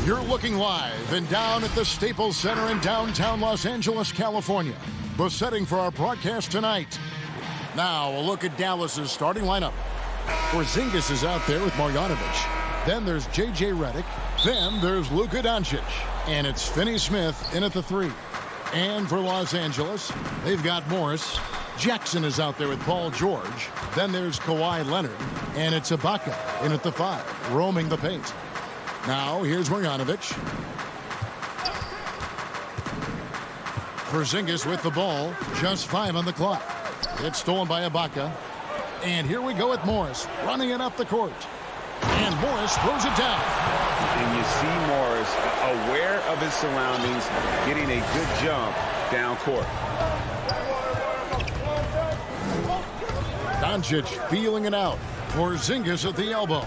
You're looking live and down at the Staples Center in downtown Los Angeles, California. The setting for our broadcast tonight. Now, a look at Dallas's starting lineup. Porzingis is out there with Marjanovic. Then there's J.J. Redick. Then there's Luka Doncic. And it's Finney Smith in at the 3. And for Los Angeles, they've got Morris. Jackson is out there with Paul George. Then there's Kawhi Leonard. And it's Ibaka in at the 5, roaming the paint. Now, here's Marjanovic. Porzingis with the ball. Just 5 on the clock. It's stolen by Ibaka. And here we go with Morris, running it up the court. And Morris throws it down. And you see Morris aware of his surroundings, getting a good jump down court. Doncic feeling it out. Porzingis at the elbow.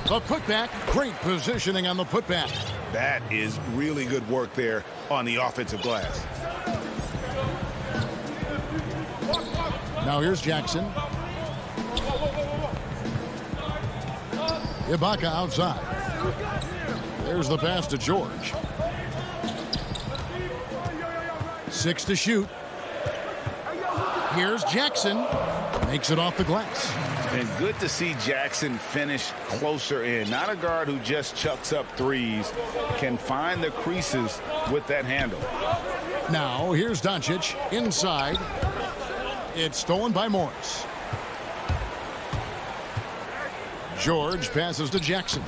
The putback, great positioning on the putback. That is really good work there on the offensive glass. Now here's Jackson. Ibaka outside. There's the pass to George. 6 to shoot. Here's Jackson. Makes it off the glass. And good to see Jackson finish closer in. Not a guard who just chucks up threes. Can find the creases with that handle. Now here's Doncic inside. It's stolen by Morris. George passes to Jackson.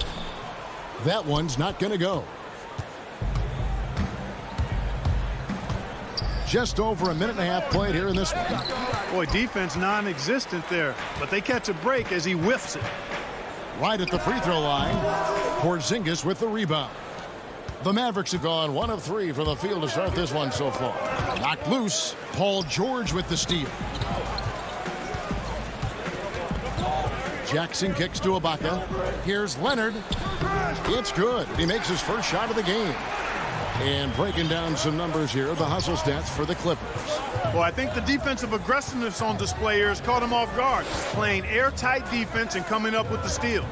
That one's not going to go. Just over a minute and a half played here in this one. Boy, defense non-existent there, but they catch a break as he whiffs it. Right at the free throw line, Porzingis with the rebound. The Mavericks have gone 1 of 3 from the field to start this one so far. Knocked loose, Paul George with the steal. Jackson kicks to Ibaka. Here's Leonard. It's good. He makes his first shot of the game. And breaking down some numbers here, the hustle stats for the Clippers. Well, I think the defensive aggressiveness on display here has caught him off guard. Playing airtight defense and coming up with the steals.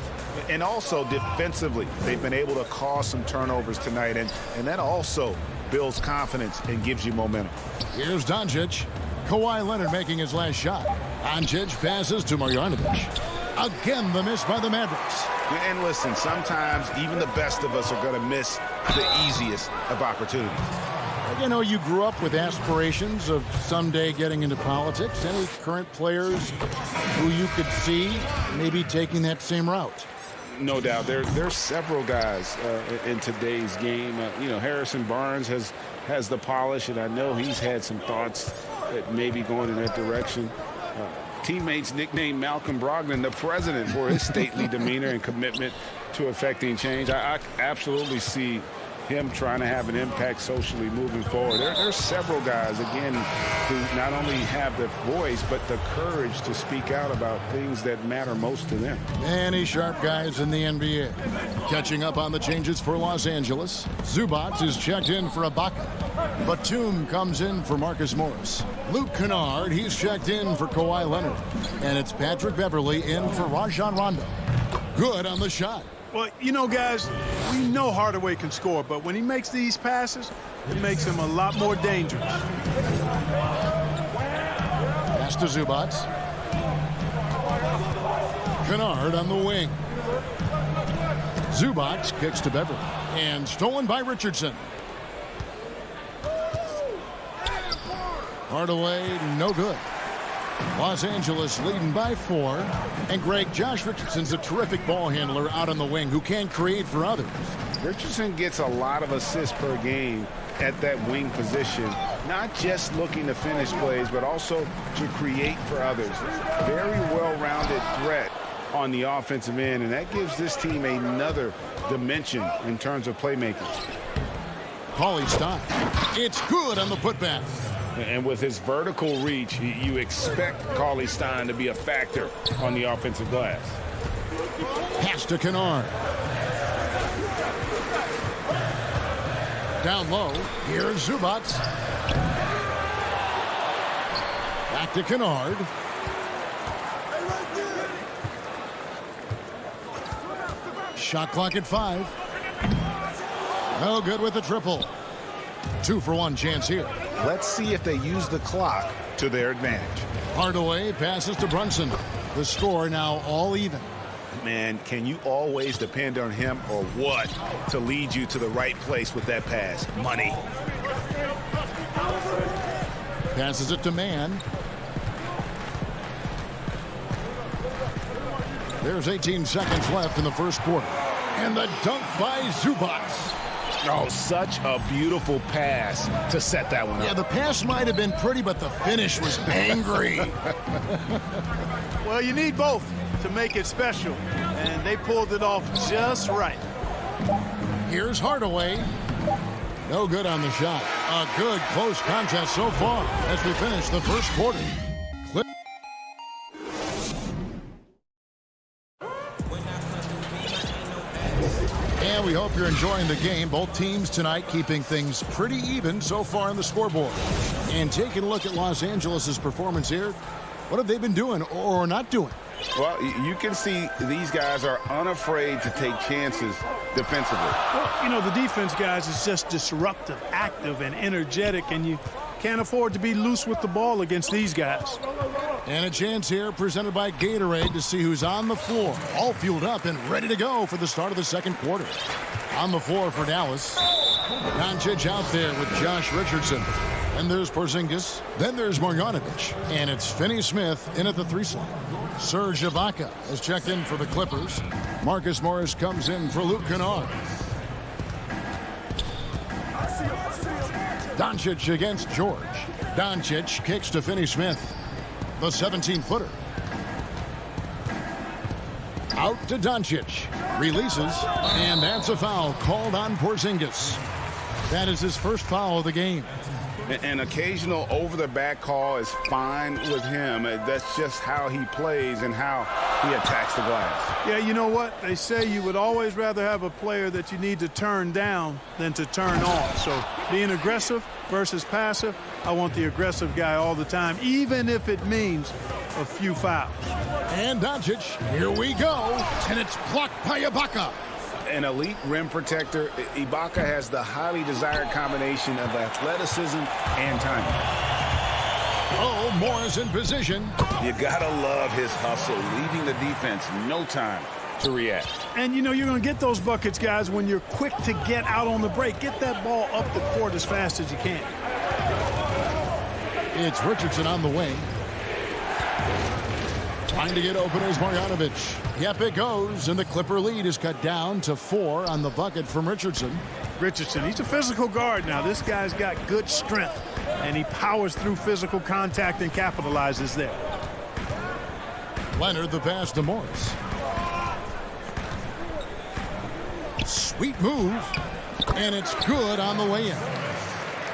And also defensively, they've been able to cause some turnovers tonight. And that also builds confidence and gives you momentum. Here's Doncic. Kawhi Leonard making his last shot. Doncic passes to Marjanovic. Again, the miss by the Mavericks. And listen, sometimes even the best of us are going to miss the easiest of opportunities. You know, you grew up with aspirations of someday getting into politics. Any current players who you could see maybe taking that same route? No doubt. There's several guys in today's game. Harrison Barnes has the polish, and I know he's had some thoughts that maybe going in that direction. Teammates nicknamed Malcolm Brogdon the president for his stately demeanor and commitment to affecting change. I absolutely see him trying to have an impact socially moving forward. There's several guys, again, who not only have the voice, but the courage to speak out about things that matter most to them. Many sharp guys in the NBA. Catching up on the changes for Los Angeles. Zubac is checked in for Ibaka. Batum comes in for Marcus Morris. Luke Kennard, he's checked in for Kawhi Leonard. And it's Patrick Beverley in for Rajon Rondo. Good on the shot. Well, you know, guys, we know Hardaway can score, but when he makes these passes, it makes him a lot more dangerous. Pass to Zubac. Kennard on the wing. Zubac kicks to Beverley. And stolen by Richardson. Hardaway, no good. Los Angeles leading by 4. And Greg, Josh Richardson's a terrific ball handler out on the wing who can create for others. Richardson gets a lot of assists per game at that wing position, not just looking to finish plays, but also to create for others. Very well-rounded threat on the offensive end, and that gives this team another dimension in terms of playmaking. Paulie Stein. It's good on the putback. And with his vertical reach, you expect Cauley Stein to be a factor on the offensive glass. Pass to Kennard. Down low. Here's Zubac. Back to Kennard. Shot clock at 5. No good with the triple. 2-for-1 chance here. Let's see if they use the clock to their advantage. Hardaway passes to Brunson. The score now all even. Man, can you always depend on him or what to lead you to the right place with that pass? Money. Passes it to Mann. There's 18 seconds left in the first quarter. And the dunk by Zubac. Oh, such a beautiful pass to set that one up. Yeah, the pass might have been pretty, but the finish was angry. Well, you need both to make it special, and they pulled it off just right. Here's Hardaway. No good on the shot. A good close contest so far as we finish the first quarter. And we hope you're enjoying the game. Both teams tonight keeping things pretty even so far on the scoreboard. And taking a look at Los Angeles' performance here, what have they been doing or not doing? Well, you can see these guys are unafraid to take chances defensively. Well, you know, the defense, guys, is just disruptive, active, and energetic, and you can't afford to be loose with the ball against these guys. And a chance here presented by Gatorade to see who's on the floor. All fueled up and ready to go for the start of the second quarter. On the floor for Dallas. Doncic out there with Josh Richardson. And there's Porzingis. Then there's Marjanovic. And it's Finney-Smith in at the 3 slot. Serge Ibaka has checked in for the Clippers. Marcus Morris comes in for Luke Kennard. Doncic against George. Doncic kicks to Finney-Smith. The 17-footer. Out to Doncic. Releases. And that's a foul called on Porzingis. That is his first foul of the game. An occasional over-the-back call is fine with him. That's just how he plays and how he attacks the glass. Yeah, you know what? They say you would always rather have a player that you need to turn down than to turn on. So being aggressive versus passive, I want the aggressive guy all the time, even if it means a few fouls. And Doncic, here we go. And it's blocked by Ibaka. An elite rim protector, Ibaka has the highly desired combination of athleticism and timing. Oh, Morris in position. You gotta love his hustle, leaving the defense no time to react. And, you know, you're going to get those buckets, guys, when you're quick to get out on the break. Get that ball up the court as fast as you can. It's Richardson on the wing. Trying to get open is Marjanovic. Yep, it goes, and the Clipper lead is cut down to 4 on the bucket from Richardson. Richardson, he's a physical guard now. This guy's got good strength, and he powers through physical contact and capitalizes there. Leonard the pass to Morris. Sweet move, and it's good on the way in.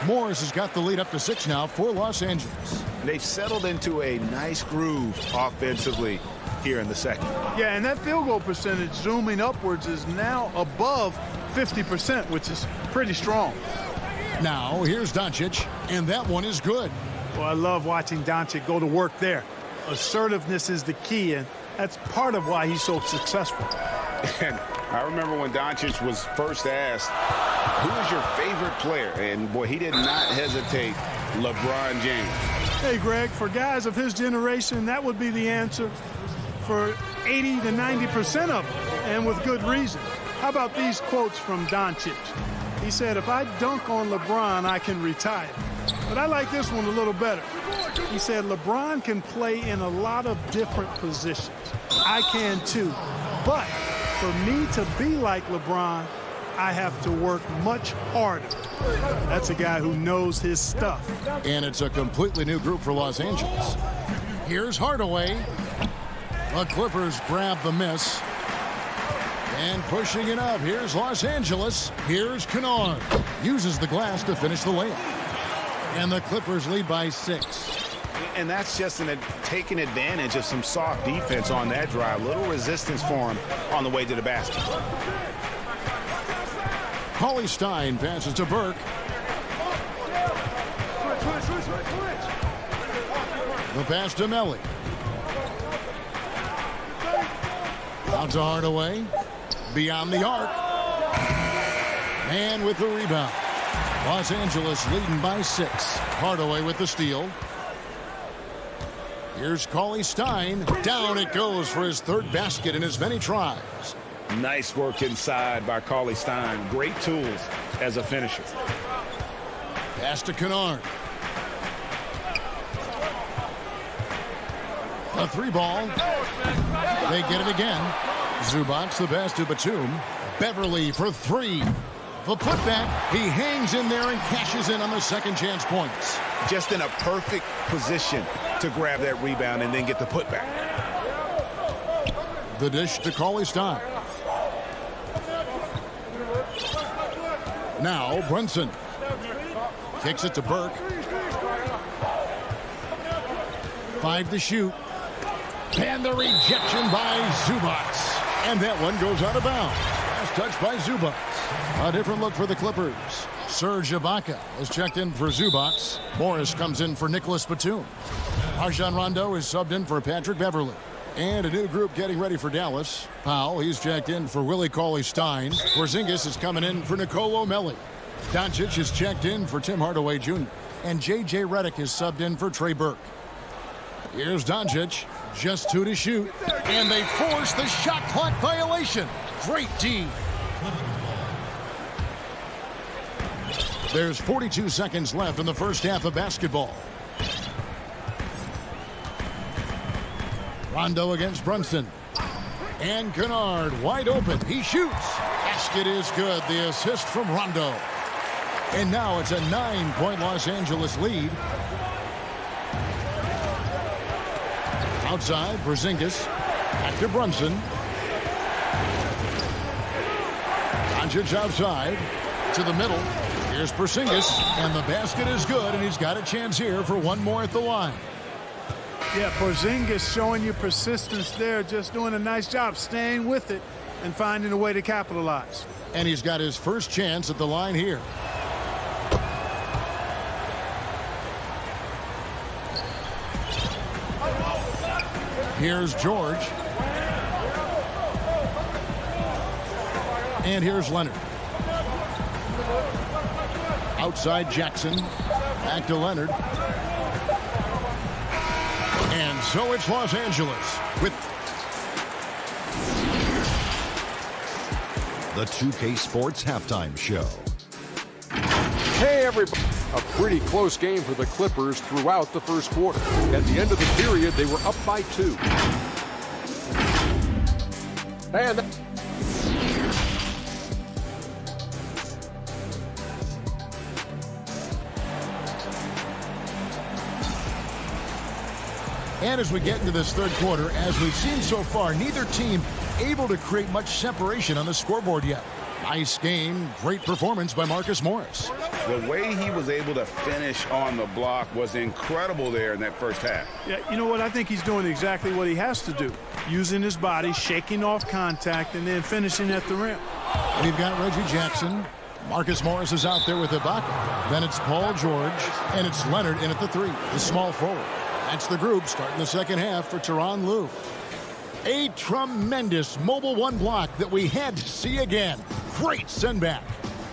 Morris has got the lead up to 6 now for Los Angeles. They've settled into a nice groove offensively here in the second. Yeah, and that field goal percentage zooming upwards is now above 50%, which is pretty strong. Now, here's Doncic, and that one is good. Well, I love watching Doncic go to work there. Assertiveness is the key, and that's part of why he's so successful. And I remember when Doncic was first asked, who is your favorite player? And, boy, he did not hesitate. LeBron James. Hey, Greg, for guys of his generation, that would be the answer for 80 to 90% of them, and with good reason. How about these quotes from Doncic? He said, if I dunk on LeBron, I can retire. But I like this one a little better. He said, LeBron can play in a lot of different positions. I can too. But for me to be like LeBron, I have to work much harder. That's a guy who knows his stuff. And it's a completely new group for Los Angeles. Here's Hardaway. The Clippers grab the miss. And pushing it up, here's Los Angeles. Here's Kennard. Uses the glass to finish the layup. And the Clippers lead by 6. And that's just taking advantage of some soft defense on that drive. Little resistance for him on the way to the basket. Cauley Stein passes to Burke. The pass to Melly. Out to Hardaway. Beyond the arc. And with the rebound. Los Angeles leading by 6. Hardaway with the steal. Here's Cauley Stein. Down it goes for his 3rd basket in as many tries. Nice work inside by Cauley Stein. Great tools as a finisher. Pass to Kennard. The 3-ball. They get it again. Zubac the pass to Batum. Beverly for 3. The putback. He hangs in there and cashes in on the second chance points. Just in a perfect position to grab that rebound and then get the putback. The dish to Cauley Stein. Now Brunson. Kicks it to Burke. 5 to shoot. And the rejection by Zubac. And that one goes out of bounds. Last touch by Zubac. A different look for the Clippers. Serge Ibaka is checked in for Zubac. Morris comes in for Nicholas Batum. Rajon Rondo is subbed in for Patrick Beverly. And a new group getting ready for Dallas. Powell, he's checked in for Willie Cauley-Stein. Porzingis is coming in for Nicolo Melli. Doncic is checked in for Tim Hardaway Jr. And J.J. Redick is subbed in for Trey Burke. Here's Doncic. Just 2 to shoot. And they force the shot clock violation. Great D. There's 42 seconds left in the first half of basketball. Rondo against Brunson. And Kennard wide open. He shoots. Basket is good. The assist from Rondo. And now it's a 9-point Los Angeles lead. Outside, Porzingis. Back to Brunson. Doncic outside. To the middle. Here's Porzingis. And the basket is good. And he's got a chance here for one more at the line. Yeah, Porzingis showing you persistence there. Just doing a nice job staying with it and finding a way to capitalize. And he's got his first chance at the line here. Here's George. And here's Leonard. Outside Jackson. Back to Leonard. And so it's Los Angeles with the 2K Sports Halftime Show. Hey, everybody. A pretty close game for the Clippers throughout the first quarter. At the end of the period, they were up by 2. And as we get into this third quarter, as we've seen so far, neither team able to create much separation on the scoreboard yet. Nice game, great performance by Marcus Morris. The way he was able to finish on the block was incredible there in that first half. Yeah, you know what? I think he's doing exactly what he has to do. Using his body, shaking off contact, and then finishing at the rim. We've got Reggie Jackson. Marcus Morris is out there with Ibaka. Then it's Paul George, and it's Leonard in at the 3, the small forward. That's the group starting the second half for Tyronn Lue. A tremendous mobile 1 block that we had to see again. Great send back.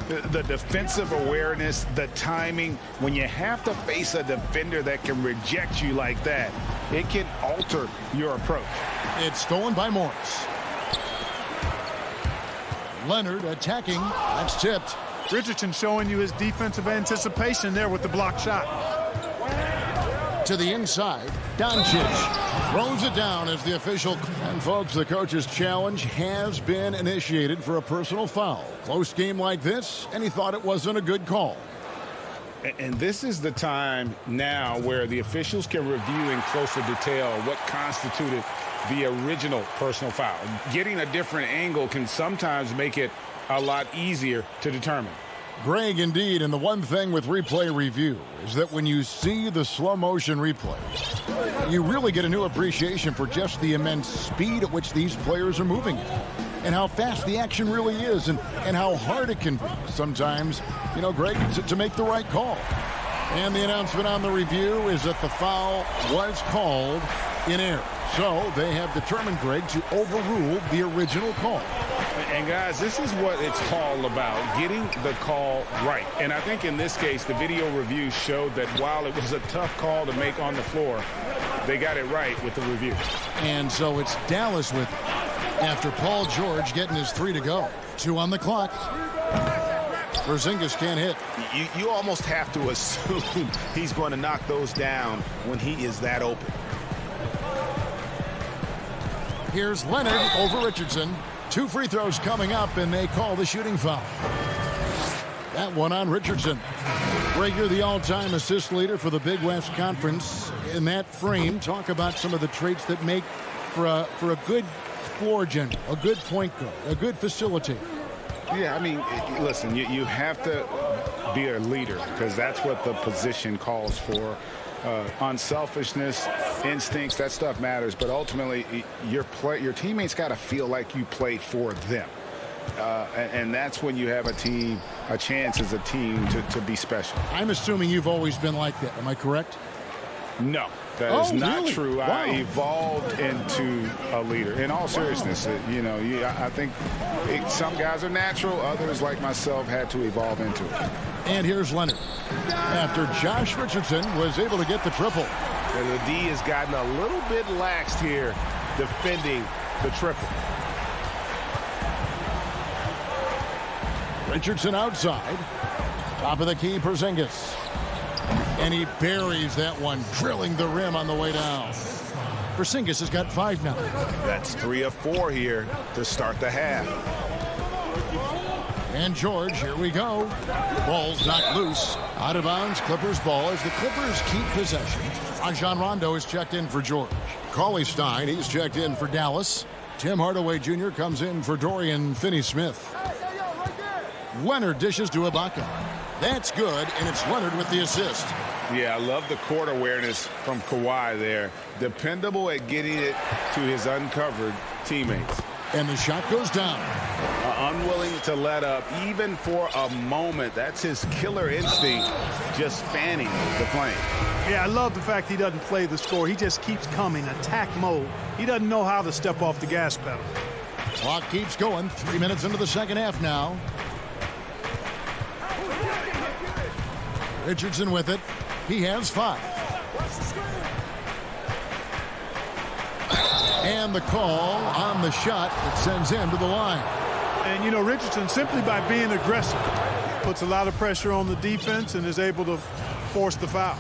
The defensive awareness, the timing, when you have to face a defender that can reject you like that, it can alter your approach. It's stolen by Morris. Leonard attacking. That's tipped. Richardson showing you his defensive anticipation there with the block shot. To the inside, Doncic throws it down as the official. And folks, the coach's challenge has been initiated for a personal foul. Close game like this, and he thought it wasn't a good call. And this is the time now where the officials can review in closer detail what constituted the original personal foul. Getting a different angle can sometimes make it a lot easier to determine. Greg, indeed, and the one thing with replay review is that when you see the slow motion replay, you really get a new appreciation for just the immense speed at which these players are moving at, and how fast the action really is, and how hard it can be sometimes, you know, Greg, to make the right call. And the announcement on the review is that the foul was called in error. So they have determined, Greg, to overrule the original call. And guys, this is what it's all about, getting the call right. And I think in this case, the video review showed that while it was a tough call to make on the floor, they got it right with the review. And so it's Dallas with it after Paul George getting his 3 to go. 2 on the clock. Porzingis can't hit. You almost have to assume he's going to knock those down when he is that open. Here's Leonard over Richardson. 2 free throws coming up, and they call the shooting foul. That one on Richardson. Greg, you're the all-time assist leader for the Big West Conference. In that frame, talk about some of the traits that make for a good floor general, a good point guard, a good facilitator. Yeah, I mean, listen, you have to be a leader because that's what the position calls for. Unselfishness, instincts, that stuff matters. But ultimately, your teammates got to feel like you played for them. And that's when you have a chance as a team to be special. I'm assuming you've always been like that. Am I correct? No, that is not really? true. Wow. I evolved into a leader. In all seriousness, I think some guys are natural. Others, like myself, had to evolve into it. And here's Leonard. After Josh Richardson was able to get the triple. And the D has gotten a little bit laxed here defending the triple. Richardson outside. Top of the key, Porzingis. And he buries that one, drilling the rim on the way down. Porzingis has got 5 now. That's 3 of 4 here to start the half. And George, here we go. Ball's knocked loose. Out of bounds, Clippers ball as the Clippers keep possession. Rajon Rondo is checked in for George. Cauley Stein, he's checked in for Dallas. Tim Hardaway Jr. comes in for Dorian Finney-Smith. Leonard dishes to Ibaka. That's good, and it's Leonard with the assist. Yeah, I love the court awareness from Kawhi there. Dependable at getting it to his uncovered teammates. And the shot goes down. Unwilling to let up even for a moment. That's his killer instinct, just fanning the flame. Yeah, I love the fact he doesn't play the score. He just keeps coming, attack mode. He doesn't know how to step off the gas pedal. Clock keeps going. 3 minutes into the second half now. Richardson with it. He has 5. And the call on the shot that sends him to the line. And, you know, Richardson, simply by being aggressive, puts a lot of pressure on the defense and is able to force the foul.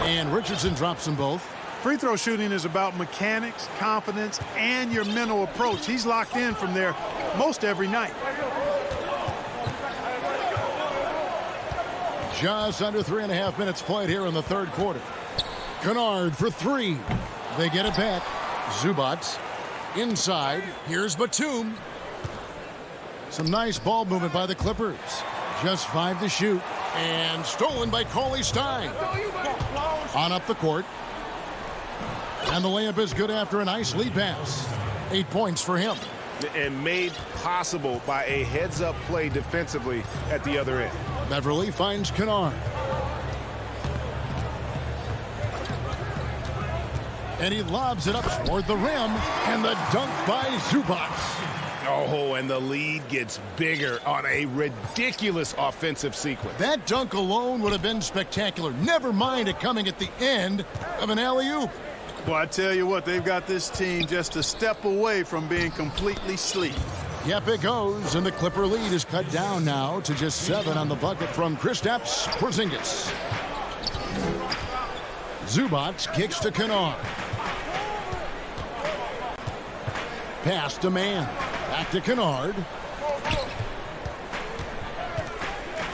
And Richardson drops them both. Free throw shooting is about mechanics, confidence, and your mental approach. He's locked in from there most every night. Just under 3.5 minutes played here in the third quarter. Kennard for 3. They get it back. Zubac inside. Here's Batum. Some nice ball movement by the Clippers. Just 5 to shoot. And stolen by Cauley Stein. On up the court. And the layup is good after a nice lead pass. 8 points for him. And made possible by a heads-up play defensively at the other end. Beverly finds Kennard. And he lobs it up toward the rim. And the dunk by Zubac. Oh, and the lead gets bigger on a ridiculous offensive sequence. That dunk alone would have been spectacular. Never mind it coming at the end of an alley-oop. Well, I tell you what, they've got this team just a step away from being completely sleep. Yep, it goes, and the Clipper lead is cut down now to just 7 on the bucket from Kristaps Porzingis. Zubac kicks to Kennard. Pass to Mann. Back to Kennard.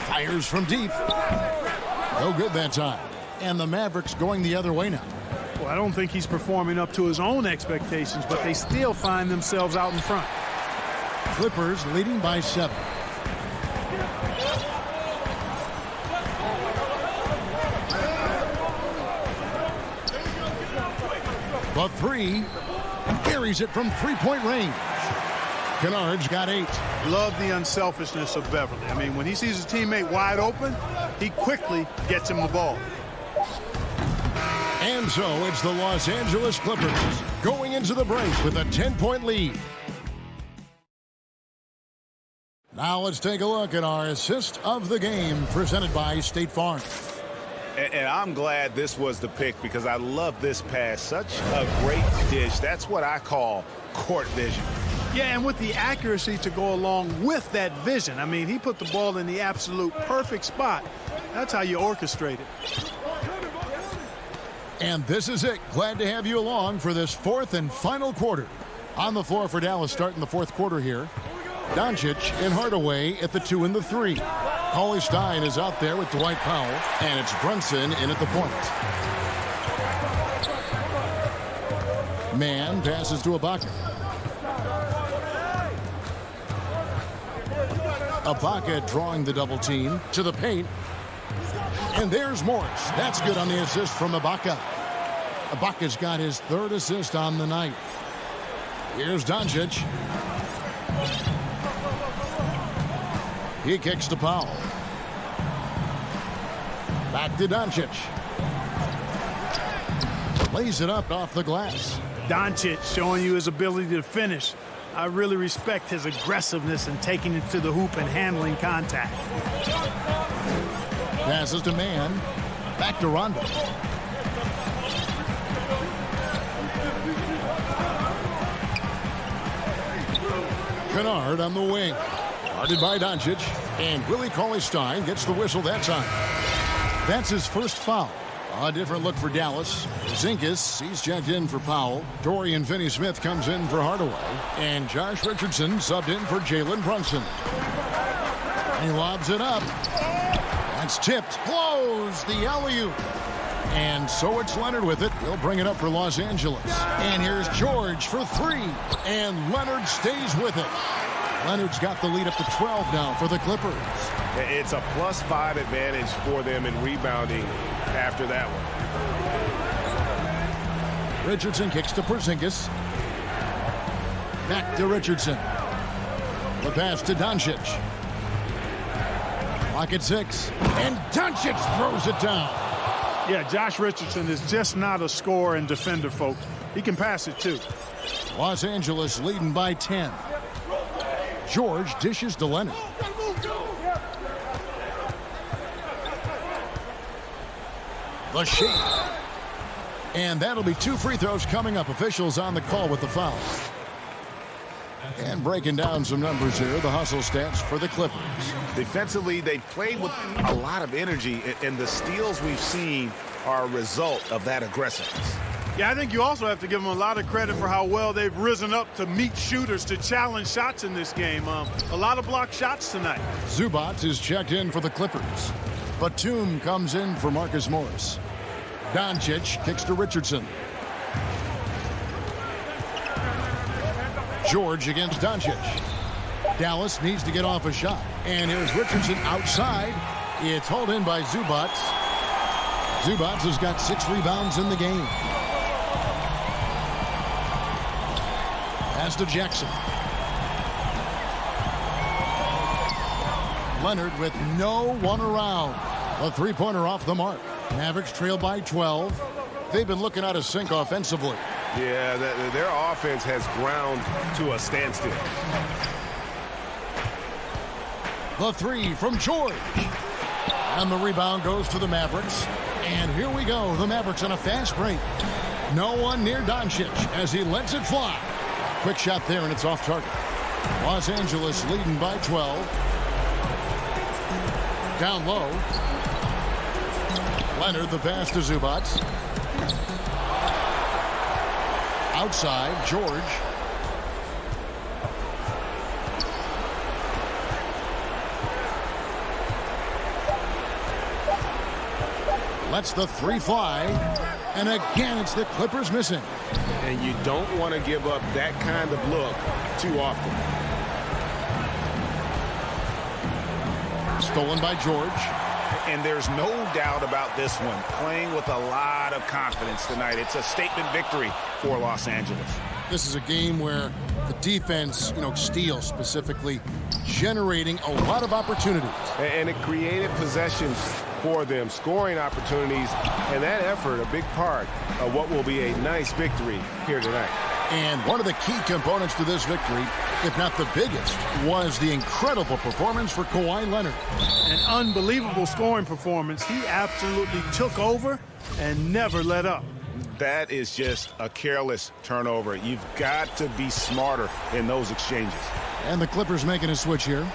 Fires from deep. No good that time. And the Mavericks going the other way now. Well, I don't think he's performing up to his own expectations, but they still find themselves out in front. Clippers leading by 7. But 3 carries it from 3-point range. Kennard's got 8. Love the unselfishness of Beverly. I mean, when he sees his teammate wide open, he quickly gets him the ball. And so it's the Los Angeles Clippers going into the break with a 10-point lead. Now let's take a look at our assist of the game presented by State Farm. And I'm glad this was the pick because I love this pass. Such a great dish. That's what I call court vision. Yeah, and with the accuracy to go along with that vision. I mean, he put the ball in the absolute perfect spot. That's how you orchestrate it. And this is it. Glad to have you along for this fourth and final quarter. On the floor for Dallas starting the fourth quarter here. Doncic and Hardaway at the 2 and the 3. Cauley Stein is out there with Dwight Powell, and it's Brunson in at the point. Mann passes to Ibaka. Ibaka drawing the double team to the paint. And there's Morris. That's good on the assist from Ibaka. Ibaka's got his third assist on the night. Here's Doncic. He kicks to Powell. Back to Doncic. Lays it up off the glass. Doncic showing you his ability to finish. I really respect his aggressiveness in taking it to the hoop and handling contact. Passes to Mann. Back to Rondo. Kennard on the wing. Guarded by Doncic. And Willie Cauley-Stein gets the whistle that time. That's his first foul. A different look for Dallas. Zingas, he's checked in for Powell. Dorian Finney-Smith comes in for Hardaway. And Josh Richardson subbed in for Jalen Brunson. He lobs it up. That's tipped. Blows the alley-oop. And so it's Leonard with it. He'll bring it up for Los Angeles. And here's George for 3. And Leonard stays with it. Leonard's got the lead up to 12 now for the Clippers. It's a +5 advantage for them in rebounding after that one. Richardson kicks to Porzingis. Back to Richardson. The pass to Doncic. Clock at 6. And Doncic throws it down. Yeah, Josh Richardson is just not a scorer and defender, folks. He can pass it, too. Los Angeles leading by 10. George dishes to Leonard. The shake. And that'll be 2 free throws coming up. Officials on the call with the foul. And breaking down some numbers here, the hustle stats for the Clippers. Defensively, they played with a lot of energy, and the steals we've seen are a result of that aggressiveness. Yeah, I think you also have to give them a lot of credit for how well they've risen up to meet shooters, to challenge shots in this game. A lot of blocked shots tonight. Zubac is checked in for the Clippers. Batum comes in for Marcus Morris. Doncic kicks to Richardson. George against Doncic. Dallas needs to get off a shot. And here's Richardson outside. It's hauled in by Zubac. Zubac has got 6 rebounds in the game. Pass to Jackson. Leonard with no one around. A 3-pointer off the mark. Mavericks trail by 12. They've been looking out of sync offensively. Yeah, their offense has ground to a standstill. The 3 from George. And the rebound goes to the Mavericks. And here we go. The Mavericks on a fast break. No one near Doncic as he lets it fly. Quick shot there, and it's off target. Los Angeles leading by 12. Down low. Leonard, the pass to Zubac. Outside, George. Lets the 3 fly. And again, it's the Clippers missing. And you don't want to give up that kind of look too often. Stolen by George. And there's no doubt about this one. Playing with a lot of confidence tonight. It's a statement victory for Los Angeles. This is a game where the defense, steals specifically, generating a lot of opportunities. And it created possessions for them, scoring opportunities, and that effort a big part of what will be a nice victory here tonight. And one of the key components to this victory, if not the biggest, was the incredible performance for Kawhi Leonard. An unbelievable scoring performance. He absolutely took over and never let up. That is just a careless turnover. You've got to be smarter in those exchanges. And the Clippers making a switch here.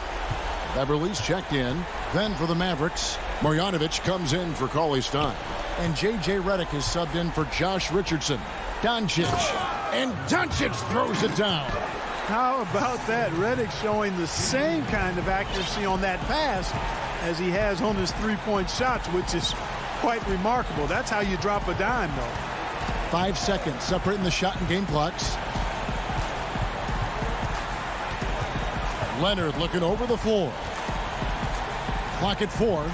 Beverly's checked in. Then for the Mavericks, Marjanovic comes in for Cauley Stein. And J.J. Redick is subbed in for Josh Richardson. Doncic. And Doncic throws it down. How about that? Redick showing the same kind of accuracy on that pass as he has on his three-point shots, which is quite remarkable. That's how you drop a dime, though. 5 seconds separating the shot and game clocks. Leonard looking over the floor. Clock at 4.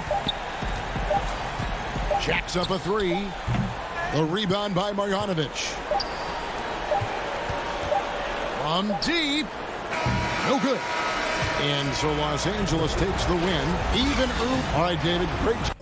Jacks up a 3. The rebound by Marjanovic. From deep. No good. And so Los Angeles takes the win. Even All right, David, great job.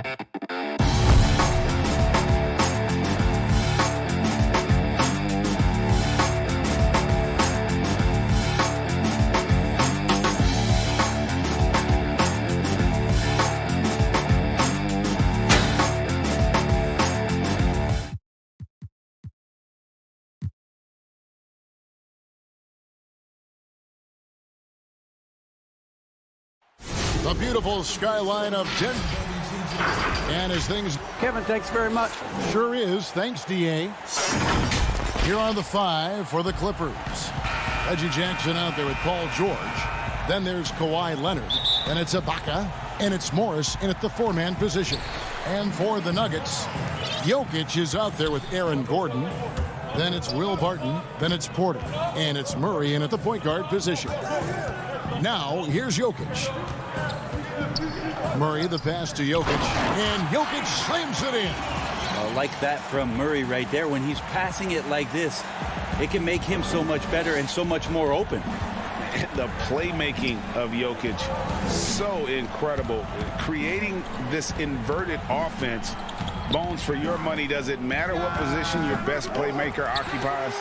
The beautiful skyline of Denver. And as things... Kevin, thanks very much. Sure is. Thanks, D.A. Here are the 5 for the Clippers. Reggie Jackson out there with Paul George. Then there's Kawhi Leonard. Then it's Ibaka. And it's Morris in at the 4-man position. And for the Nuggets, Jokic is out there with Aaron Gordon. Then it's Will Barton. Then it's Porter. And it's Murray in at the point guard position. Now, here's Jokic. Murray, the pass to Jokic, and Jokic slams it in. I like that from Murray right there. When he's passing it like this, it can make him so much better and so much more open. The playmaking of Jokic, so incredible. Creating this inverted offense. Bones, for your money, does it matter what position your best playmaker occupies?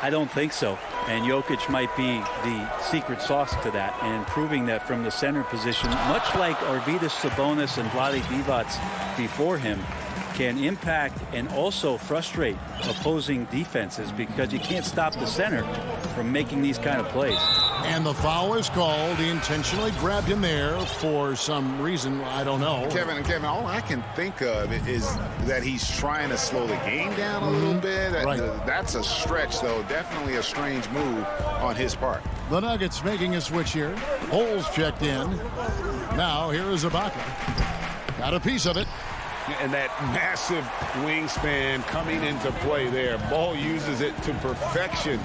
I don't think so. And Jokic might be the secret sauce to that, and improving that from the center position, much like Arvydas Sabonis and Vlade Divac before him, can impact and also frustrate opposing defenses because you can't stop the center from making these kind of plays. And the foul is called. He intentionally grabbed him there for some reason. I don't know. Kevin, all I can think of is that he's trying to slow the game down a little bit. Right. That's a stretch, though. Definitely a strange move on his part. The Nuggets making a switch here. Holes checked in. Now here is Ibaka. Got a piece of it. And that massive wingspan coming into play there. Ball uses it to perfection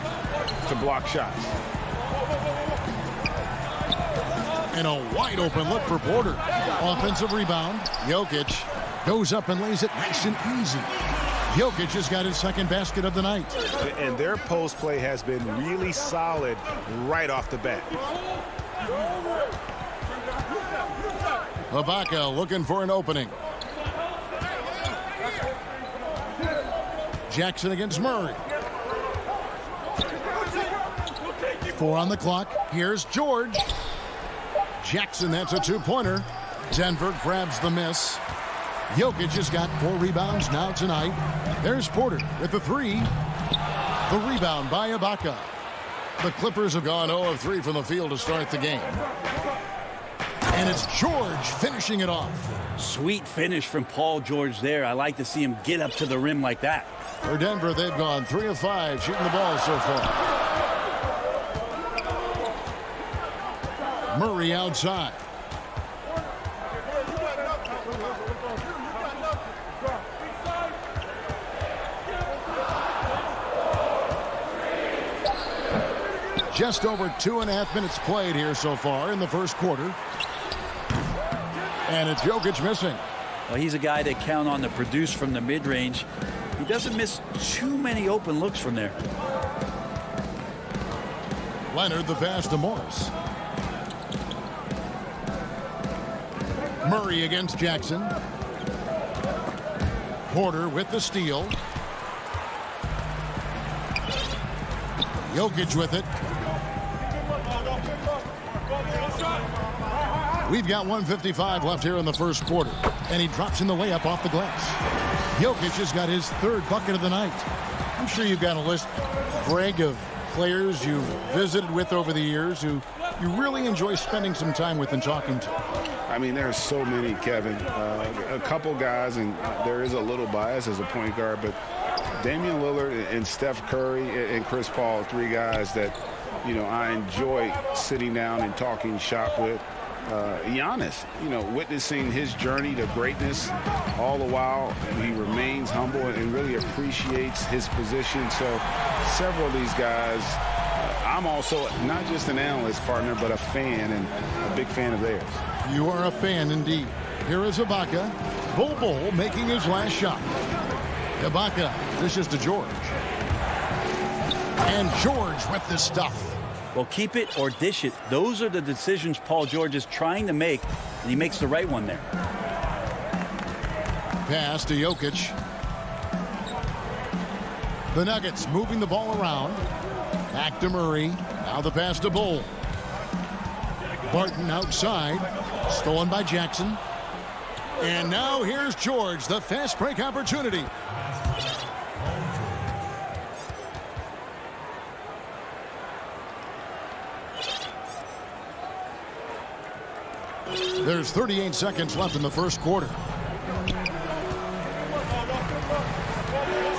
to block shots. And a wide open look for Porter. Offensive rebound. Jokic goes up and lays it nice and easy. Jokic has got his second basket of the night. And their post play has been really solid right off the bat. Ibaka looking for an opening. Jackson against Murray. 4 on the clock. Here's George. Jackson, that's a 2-pointer. Denver grabs the miss. Jokic has got 4 rebounds now tonight. There's Porter with the 3. The rebound by Ibaka. The Clippers have gone 0 of 3 from the field to start the game. And it's George finishing it off. Sweet finish from Paul George there. I like to see him get up to the rim like that. For Denver, they've gone 3 of 5 shooting the ball so far. Murray outside. Just over 2.5 minutes played here so far in the first quarter. And it's Jokic missing. Well, he's a guy that count on to produce from the mid-range. He doesn't miss too many open looks from there. Leonard, the pass to Morris. Murray against Jackson. Porter with the steal. Jokic with it. We've got 1:55 left here in the first quarter. And he drops in the layup off the glass. Jokic has got his 3rd bucket of the night. I'm sure you've got a list, Greg, of players you've visited with over the years who you really enjoy spending some time with and talking to. I mean, there's so many, Kevin. A couple guys, and there is a little bias as a point guard, but Damian Lillard and Steph Curry and Chris Paul, 3 guys that, you know, I enjoy sitting down and talking shop with. Giannis, you know, witnessing his journey to greatness, all the while he remains humble and really appreciates his position. So several of these guys, I'm also not just an analyst partner, but a fan and a big fan of theirs. You are a fan indeed. Here is Ibaka. Bol making his last shot. Ibaka, this is to George. And George with the stuff. Well, keep it or dish it. Those are the decisions Paul George is trying to make, and he makes the right one there. Pass to Jokic. The Nuggets moving the ball around. Back to Murray. Now the pass to Bull. Barton outside. Stolen by Jackson. And now here's George, the fast break opportunity. There's 38 seconds left in the first quarter.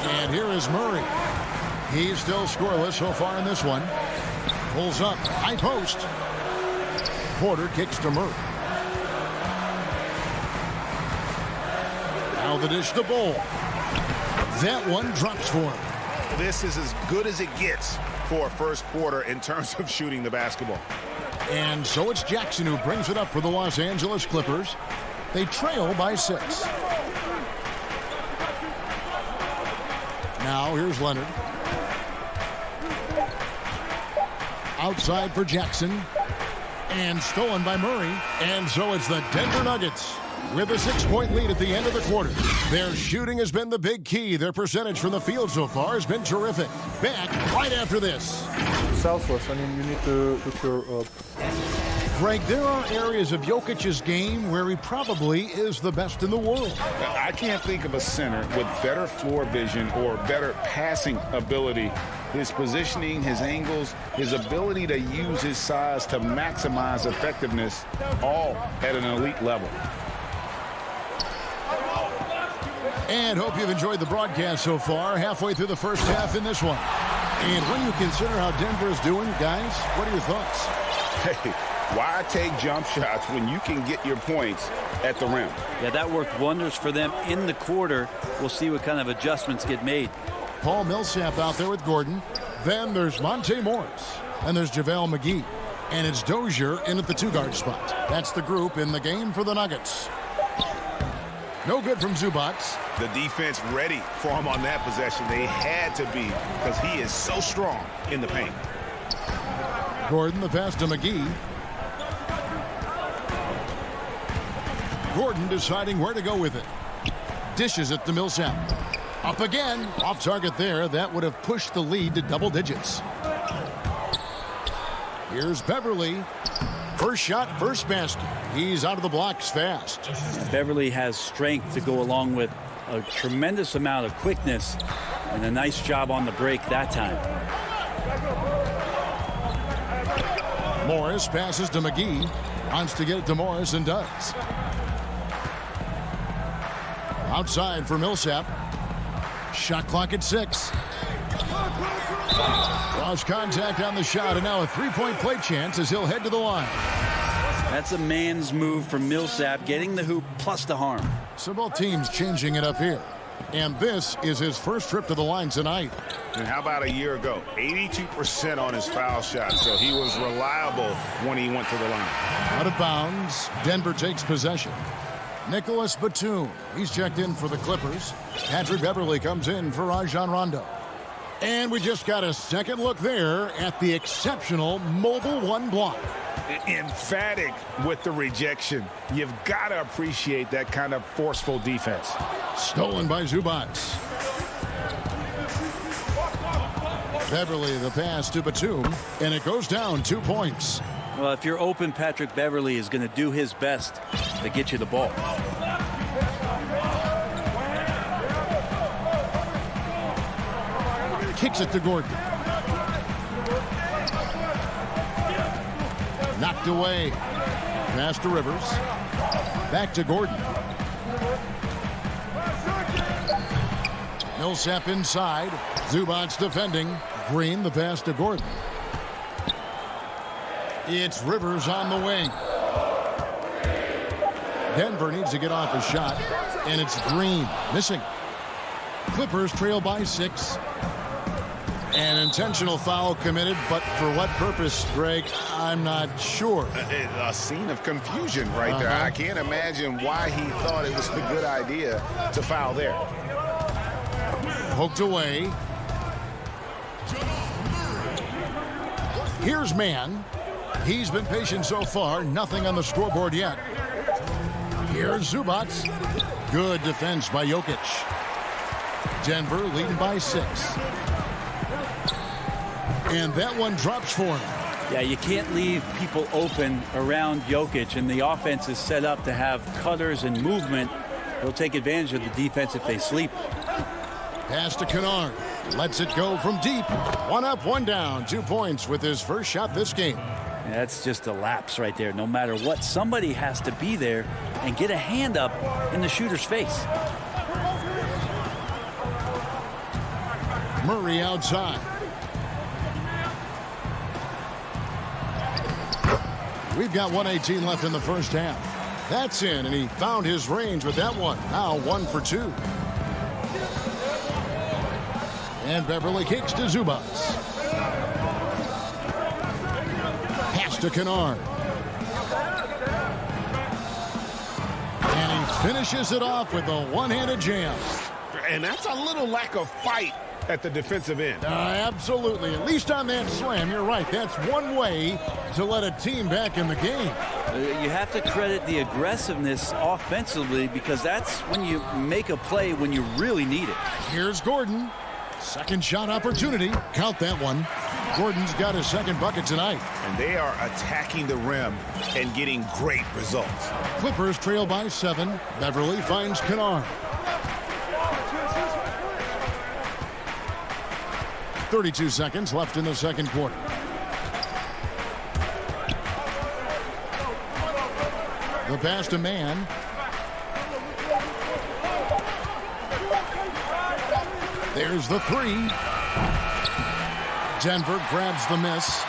And here is Murray. He's still scoreless so far in this one. Pulls up, high post. Porter kicks to Murray. Now the dish to Bull. That one drops for him. This is as good as it gets for a first quarter in terms of shooting the basketball. And so it's Jackson who brings it up for the Los Angeles Clippers. They trail by 6. Now here's Leonard. Outside for Jackson. And stolen by Murray. And so it's the Denver Nuggets with a 6-point lead at the end of the quarter. Their shooting has been the big key. Their percentage from the field so far has been terrific. Back right after this. Selfless. I mean, you need to put your... Greg, there are areas of Jokic's game where he probably is the best in the world. I can't think of a center with better floor vision or better passing ability. His positioning, his angles, his ability to use his size to maximize effectiveness, all at an elite level. And hope you've enjoyed the broadcast so far. Halfway through the first half in this one. And when you consider how Denver is doing, guys, what are your thoughts? Hey, why take jump shots when you can get your points at the rim? Yeah, that worked wonders for them in the quarter. We'll see what kind of adjustments get made. Paul Millsap out there with Gordon. Then there's Monte Morris. And there's JaVale McGee. And it's Dozier in at the 2-guard spot. That's the group in the game for the Nuggets. No good from Zubac. The defense ready for him on that possession. They had to be because he is so strong in the paint. Gordon, the pass to McGee. Gordon deciding where to go with it. Dishes it to Millsap. Up again. Off target there. That would have pushed the lead to double digits. Here's Beverly. First shot, first basket. He's out of the blocks fast. Beverly has strength to go along with a tremendous amount of quickness and a nice job on the break that time. Morris passes to McGee. Wants to get it to Morris and does. Outside for Millsap. Shot clock at 6. Lost contact on the shot, and now a 3-point play chance as he'll head to the line. That's a man's move from Millsap, getting the hoop plus the harm. So both teams changing it up here. And this is his first trip to the line tonight. And how about a year ago? 82% on his foul shot, so he was reliable when he went to the line. Out of bounds. Denver takes possession. Nicholas Batum. He's checked in for the Clippers. Patrick Beverly comes in for Rajon Rondo. And we just got a second look there at the exceptional mobile 1 block. Emphatic with the rejection. You've got to appreciate that kind of forceful defense. Stolen by Zubac. Beverly the pass to Batum, and it goes down 2 points. Well, if you're open, Patrick Beverly is going to do his best to get you the ball. Kicks it to Gordon. Knocked away. Pass to Rivers. Back to Gordon. Millsap inside. Zubac defending. Green the pass to Gordon. It's Rivers on the wing. Denver needs to get off a shot. And it's Green missing. Clippers trail by 6. An intentional foul committed, but for what purpose, Greg, I'm not sure. A scene of confusion right there. I can't imagine why he thought it was a good idea to foul there. Poked away. Here's Mann. He's been patient so far. Nothing on the scoreboard yet. Here's Zubac. Good defense by Jokic. Denver leading by 6. And that one drops for him. Yeah, you can't leave people open around Jokic, and the offense is set up to have cutters and movement. He'll take advantage of the defense if they sleep. Pass to Kennard. Lets it go from deep. 1 up, 1 down. 2 points with his first shot this game. That's just a lapse right there. No matter what, somebody has to be there and get a hand up in the shooter's face. Murray outside. We've got 1:18 left in the first half. That's in, and he found his range with that one. Now 1 for 2. And Beverly kicks to Zubas. Pass to Kennard. And he finishes it off with a one-handed jam. And that's a little lack of fight at the defensive end. Absolutely. At least on that slam, you're right. That's one way to let a team back in the game. You have to credit the aggressiveness offensively, because that's when you make a play when you really need it. Here's Gordon. Second shot opportunity. Count that one. Gordon's got his second bucket tonight. And they are attacking the rim and getting great results. Clippers trail by 7. Beverly finds Kennard. 32 seconds left in the second quarter. The pass to Mann. There's the 3. Denver grabs the miss.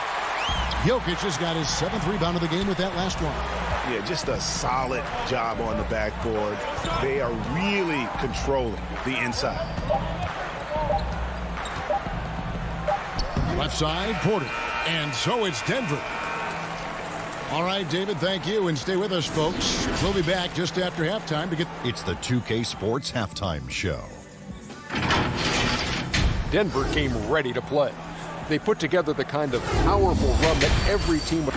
Jokic has got his 7th rebound of the game with that last one. Yeah, just a solid job on the backboard. They are really controlling the inside. Left side, Porter. And so it's Denver. All right, David, thank you. And stay with us, folks. We'll be back just after halftime to get... It's the 2K Sports Halftime Show. Denver came ready to play. They put together the kind of powerful run that every team would.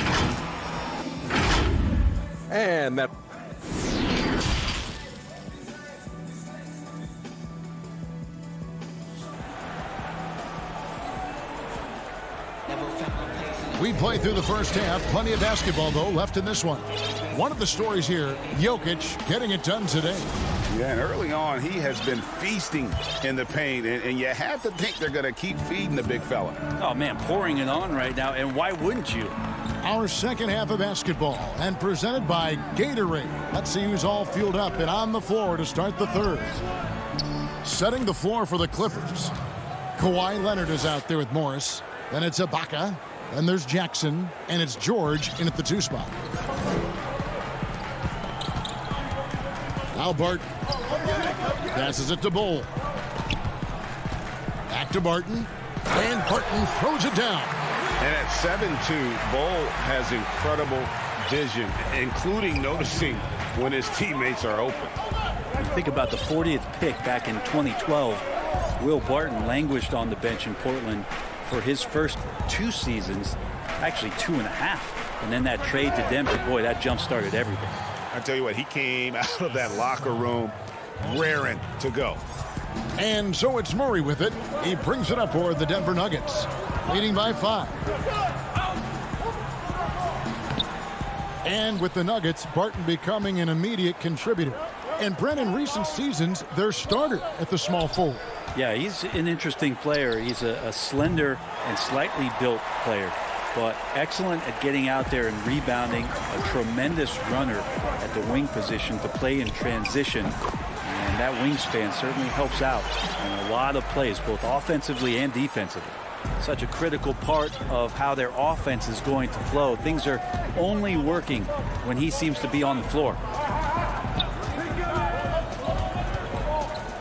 And that. We played through the first half. Plenty of basketball, though, left in this one. One of the stories here, Jokic getting it done today. Yeah, and early on, he has been feasting in the paint, and you have to think they're going to keep feeding the big fella. Oh, man, pouring it on right now, and why wouldn't you? Our second half of basketball, and presented by Gatorade. Let's see who's all fueled up and on the floor to start the third. Setting the floor for the Clippers. Kawhi Leonard is out there with Morris. Then it's Ibaka. Then there's Jackson, and it's George in at the 2 spot. Now Barton passes it to Bull. Back to Barton, and Barton throws it down. And at 7-2, Bull has incredible vision, including noticing when his teammates are open. Think about the 40th pick back in 2012. Will Barton languished on the bench in Portland for his first 2 seasons, actually 2.5. And then that trade to Denver, boy, that jump-started everything. I tell you what, he came out of that locker room raring to go. And so it's Murray with it. He brings it up for the Denver Nuggets, leading by 5. And with the Nuggets, Barton becoming an immediate contributor. And Brent, in recent seasons, their starter at the small forward. Yeah, he's an interesting player. He's a slender and slightly built player, but excellent at getting out there and rebounding, a tremendous runner at the wing position to play in transition. And that wingspan certainly helps out in a lot of plays, both offensively and defensively. Such a critical part of how their offense is going to flow. Things are only working when he seems to be on the floor.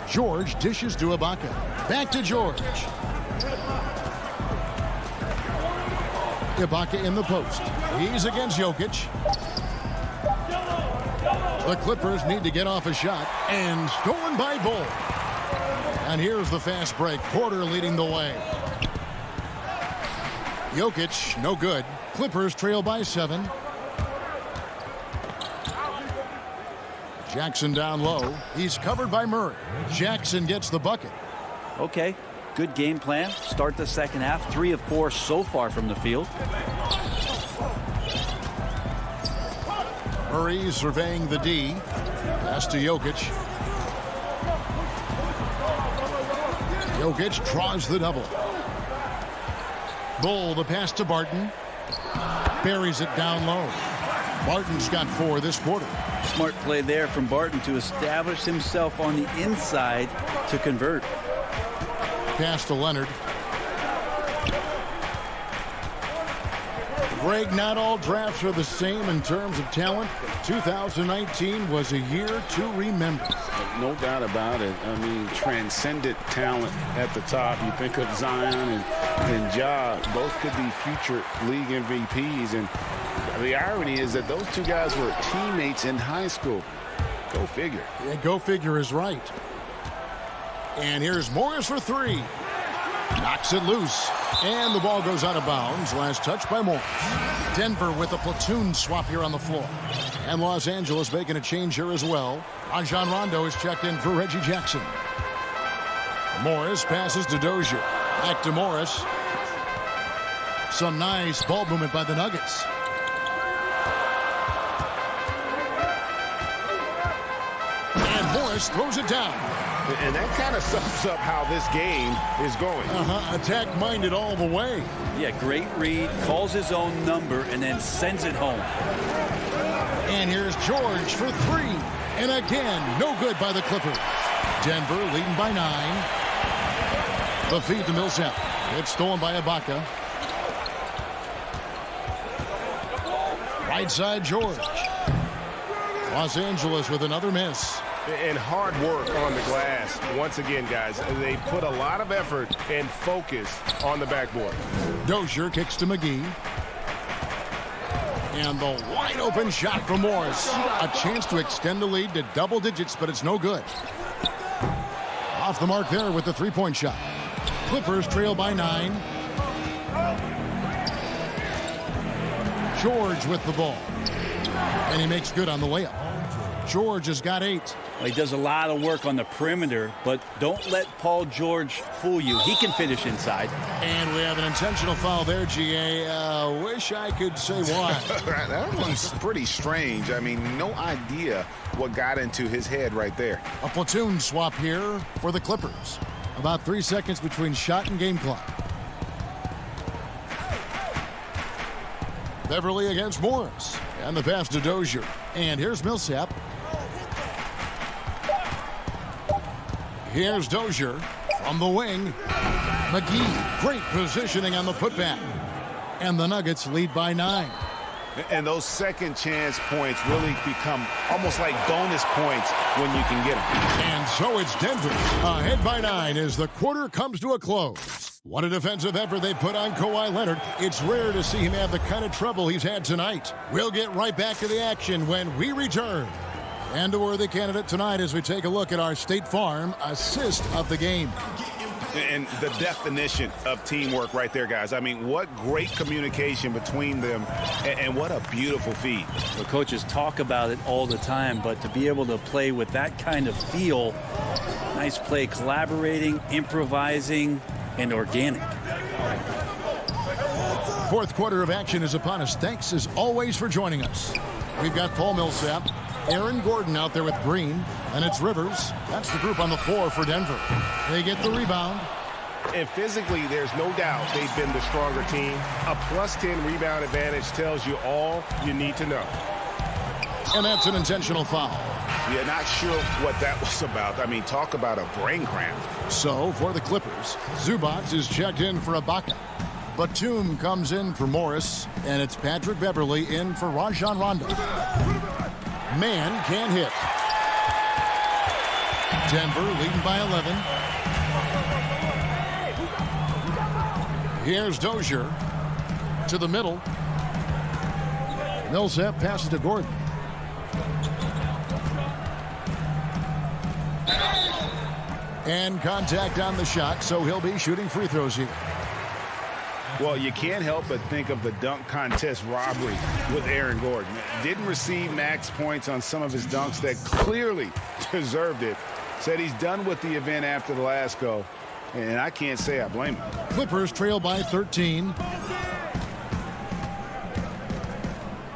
George dishes to Ibaka. Back to George. Ibaka in the post. He's against Jokic. The Clippers need to get off a shot. And stolen by Bull. And here's the fast break. Porter leading the way. Jokic, no good. Clippers trail by 7. Jackson down low. He's covered by Murray. Jackson gets the bucket. Okay, good game plan. Start the second half. 3 of 4 so far from the field. Murray surveying the D. Pass to Jokic. Jokic draws the double. Bull the pass to Barton. Buries it down low. Barton's got 4 this quarter. Smart play there from Barton to establish himself on the inside to convert. Pass to Leonard. Greg, not all drafts are the same in terms of talent. 2019 was a year to remember. No doubt about it. I mean, transcendent talent at the top. You think of Zion and Ja, both could be future league MVPs. And the irony is that those two guys were teammates in high school. Go figure. Yeah, go figure is right. And here's Morris for 3. Knocks it loose. And the ball goes out of bounds. Last touch by Morris. Denver with a platoon swap here on the floor. And Los Angeles making a change here as well. Rajon Rondo is checked in for Reggie Jackson. Morris passes to Dozier. Back to Morris. Some nice ball movement by the Nuggets. And Morris throws it down. And that kind of sums up how this game is going. Attack-minded all the way. Yeah, great read. Calls his own number and then sends it home. And here's George for 3. And again, no good by the Clippers. Denver leading by 9. The feed to Millsap. It's stolen by Ibaka. Right side, George. Los Angeles with another miss. And hard work on the glass. Once again, guys, they put a lot of effort and focus on the backboard. Dozier kicks to McGee. And the wide open shot from Morris. A chance to extend the lead to double digits, but it's no good. Off the mark there with the 3-point shot. Clippers trail by 9. George with the ball. And he makes good on the layup. George has got 8. Well, he does a lot of work on the perimeter, but don't let Paul George fool you. He can finish inside. And we have an intentional foul there, GA. Wish I could say why. That one's pretty strange. I mean, no idea what got into his head right there. A platoon swap here for the Clippers. About 3 seconds between shot and game clock. Beverly against Morris. And the pass to Dozier. And here's Millsap. Here's Dozier from the wing. McGee, great positioning on the putback. And the Nuggets lead by 9. And those second chance points really become almost like bonus points when you can get them. And so it's Denver ahead by 9 as the quarter comes to a close. What a defensive effort they put on Kawhi Leonard. It's rare to see him have the kind of trouble he's had tonight. We'll get right back to the action when we return. And a worthy candidate tonight as we take a look at our State Farm assist of the game. And the definition of teamwork right there, guys. I mean, what great communication between them, and what a beautiful feed. The coaches talk about it all the time, but to be able to play with that kind of feel, nice play, collaborating, improvising, and organic. Fourth quarter of action is upon us. Thanks as always for joining us. We've got Paul Millsap, Aaron Gordon out there with Green, and it's Rivers. That's the group on the floor for Denver. They get the rebound. And physically, there's no doubt they've been the stronger team. A +10 rebound advantage tells you all you need to know. And that's an intentional foul. Yeah, not sure what that was about. I mean, talk about a brain cramp. So, for the Clippers, Zubac is checked in for Ibaka. Batum comes in for Morris, and it's Patrick Beverly in for Rajon Rondo. Man can't hit. Denver leading by 11. Here's Dozier to the middle. Millsap passes to Gordon. And contact on the shot, so he'll be shooting free throws here. Well, you can't help but think of the dunk contest robbery with Aaron Gordon. Didn't receive max points on some of his dunks that clearly deserved it. Said he's done with the event after the last go, and I can't say I blame him. Clippers trail by 13.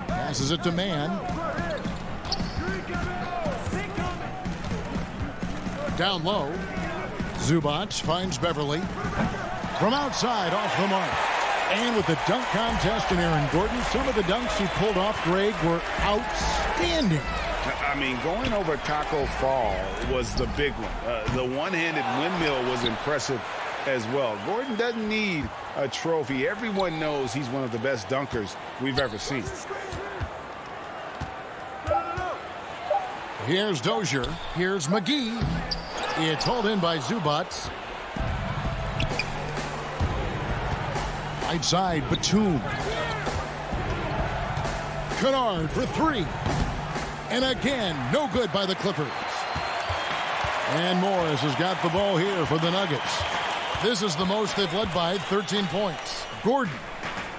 Passes it to Mann. Down low. Zubac finds Beverly. From outside, off the mark. And with the dunk contest in Aaron Gordon, some of the dunks he pulled off, Greg, were outstanding. I mean, going over Taco Fall was the big one. The one-handed windmill was impressive as well. Gordon doesn't need a trophy. Everyone knows he's one of the best dunkers we've ever seen. Here's Dozier. Here's McGee. It's hauled in by Zubac. Right side, Batum. Kennard for three. And again, no good by the Clippers. And Morris has got the ball here for the Nuggets. This is the most they've led by, 13 points. Gordon.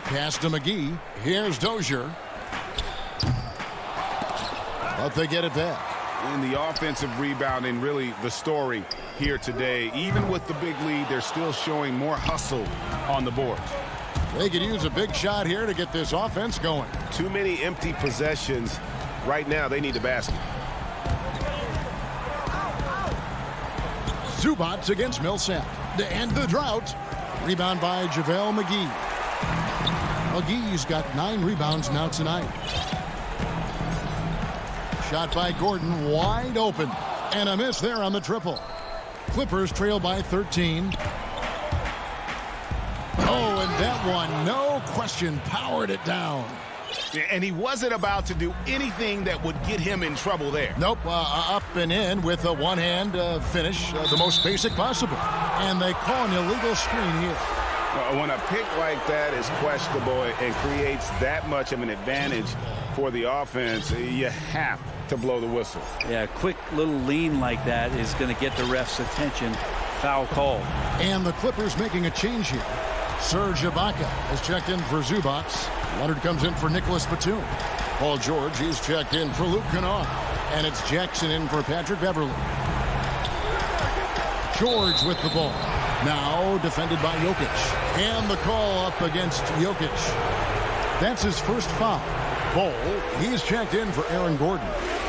Pass to McGee. Here's Dozier. But they get it back. In the offensive rebounding, really the story here today. Even with the big lead, they're still showing more hustle on the boards. They could use a big shot here to get this offense going. Too many empty possessions. Right now, they need a basket. Zubac against Millsap. To end the drought. Rebound by JaVale McGee. McGee's got 9 rebounds now tonight. Shot by Gordon, wide open. And a miss there on the triple. Clippers trail by 13. Oh, and that one, no question, powered it down. And he wasn't about to do anything that would get him in trouble there. Nope, up and in with a one-hand finish, the most basic possible. And they call an illegal screen here. When a pick like that is questionable and creates that much of an advantage for the offense, you have to blow the whistle. Yeah, a quick little lean like that is going to get the ref's attention. Foul call. And the Clippers making a change here. Serge Ibaka has checked in for Zubac. Leonard comes in for Nicholas Batum. Paul George, he's checked in for Luke Kennard. And it's Jackson in for Patrick Beverly. George with the ball. Now defended by Jokic. And the call up against Jokic. That's his first foul. Ball, he's checked in for Aaron Gordon.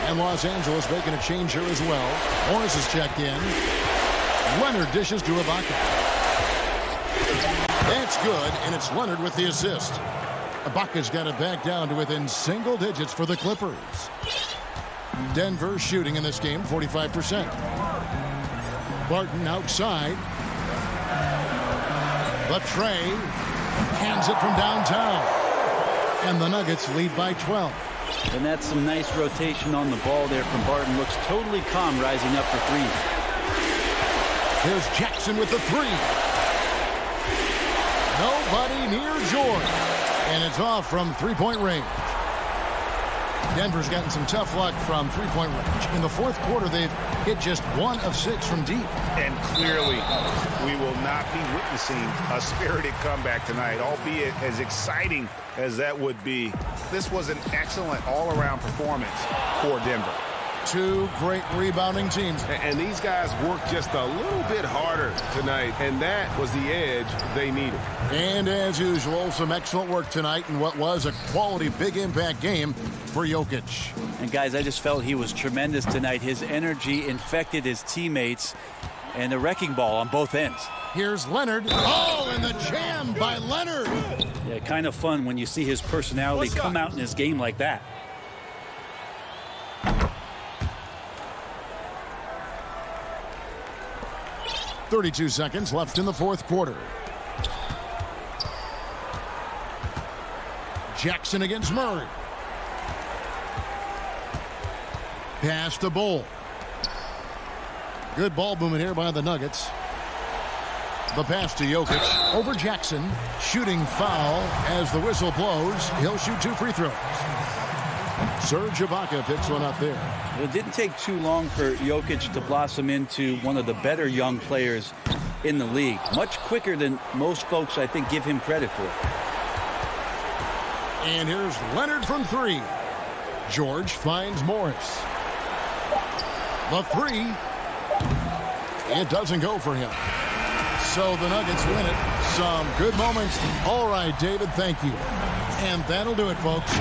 And Los Angeles making a change here as well. Morris is checked in. Leonard dishes to Ibaka. That's good, and it's Leonard with the assist. Ibaka's got it back down to within single digits for the Clippers. Denver shooting in this game, 45%. Barton outside. The tray hands it from downtown. And the Nuggets lead by 12. And that's some nice rotation on the ball there from Barton. Looks totally calm rising up for threes. Here's Jackson with the three. Nobody near George. And it's off from three-point range. Denver's gotten some tough luck from three-point range. In the fourth quarter, they've hit just 1 of 6 from deep. And clearly, we will not be witnessing a spirited comeback tonight, albeit as exciting as that would be. This was an excellent all-around performance for Denver. 2 great rebounding teams. And these guys worked just a little bit harder tonight, and that was the edge they needed. And as usual, some excellent work tonight in what was a quality big impact game for Jokic. And guys, I just felt he was tremendous tonight. His energy infected his teammates, and the wrecking ball on both ends. Here's Leonard. Oh, and the jam by Leonard. Yeah, kind of fun when you see his personality come out in his game like that. .32 seconds left in the fourth quarter. Jackson against Murray. Pass to Bull. Good ball movement here by the Nuggets. The pass to Jokic over Jackson. Shooting foul as the whistle blows. He'll shoot 2 free throws. Serge Ibaka picks one up there. It didn't take too long for Jokic to blossom into one of the better young players in the league. Much quicker than most folks, I think, give him credit for. And here's Leonard from three. George finds Morris. The three. It doesn't go for him. So the Nuggets win it. Some good moments. All right, David, thank you. And that'll do it, folks.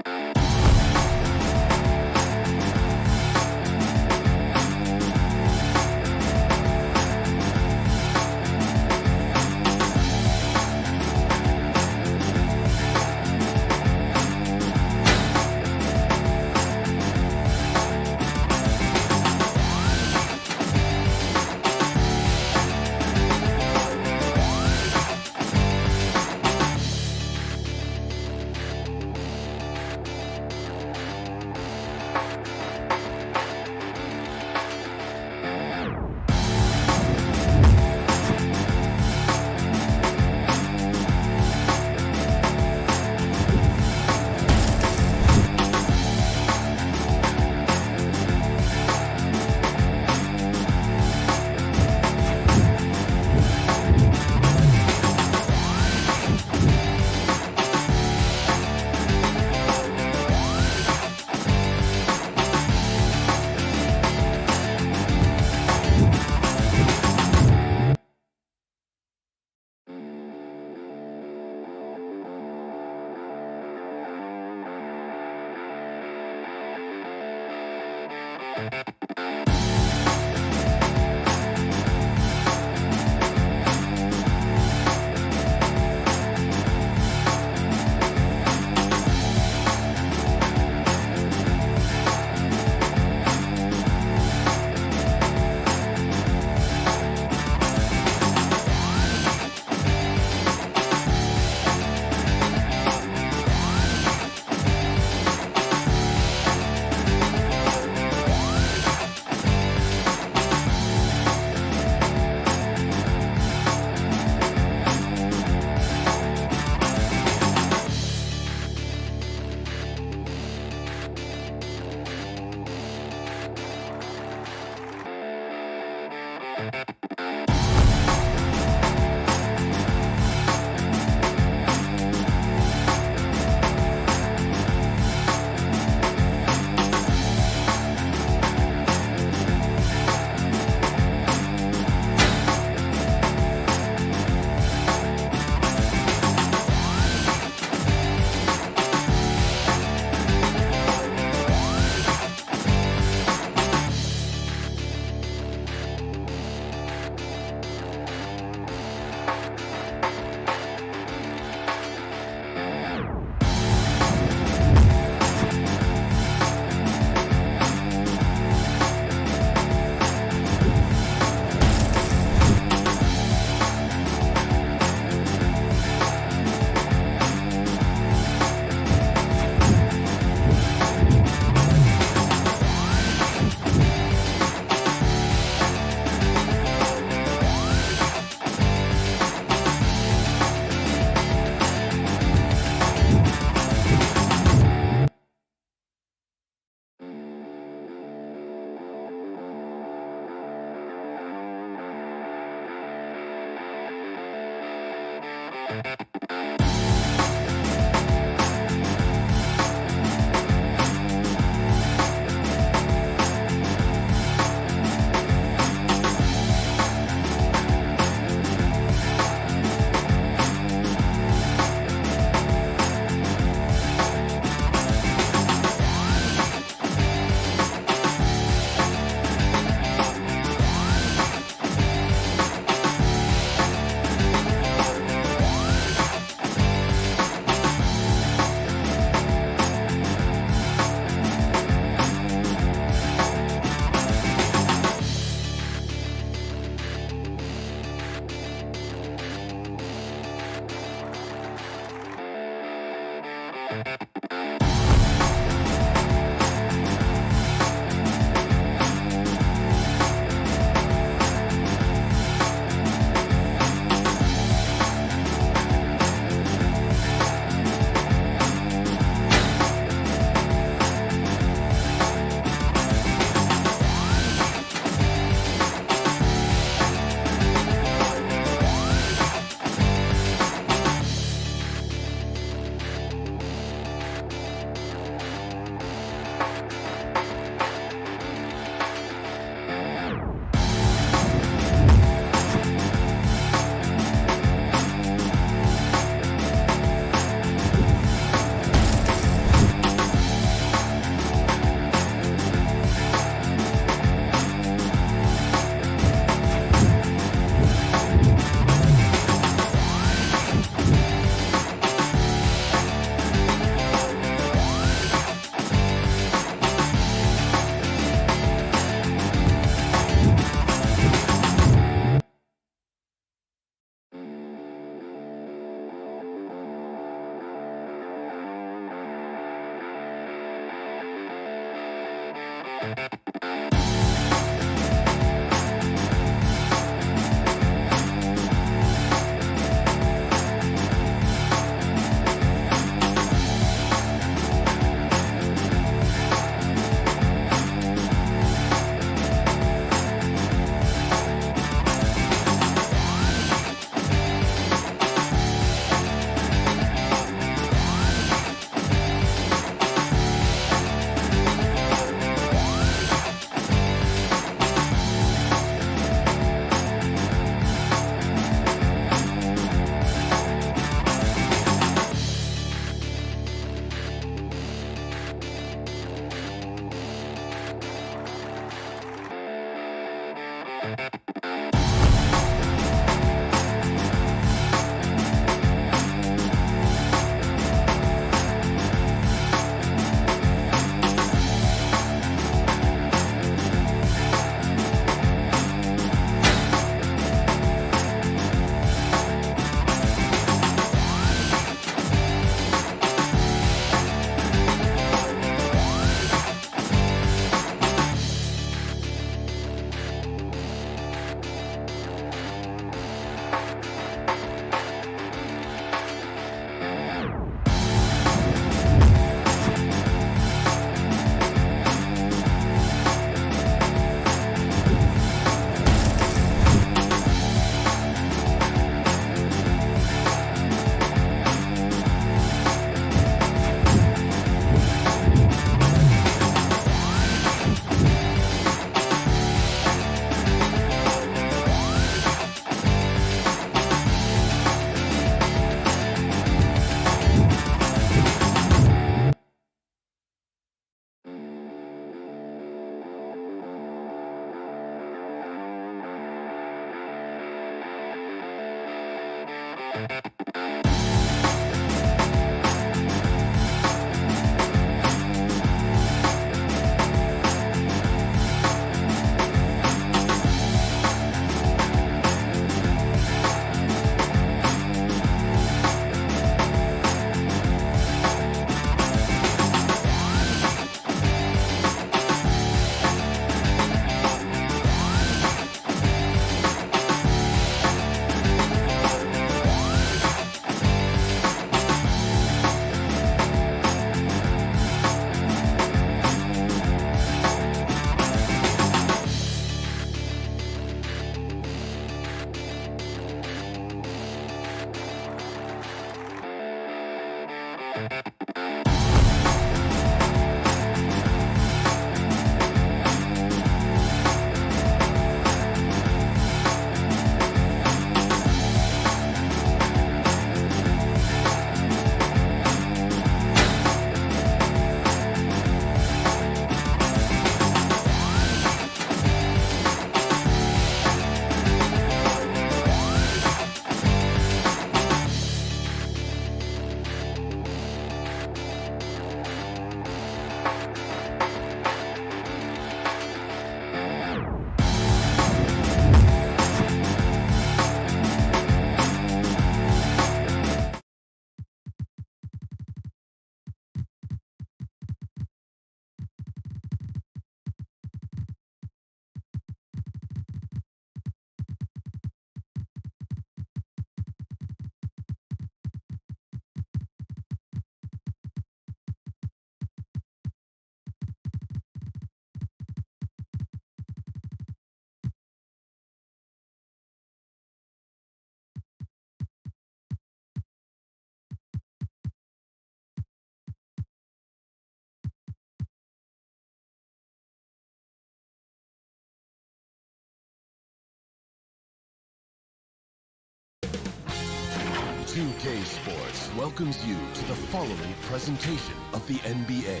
2K Sports welcomes you to the following presentation of the NBA.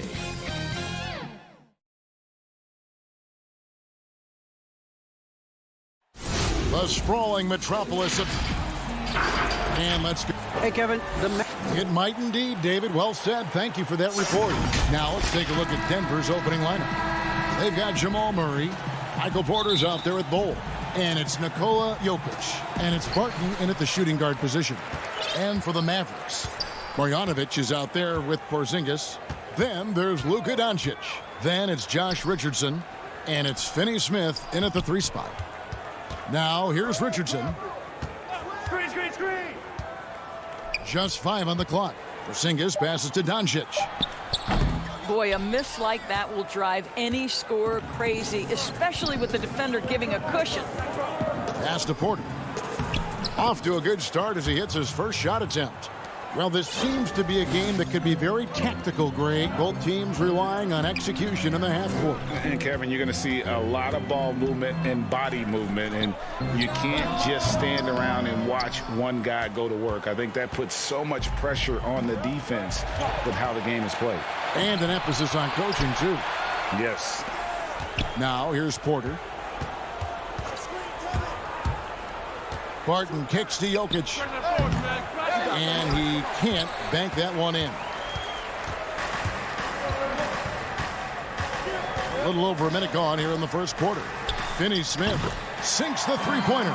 The sprawling metropolis of... And let's go. Hey, Kevin. It might indeed, David. Well said. Thank you for that report. Now let's take a look at Denver's opening lineup. They've got Jamal Murray. Michael Porter's out there at Bowl. And it's Nikola Jokic. And it's Barton in at the shooting guard position. And for the Mavericks, Marjanovic is out there with Porzingis. Then there's Luka Doncic. Then it's Josh Richardson. And it's Finney Smith in at the 3 spot. Now here's Richardson. Screen. Just 5 on the clock. Porzingis passes to Doncic. Boy, a miss like that will drive any scorer crazy, especially with the defender giving a cushion. Pass to Porter. Off to a good start as he hits his first shot attempt. Well, this seems to be a game that could be very tactical, Greg. Both teams relying on execution in the half court. And, Kevin, you're going to see a lot of ball movement and body movement, and you can't just stand around and watch one guy go to work. I think that puts so much pressure on the defense with how the game is played. And an emphasis on coaching, too. Yes. Now, here's Porter. Barton kicks to Jokic. And he can't bank that one in. A little over a minute gone here in the first quarter. Finney Smith sinks the three-pointer.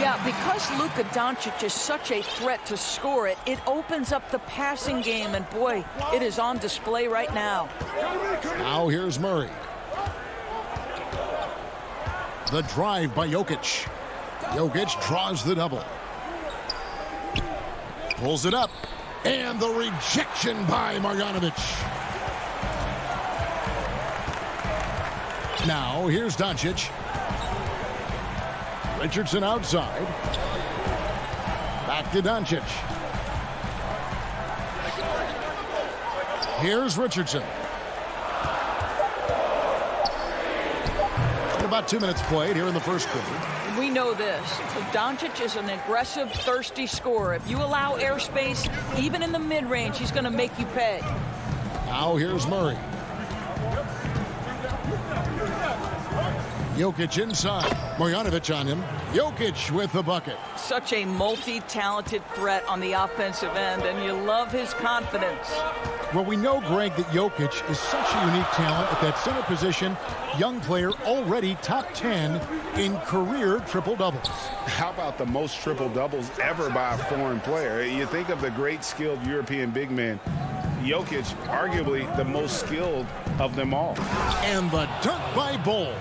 Yeah, because Luka Doncic is such a threat to score it, it opens up the passing game, and boy, it is on display right now. Now here's Murray. The drive by Jokic. Jokic draws the double. Pulls it up. And the rejection by Marjanovic. Now here's Doncic. Richardson outside. Back to Doncic. Here's Richardson. About 2 minutes played here in the first quarter. We know this. Doncic is an aggressive, thirsty scorer. If you allow airspace, even in the mid-range, he's going to make you pay. Now here's Murray. Jokic inside. Marjanovic on him. Jokic with the bucket. Such a multi-talented threat on the offensive end, and you love his confidence. Well, we know, Greg, that Jokic is such a unique talent at that center position. Young player, already top 10 in career triple-doubles. How about the most triple-doubles ever by a foreign player? You think of the great skilled European big man. Jokic, arguably the most skilled of them all. And the dunk by Bol.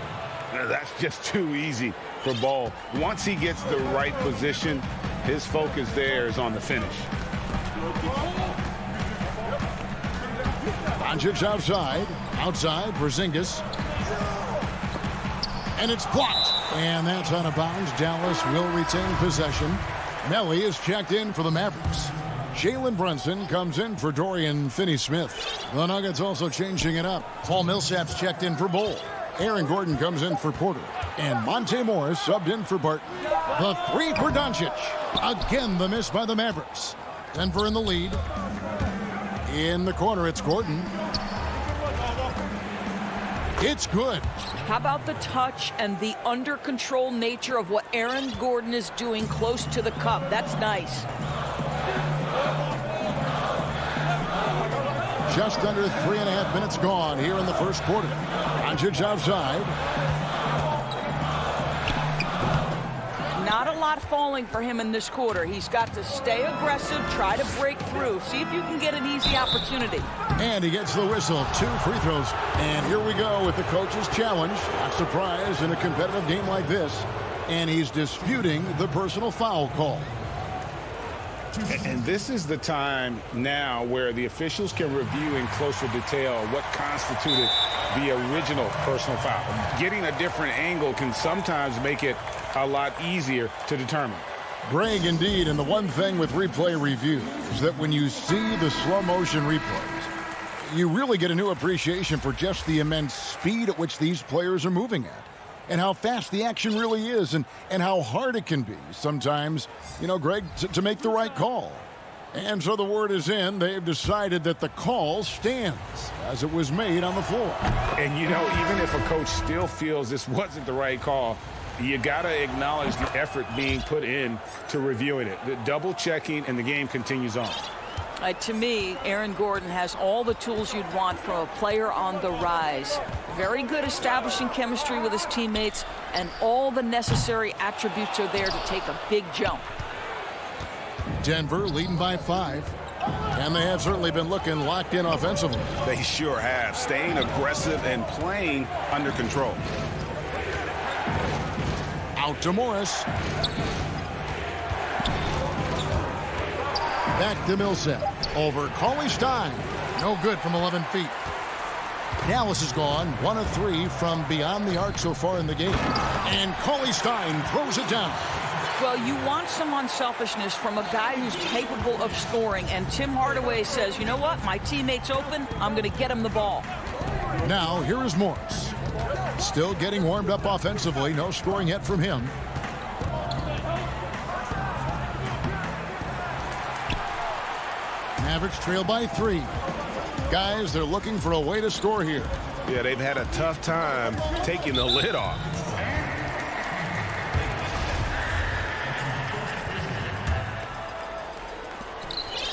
That's just too easy for Bol. Once he gets the right position, his focus there is on the finish. Doncic outside. Outside, Porzingis. And it's blocked. And that's out of bounds. Dallas will retain possession. Nelly is checked in for the Mavericks. Jalen Brunson comes in for Dorian Finney-Smith. The Nuggets also changing it up. Paul Millsap's checked in for Bull. Aaron Gordon comes in for Porter. And Monte Morris subbed in for Barton. The three for Doncic. Again, the miss by the Mavericks. Denver in the lead. In the corner, it's Gordon. It's good. How about the touch and the under-control nature of what Aaron Gordon is doing close to the cup? That's nice. Just under 3.5 minutes gone here in the first quarter. Doncic outside. Not a lot falling for him in this quarter. He's got to stay aggressive, try to break through, see if you can get an easy opportunity. And he gets the whistle. 2 free throws. And here we go with the coach's challenge. Not surprised in a competitive game like this. And he's disputing the personal foul call. And this is the time now where the officials can review in closer detail what constituted the original personal foul. Getting a different angle can sometimes make it a lot easier to determine. Greg, indeed, and the one thing with replay review is that when you see the slow motion replays, you really get a new appreciation for just the immense speed at which these players are moving at. And how fast the action really is, and how hard it can be sometimes, you know, Greg, to make the right call. And so the word is in. They've decided that the call stands as it was made on the floor. And, you know, even if a coach still feels this wasn't the right call, you got to acknowledge the effort being put in to reviewing it. The double checking, and the game continues on. To me, Aaron Gordon has all the tools you'd want from a player on the rise. Very good establishing chemistry with his teammates, and all the necessary attributes are there to take a big jump. Denver leading by 5. And they have certainly been looking locked in offensively. They sure have. Staying aggressive and playing under control. Out to Morris. Back to Millsap. Over Cauley Stein. No good from 11 feet. Dallas has gone 1 of 3 from beyond the arc so far in the game. And Cauley Stein throws it down. Well, you want some unselfishness from a guy who's capable of scoring. And Tim Hardaway says, you know what? My teammate's open. I'm going to get him the ball. Now, here is Morris. Still getting warmed up offensively. No scoring yet from him. Mavericks trail by 3. Guys, they're looking for a way to score here. Yeah, they've had a tough time taking the lid off.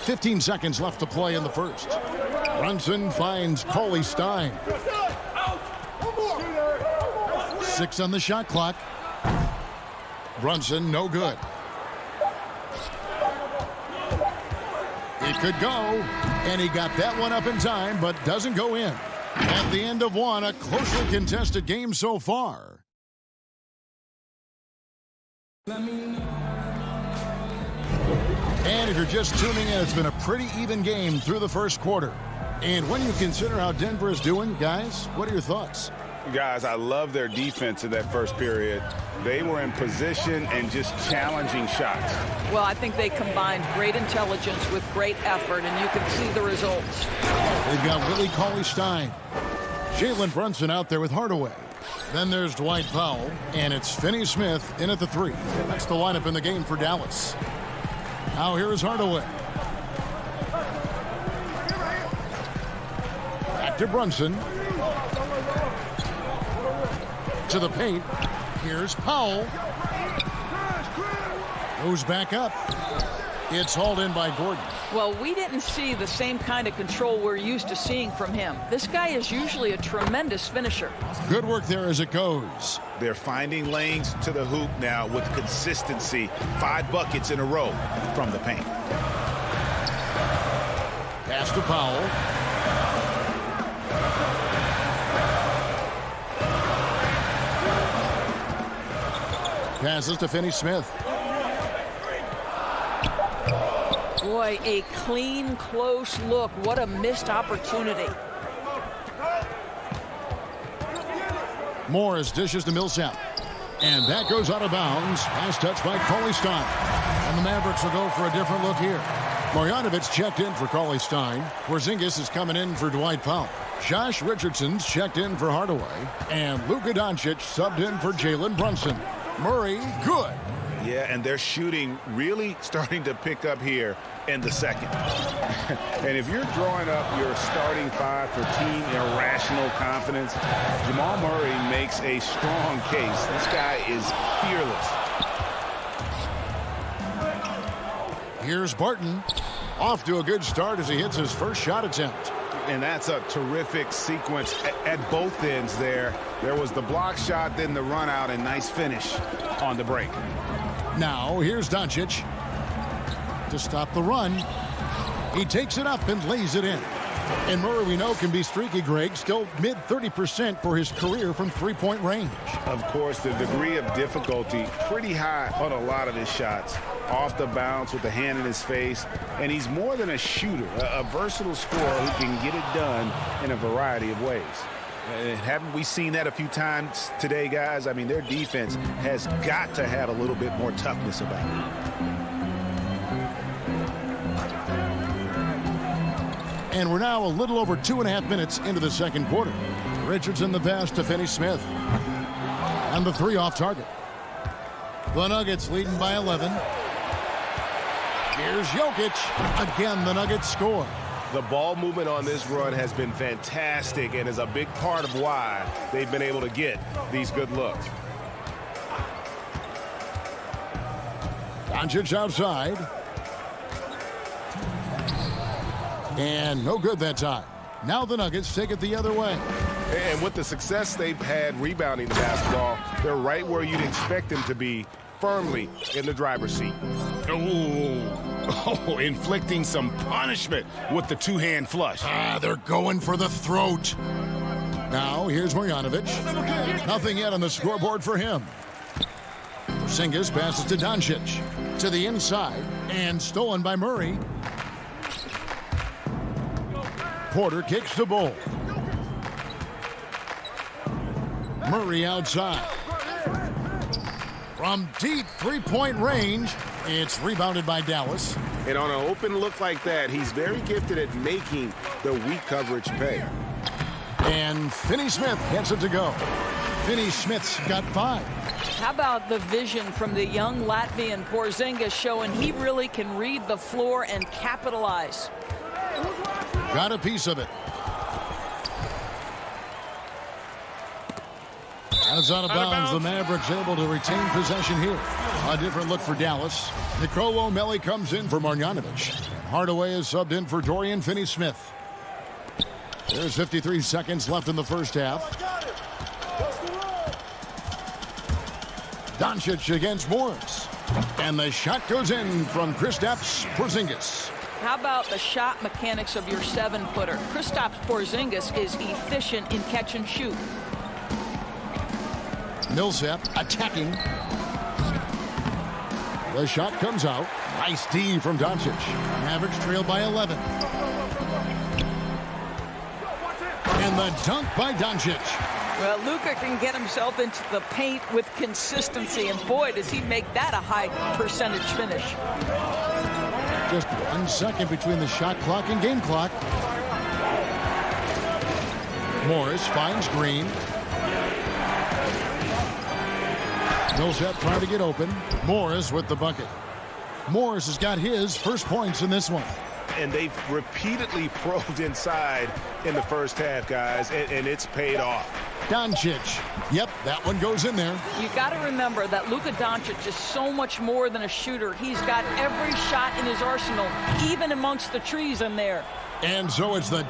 .15 seconds left to play in the first. Brunson finds Cauley Stein. 6 on the shot clock. Brunson, no good. It could go, and he got that one up in time, but doesn't go in. At the end of one, a closely contested game so far. And if you're just tuning in, it's been a pretty even game through the first quarter. And when you consider how Denver is doing, guys, what are your thoughts? Guys, I love their defense in that first period. They were in position and just challenging shots. Well, I think they combined great intelligence with great effort, and you can see the results. They've got Willie Cauley Stein. Jalen Brunson out there with Hardaway. Then there's Dwight Powell, and it's Finney-Smith in at the 3. That's the lineup in the game for Dallas. Now here is Hardaway. Back to Brunson. To the paint. Here's Powell. Goes back up. It's hauled in by Gordon. Well, we didn't see the same kind of control we're used to seeing from him. This guy is usually a tremendous finisher. Good work there as it goes. They're finding lanes to the hoop now with consistency. 5 buckets in a row from the paint. Pass to Powell. Passes to Finney-Smith. Boy, a clean, close look. What a missed opportunity. Morris dishes to Millsap. And that goes out of bounds. Pass touch by Cauley Stein. And the Mavericks will go for a different look here. Marjanovic checked in for Cauley Stein. Porzingis is coming in for Dwight Powell. Josh Richardson's checked in for Hardaway. And Luka Doncic subbed in for Jalen Brunson. Murray, good. Yeah, and their shooting really starting to pick up here in the second. And if you're drawing up your starting five for team irrational confidence, Jamal Murray makes a strong case. This guy is fearless. Here's Barton. Off to a good start as he hits his first shot attempt. And that's a terrific sequence at both ends there. There was the block shot, then the run out, and nice finish on the break. Now, here's Doncic to stop the run. He takes it up and lays it in. And Murray, we know, can be streaky, Greg. Still mid-30% for his career from three-point range. Of course, the degree of difficulty pretty high on a lot of his shots. Off the bounce with the hand in his face. And he's more than a shooter, a versatile scorer who can get it done in a variety of ways. Haven't we seen that a few times today, guys? I mean, their defense has got to have a little bit more toughness about it. And we're now a little over 2.5 minutes into the second quarter. Richardson the pass to Finney-Smith. And the three off target. The Nuggets leading by 11. Here's Jokic. Again, the Nuggets score. The ball movement on this run has been fantastic and is a big part of why they've been able to get these good looks. Doncic outside. And no good that time. Now the Nuggets take it the other way. And with the success they've had rebounding the basketball, they're right where you'd expect them to be, firmly in the driver's seat. Oh, inflicting some punishment with the two-hand flush. They're going for the throat. Now here's Marjanovic. Nothing yet on the scoreboard for him. Porzingis passes to Doncic. To the inside. And stolen by Murray. Porter kicks the ball. Murray outside. From deep three-point range, it's rebounded by Dallas. And on an open look like that, he's very gifted at making the weak coverage pay. And Finney-Smith gets it to go. Finney-Smith's got 5. How about the vision from the young Latvian Porzingis showing he really can read the floor and capitalize. Got a piece of it. As out of bounds, the Mavericks able to retain possession here. A different look for Dallas. Nicolo Melli comes in for Marjanovic. Hardaway is subbed in for Dorian Finney-Smith. There's 53 seconds left in the first half. Doncic against Morris. And the shot goes in from Kristaps Porzingis. How about the shot mechanics of your 7-footer? Kristaps Porzingis is efficient in catch and shoot. Millsap attacking. The shot comes out. Nice D from Doncic. Mavericks trail by 11. And the dunk by Doncic. Well, Luka can get himself into the paint with consistency, and boy, does he make that a high percentage finish. Just 1 second between the shot clock and game clock. Morris finds Green. Millsap trying to get open. Morris with the bucket. Morris has got his first points in this one. And they've repeatedly probed inside in the first half, guys, and it's paid off. Doncic. Yep, that one goes in there. You got to remember that Luka Doncic is so much more than a shooter. He's got every shot in his arsenal, even amongst the trees in there. And so it's the...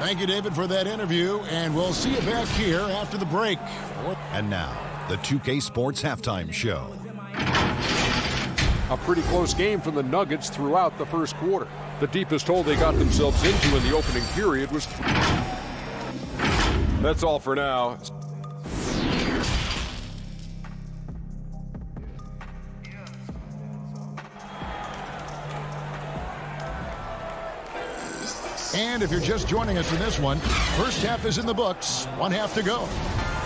Thank you, David, for that interview, and we'll see you back here after the break. And now, the 2K Sports Halftime Show. A pretty close game for the Nuggets throughout the first quarter. The deepest hole they got themselves into in the opening period was... That's all for now. And if you're just joining us in this one, first half is in the books, 1 half to go.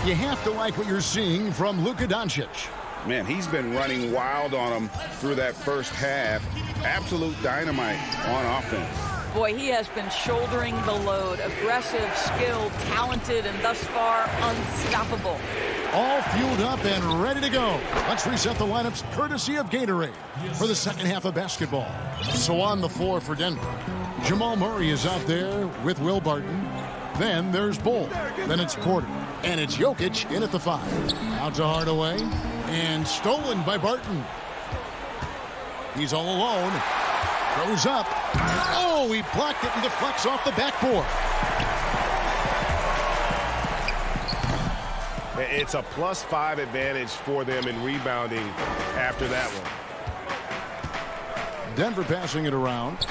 You have to like what you're seeing from Luka Doncic. Man, he's been running wild on him through that first half. Absolute dynamite on offense. Boy, he has been shouldering the load. Aggressive, skilled, talented, and thus far unstoppable. All fueled up and ready to go. Let's reset the lineups courtesy of Gatorade for the second half of basketball. So on the floor for Denver, Jamal Murray is out there with Will Barton. Then there's Bull. Then it's Porter. And it's Jokic in at the 5. Out to Hardaway. And stolen by Barton. He's all alone. Throws up. Oh, he blocked it and deflects off the backboard. It's a +5 advantage for them in rebounding after that one. Denver passing it around.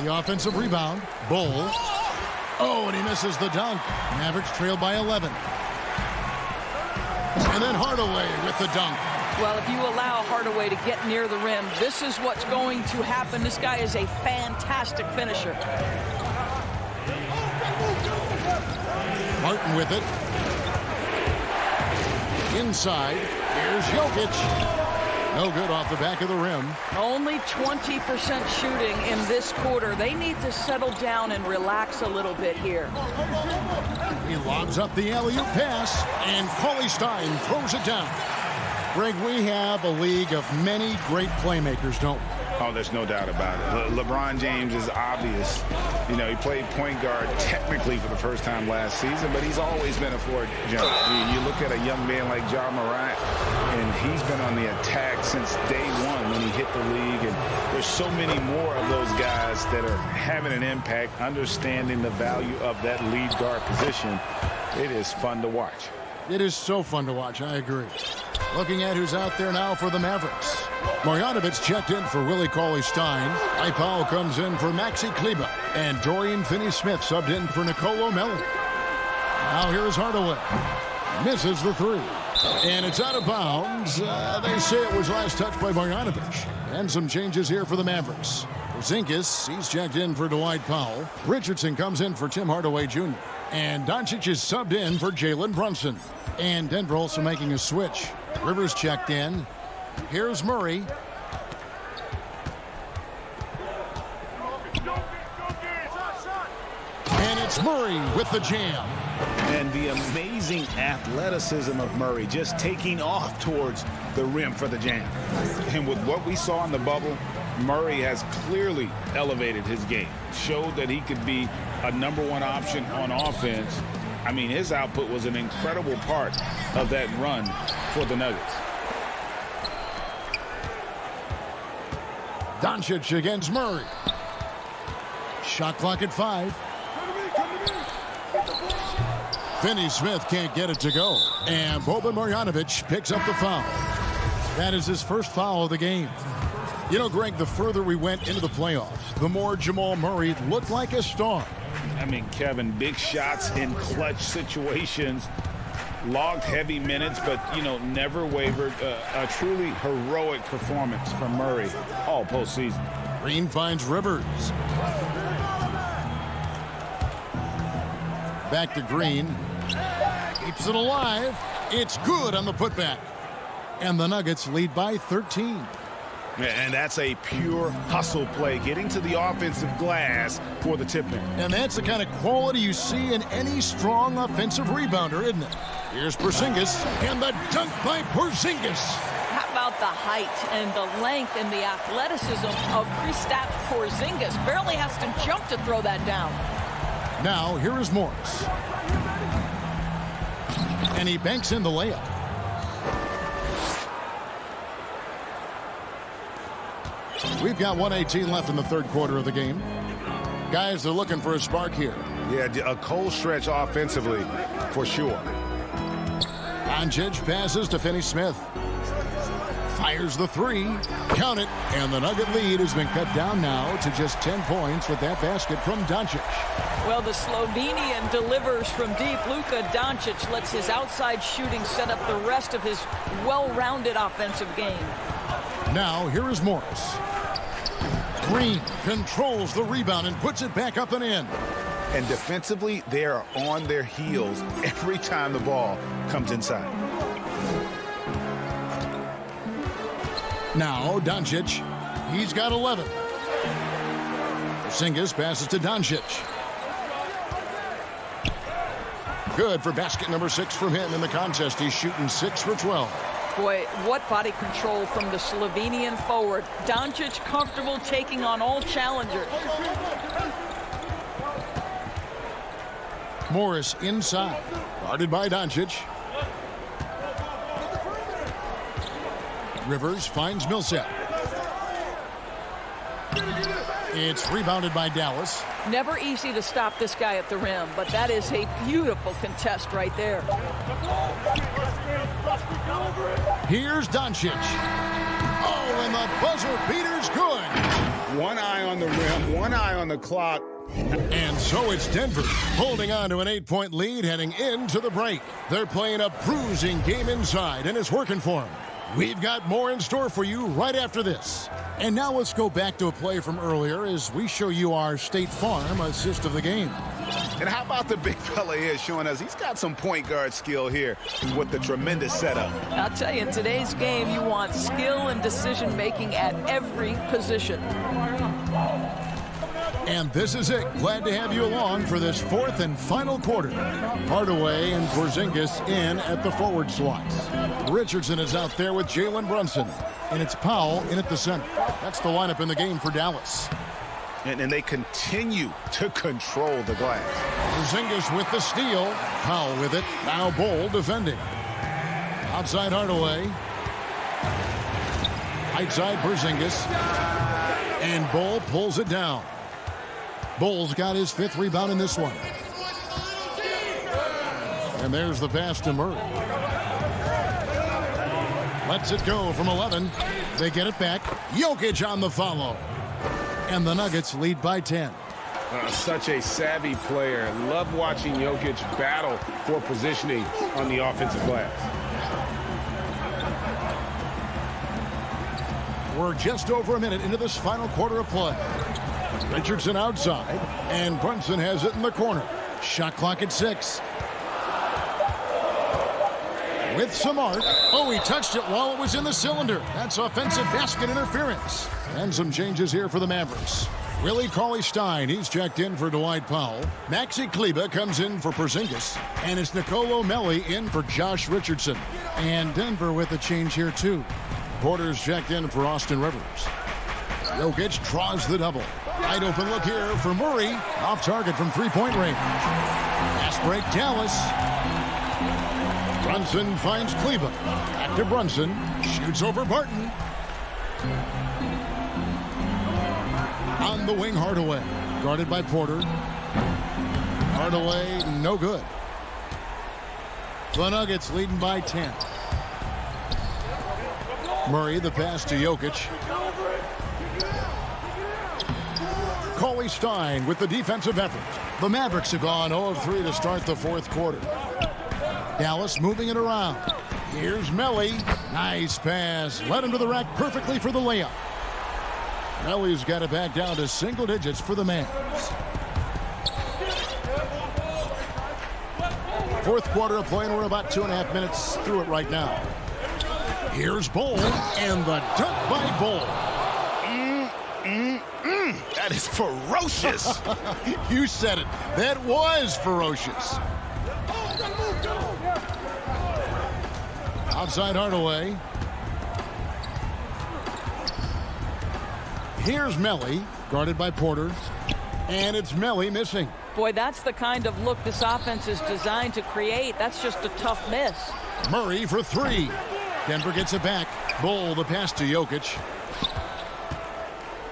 The offensive rebound. Bull. Oh, and he misses the dunk. Mavericks trail by 11. And then Hardaway with the dunk. Well, if you allow Hardaway to get near the rim, this is what's going to happen. This guy is a fantastic finisher. Martin with it. Inside. Here's Jokic. No good off the back of the rim. Only 20% shooting in this quarter. They need to settle down and relax a little bit here. He lobs up the alley-oop pass, and Cauley Stein throws it down. Greg, we have a league of many great playmakers, don't we? Oh, there's no doubt about it. LeBron James is obvious. You know, he played point guard technically for the first time last season, but he's always been a floor general. You look at a young man like Ja Morant, and he's been on the attack since day one when he hit the league. And there's so many more of those guys that are having an impact, understanding the value of that lead guard position. It is fun to watch. It is so fun to watch, I agree. Looking at who's out there now for the Mavericks. Marjanovic checked in for Willie Cauley-Stein. Powell comes in for Maxi Kleber. And Dorian Finney-Smith subbed in for Nicolo Melli. Now here's Hardaway. Misses the 3. And it's out of bounds. They say it was last touched by Marjanovic. And some changes here for the Mavericks. Porzingis, he's checked in for Dwight Powell. Richardson comes in for Tim Hardaway Jr. And Doncic is subbed in for Jalen Brunson. And Denver also making a switch. Rivers checked in. Here's Murray. And it's Murray with the jam. And the amazing athleticism of Murray just taking off towards the rim for the jam. And with what we saw in the bubble, Murray has clearly elevated his game. Showed that he could be a #1 option on offense. I mean, his output was an incredible part of that run for the Nuggets. Doncic against Murray. Shot clock at 5. Finney-Smith can't get it to go. And Boban Marjanovic picks up the foul. That is his first foul of the game. You know, Greg, the further we went into the playoffs, the more Jamal Murray looked like a star. I mean, Kevin, big shots in clutch situations. Logged heavy minutes, but, you know, never wavered. A truly heroic performance from Murray all postseason. Green finds Rivers. Back to Green. Keeps it alive. It's good on the putback. And the Nuggets lead by 13. And that's a pure hustle play, getting to the offensive glass for the tip-in. And that's the kind of quality you see in any strong offensive rebounder, isn't it? Here's Porzingis, and the dunk by Porzingis. How about the height and the length and the athleticism of Kristaps Porzingis? Barely has to jump to throw that down. Now, here is Morris. And he banks in the layup. We've got 1:18 left in the third quarter of the game. Guys, they're looking for a spark here. Yeah, a cold stretch offensively, for sure. Doncic passes to Finney-Smith. Fires the 3. Count it. And the Nugget lead has been cut down now to just 10 points with that basket from Doncic. Well, the Slovenian delivers from deep. Luka Doncic lets his outside shooting set up the rest of his well-rounded offensive game. Now, here is Morris. Green controls the rebound and puts it back up and in. And defensively, they are on their heels every time the ball comes inside. Now Doncic. He's got 11. Porzingis passes to Doncic. Good for basket number 6 from him in the contest. He's shooting 6 for 12. Boy, what body control from the Slovenian forward. Doncic comfortable taking on all challengers. Morris inside. Guarded by Doncic. Rivers finds Millsap. It's rebounded by Dallas. Never easy to stop this guy at the rim, but that is a beautiful contest right there. Here's Doncic. Oh, and the buzzer beater's good. One eye on the rim, one eye on the clock. And so it's Denver holding on to an 8-point lead heading into the break. They're playing a bruising game inside, and it's working for them. We've got more in store for you right after this. And now let's go back to a play from earlier as we show you our State Farm assist of the game. And how about the big fella here showing us he's got some point guard skill here with the tremendous setup. I'll tell you, in today's game, you want skill and decision-making at every position. And this is it. Glad to have you along for this 4th and final quarter. Hardaway and Porzingis in at the forward slots. Richardson is out there with Jalen Brunson. And it's Powell in at the center. That's the lineup in the game for Dallas. And they continue to control the glass. Porzingis with the steal. Powell with it. Now Bol defending. Outside Hardaway. Right side Porzingis. And Bol pulls it down. Bol's got his 5th rebound in this one. And there's the pass to Murray. Lets it go from 11. They get it back. Jokic on the follow. And the Nuggets lead by 10. Such a savvy player. Love watching Jokic battle for positioning on the offensive glass. We're just over a minute into this final quarter of play. Richardson outside, and Brunson has it in the corner. Shot clock at 6. With some art. Oh, he touched it while it was in the cylinder. That's offensive basket interference. And some changes here for the Mavericks. Willie Cauley-Stein, he's checked in for Dwight Powell. Maxi Kleber comes in for Porzingis. And it's Nicolo Melli in for Josh Richardson. And Denver with a change here, too. Porter's checked in for Austin Rivers. Jokic draws the double. Wide open look here for Murray. Off target from 3-point range. Fast break, Dallas. Brunson finds Kleber. Back to Brunson. Shoots over Barton. On the wing, Hardaway. Guarded by Porter. Hardaway, no good. The Nuggets leading by 10. Murray, the pass to Jokic. Cauley-Stein with the defensive effort. The Mavericks have gone 0 of 3 to start the 4th quarter. Dallas moving it around. Here's Melli. Nice pass. Led him to the rack perfectly for the layup. Melli's got it back down to single digits for the Mavs. 4th quarter of play, and we're about 2.5 minutes through it right now. Here's Bol, and the dunk by Bol. That is ferocious. You said it. That was ferocious. Outside Hardaway. Here's Melli, guarded by Porter. And it's Melli missing. Boy, that's the kind of look this offense is designed to create. That's just a tough miss. Murray for 3. Denver gets it back. Bol, the pass to Jokic.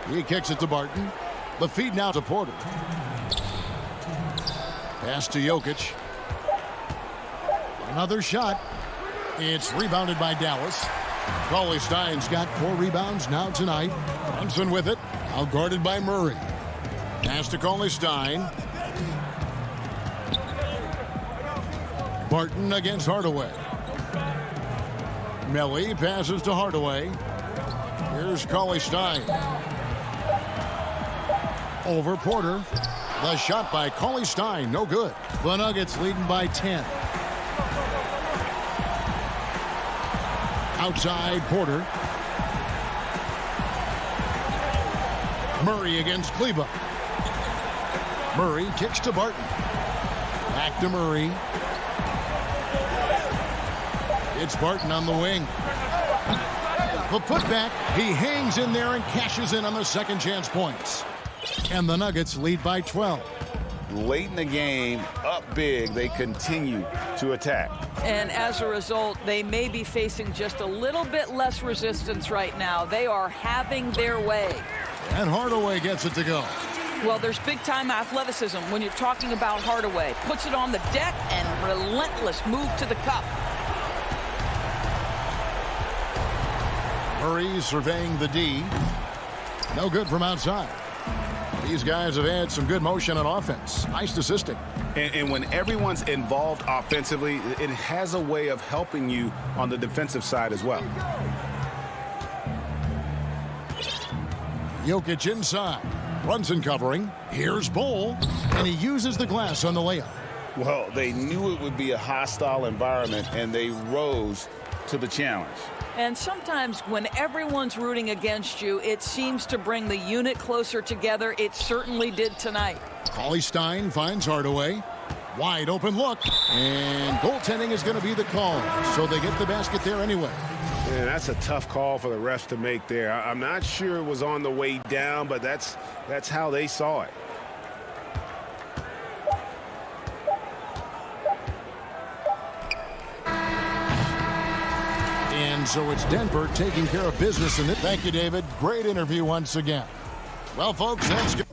He kicks it to Barton. The feed now to Porter. Pass to Jokic. Another shot. It's rebounded by Dallas. Cauley-Stein's got 4 rebounds now tonight. Brunson with it. Now guarded by Murray. Pass to Cauley-Stein. Barton against Hardaway. Melli passes to Hardaway. Here's Cauley-Stein. Over Porter. The shot by Cauley-Stein, no good. The Nuggets leading by 10. Outside Porter. Murray against Kleba. Murray kicks to Barton. Back to Murray. It's Barton on the wing. The putback. He hangs in there and cashes in on the second chance points. And the Nuggets lead by 12. Late in the game, up big, they continue to attack. And as a result, they may be facing just a little bit less resistance right now. They are having their way. And Hardaway gets it to go. Well, there's big-time athleticism when you're talking about Hardaway. Puts it on the deck and relentless move to the cup. Murray surveying the D. No good from outside. These guys have had some good motion on offense. Nice assisting. And when everyone's involved offensively, it has a way of helping you on the defensive side as well. Jokic inside. Brunson covering. Here's Bull. And he uses the glass on the layup. Well, they knew it would be a hostile environment, and they rose to the challenge. And sometimes when everyone's rooting against you, it seems to bring the unit closer together. It certainly did tonight. Cauley Stein finds Hardaway. Wide open look. And goaltending is going to be the call. So they get the basket there anyway. Man, that's a tough call for the refs to make there. I'm not sure it was on the way down, but that's how they saw it. And so it's Denver taking care of business in it. Thank you, David. Great interview once again. Well, folks, that's good.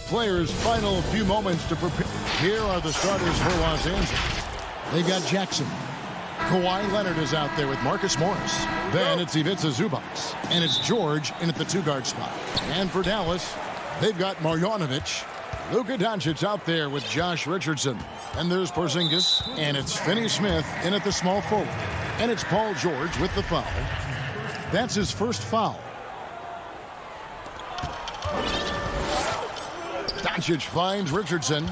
Players' final few moments to prepare. Here are the starters for Los Angeles. They've got Jackson. Kawhi Leonard is out there with Marcus Morris. Then it's Ivica Zubac. And it's George in at the two-guard spot. And for Dallas, they've got Marjanovic. Luka Doncic out there with Josh Richardson. And there's Porzingis. And it's Finney-Smith in at the small forward. And it's Paul George with the foul. That's his first foul. Doncic finds Richardson.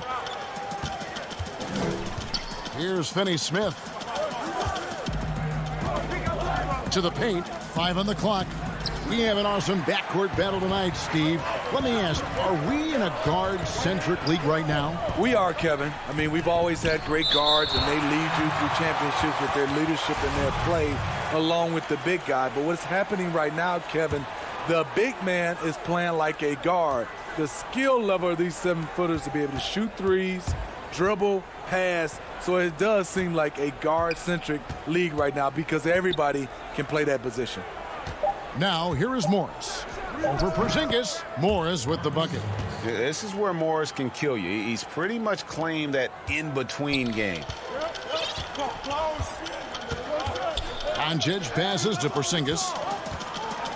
Here's Finney-Smith. To the paint. 5 on the clock. We have an awesome backcourt battle tonight, Steve. Let me ask, are we in a guard-centric league right now? We are, Kevin. I mean, we've always had great guards, and they lead you through championships with their leadership and their play, along with the big guy. But what's happening right now, Kevin, the big man is playing like a guard. The skill level of these 7-footers to be able to shoot threes, dribble, pass. So it does seem like a guard-centric league right now because everybody can play that position. Now, here is Morris. Over Porzingis. Morris with the bucket. This is where Morris can kill you. He's pretty much claimed that in-between game. Doncic passes to Porzingis.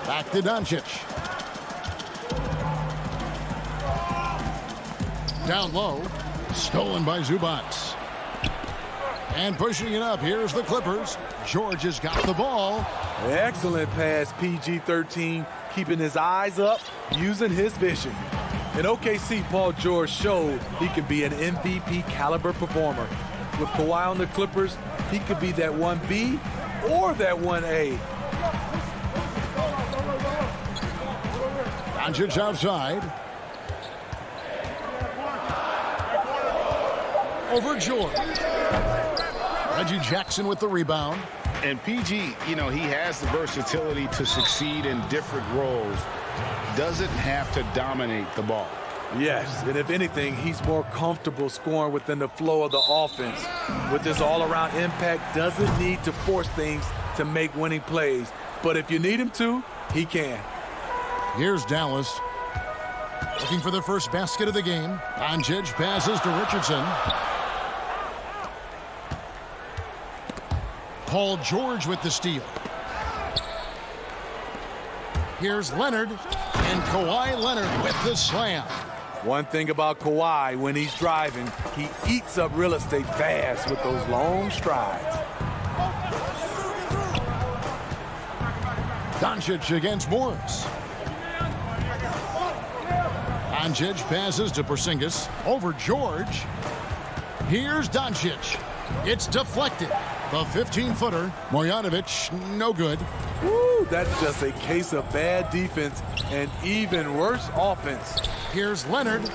Back to Doncic. Down low. Stolen by Zubac. And pushing it up. Here's the Clippers. George has got the ball. Excellent pass, PG-13, keeping his eyes up, using his vision. In OKC, Paul George showed he can be an MVP caliber performer. With Kawhi on the Clippers, he could be that 1B or that 1A. Doncic outside. Over George. Reggie Jackson with the rebound. And PG, you know, he has the versatility to succeed in different roles. Doesn't have to dominate the ball. Yes, and if anything, he's more comfortable scoring within the flow of the offense. With this all-around impact, doesn't need to force things to make winning plays. But if you need him to, he can. Here's Dallas. Looking for the first basket of the game. Doncic passes to Richardson. Paul George with the steal. Here's Leonard, and Kawhi Leonard with the slam. One thing about Kawhi, when he's driving, he eats up real estate fast with those long strides. Doncic against Morris. Doncic passes to Porzingis. Over George. Here's Doncic. It's deflected. The 15-footer, Marjanovic, no good. Woo, that's just a case of bad defense and even worse offense. Here's Leonard.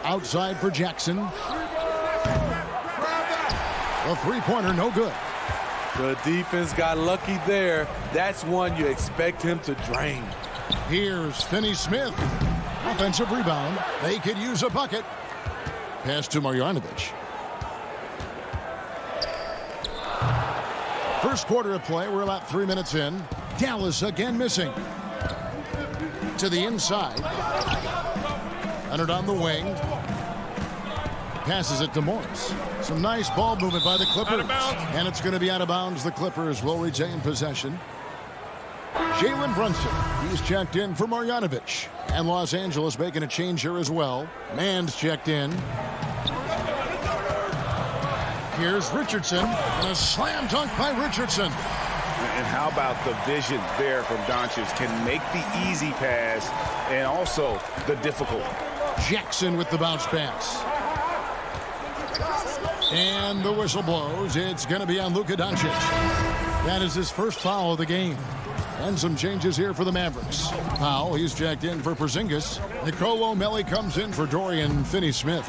Outside for Jackson. The three-pointer, no good. The defense got lucky there. That's one you expect him to drain. Here's Finney-Smith. Offensive rebound. They could use a bucket. Pass to Marjanovic. First quarter of play, we're about 3 minutes in. Dallas again missing. To the inside. Leonard on the wing. Passes it to Morris. Some nice ball movement by the Clippers. And it's going to be out of bounds. The Clippers will retain possession. Jalen Brunson, he's checked in for Marjanovic. And Los Angeles making a change here as well. Mann's checked in. Here's Richardson, and a slam dunk by Richardson. And how about the vision there from Doncic? Can make the easy pass and also the difficult. Jackson with the bounce pass. And the whistle blows. It's going to be on Luka Doncic. That is his first foul of the game. And some changes here for the Mavericks. Powell, he's checked in for Porzingis. Nicolo Melli comes in for Dorian Finney-Smith.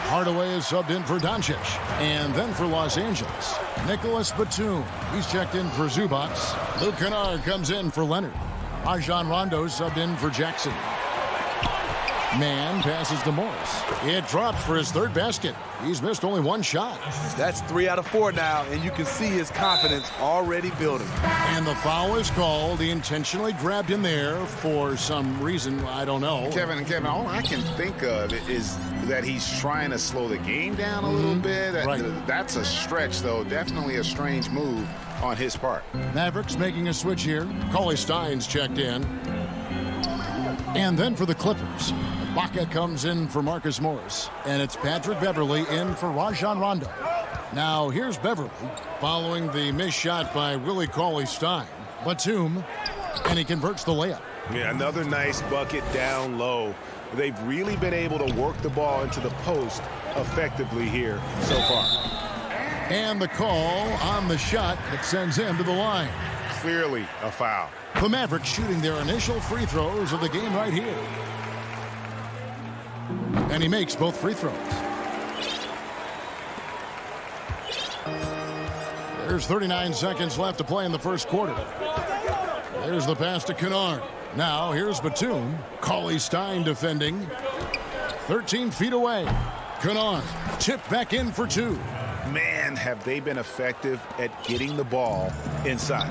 Hardaway is subbed in for Doncic. And then for Los Angeles, Nicholas Batum. He's checked in for Zubac. Luke Kennard comes in for Leonard. Rajon Rondo subbed in for Jackson. Man passes to Morris. It drops for his third basket. He's missed only one shot. That's 3 out of 4 now, and you can see his confidence already building. And the foul is called. He intentionally grabbed him there for some reason. I don't know. Kevin, all I can think of is that he's trying to slow the game down a little bit. Right. That's a stretch, though. Definitely a strange move on his part. Mavericks making a switch here. Cauley Stein's checked in. And then for the Clippers, Ibaka comes in for Marcus Morris. And it's Patrick Beverley in for Rajon Rondo. Now here's Beverley following the missed shot by Willie Cauley-Stein. Batum, and he converts the layup. Yeah, another nice bucket down low. They've really been able to work the ball into the post effectively here so far. And the call on the shot that sends him to the line. Clearly a foul. The Mavericks shooting their initial free throws of the game right here. And he makes both free throws. There's 39 seconds left to play in the first quarter. There's the pass to Kennard. Now here's Batum. Cauley-Stein defending. 13 feet away. Kennard tipped back in for two. Man, have they been effective at getting the ball inside.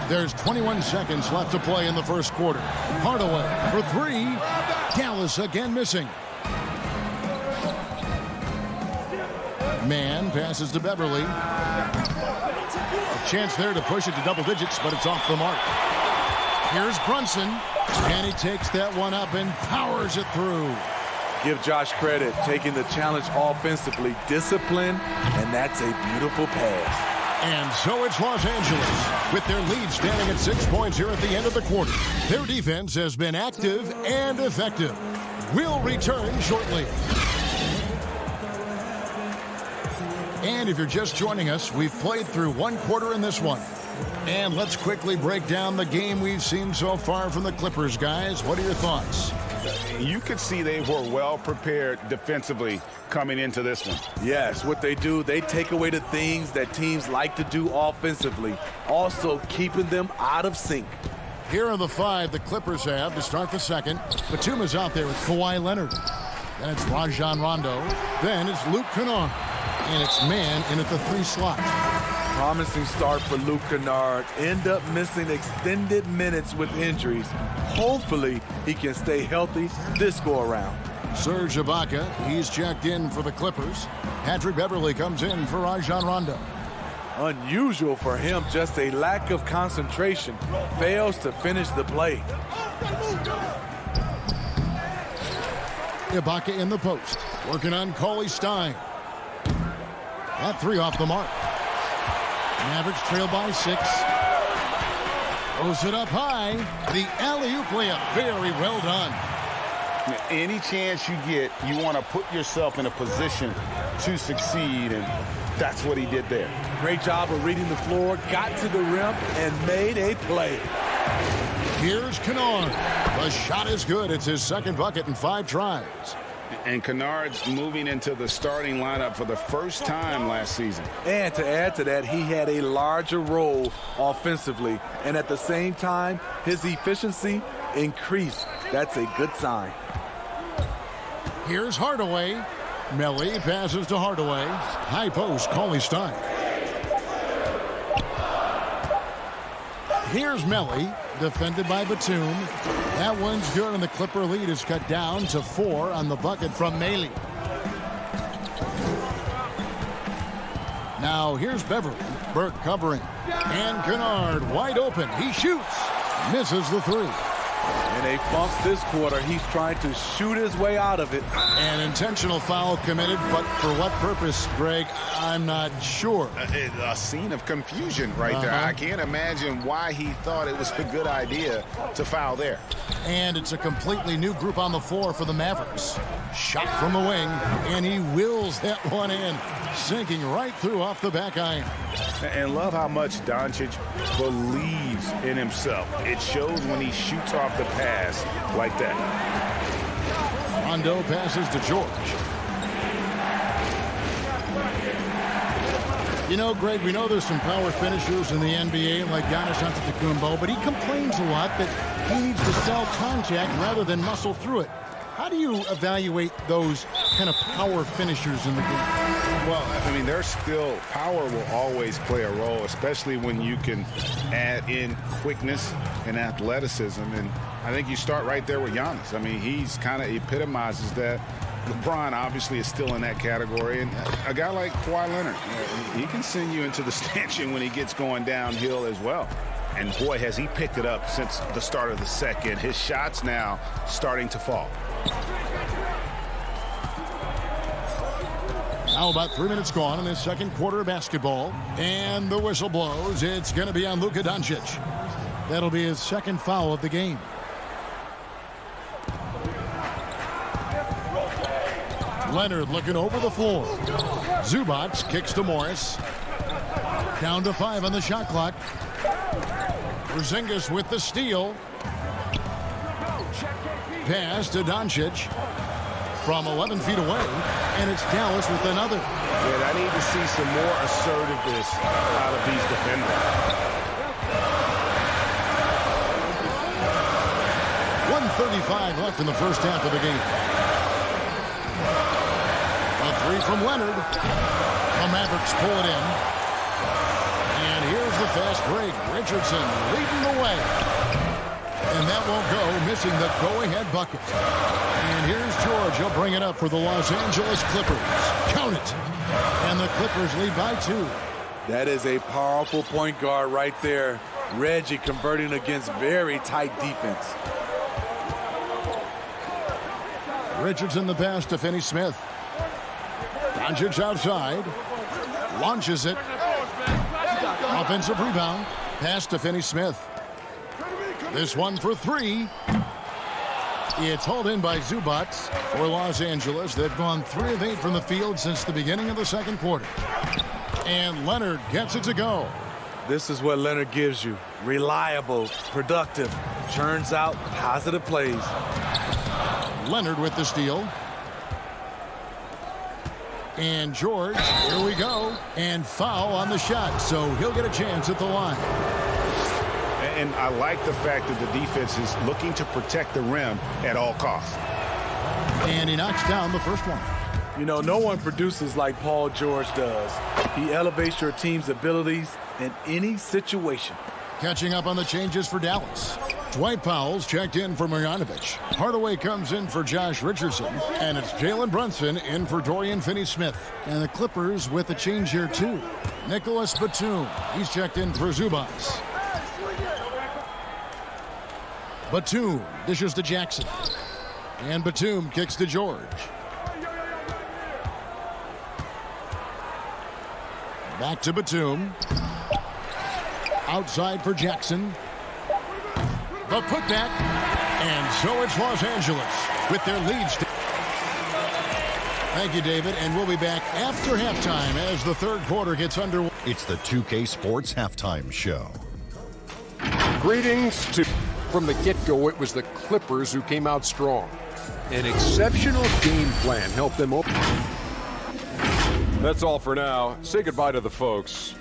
There's 21 seconds left to play in the first quarter. Hardaway for three. Dallas again missing. Man passes to Beverley. A chance there to push it to double digits, but it's off the mark. Here's Brunson, and he takes that one up and powers it through. Give Josh credit, taking the challenge offensively, discipline, and that's a beautiful pass. And so it's Los Angeles, with their lead standing at 6 points here at the end of the quarter. Their defense has been active and effective. We'll return shortly. And if you're just joining us, we've played through one quarter in this one. And let's quickly break down the game we've seen so far from the Clippers, guys. What are your thoughts? You could see they were well prepared defensively coming into this one. Yes, what they do, they take away the things that teams like to do offensively, also keeping them out of sync. Here are the five the Clippers have to start the second. Batum is out there with Kawhi Leonard. Then it's Rajon Rondo. Then it's Luke Kennard. And it's Man in at the 3 slot. Promising start for Luke Kennard. End up missing extended minutes with injuries. Hopefully, he can stay healthy this go-around. Serge Ibaka, he's checked in for the Clippers. Patrick Beverley comes in for Rajon Rondo. Unusual for him, just a lack of concentration. Fails to finish the play. Ibaka in the post, working on Cauley-Stein. That 3 off the mark. Mavericks trail by 6. Throws it up high. The alley-oop layup, very well done. Any chance you get, you want to put yourself in a position to succeed, and that's what he did there. Great job of reading the floor, got to the rim, and made a play. Here's Kennard. The shot is good. It's his second bucket in 5 tries. And Kennard's moving into the starting lineup for the first time last season. And to add to that, he had a larger role offensively. And at the same time, his efficiency increased. That's a good sign. Here's Hardaway. Melli passes to Hardaway. High post, Cauley-Stein. Here's Melli, defended by Batum. That one's good, and the Clipper lead is cut down to 4 on the bucket from Melli. Now here's Beverley. Burke covering. And Kennard wide open. He shoots. Misses the 3. And they funked this quarter. He's trying to shoot his way out of it. An intentional foul committed, but for what purpose, Greg, I'm not sure. A scene of confusion right there. I can't imagine why he thought it was a good idea to foul there. And it's a completely new group on the floor for the Mavericks. Shot from the wing, and he wills that one in, sinking right through off the back iron. And love how much Doncic believes in himself. It shows when he shoots off the pass like that. Rondo passes to George. You know, Greg, we know there's some power finishers in the NBA like Giannis Antetokounmpo, but he complains a lot that he needs to sell contact rather than muscle through it. How do you evaluate those kind of power finishers in the game? Well, I mean, there's still power will always play a role, especially when you can add in quickness and athleticism. And I think you start right there with Giannis. I mean, he's kind of epitomizes that. LeBron obviously is still in that category. And a guy like Kawhi Leonard, he can send you into the stanchion when he gets going downhill as well. And boy, has he picked it up since the start of the second. His shots now starting to fall. Now about 3 minutes gone in this second quarter of basketball. And the whistle blows. It's going to be on Luka Doncic. That'll be his second foul of the game. Leonard looking over the floor. Zubac kicks to Morris. Down to 5 on the shot clock. Porzingis with the steal. Pass to Doncic from 11 feet away, and it's Dallas with another. Man, I need to see some more assertiveness out of these defenders. 1:35 left in the first half of the game. A three from Leonard. The Mavericks pull it in. And here's the fast break. Richardson leading the way. And that won't go, missing the go-ahead bucket. And here's George. He'll bring it up for the Los Angeles Clippers. Count it. And the Clippers lead by 2. That is a powerful point guard right there. Reggie converting against very tight defense. Richardson the pass to Finney-Smith. Doncic outside. Launches it. Offensive rebound. Pass to Finney-Smith. This one for 3. It's hauled in by Zubac for Los Angeles. They've gone 3 of 8 from the field since the beginning of the second quarter. And Leonard gets it to go. This is what Leonard gives you. Reliable, productive, churns out positive plays. Leonard with the steal. And George, here we go. And foul on the shot, so he'll get a chance at the line. And I like the fact that the defense is looking to protect the rim at all costs. And he knocks down the first one. You know, no one produces like Paul George does. He elevates your team's abilities in any situation. Catching up on the changes for Dallas. Dwight Powell's checked in for Marjanovic. Hardaway comes in for Josh Richardson. And it's Jalen Brunson in for Dorian Finney-Smith. And the Clippers with a change here, too. Nicholas Batum. He's checked in for Zubac. Batum dishes to Jackson. And Batum kicks to George. Back to Batum. Outside for Jackson. The putback. And so it's Los Angeles with their lead. Thank you, David. And we'll be back after halftime as the third quarter gets underway. It's the 2K Sports Halftime Show. Greetings to... From the get-go, it was the Clippers who came out strong. An exceptional game plan helped them open. That's all for now. Say goodbye to the folks.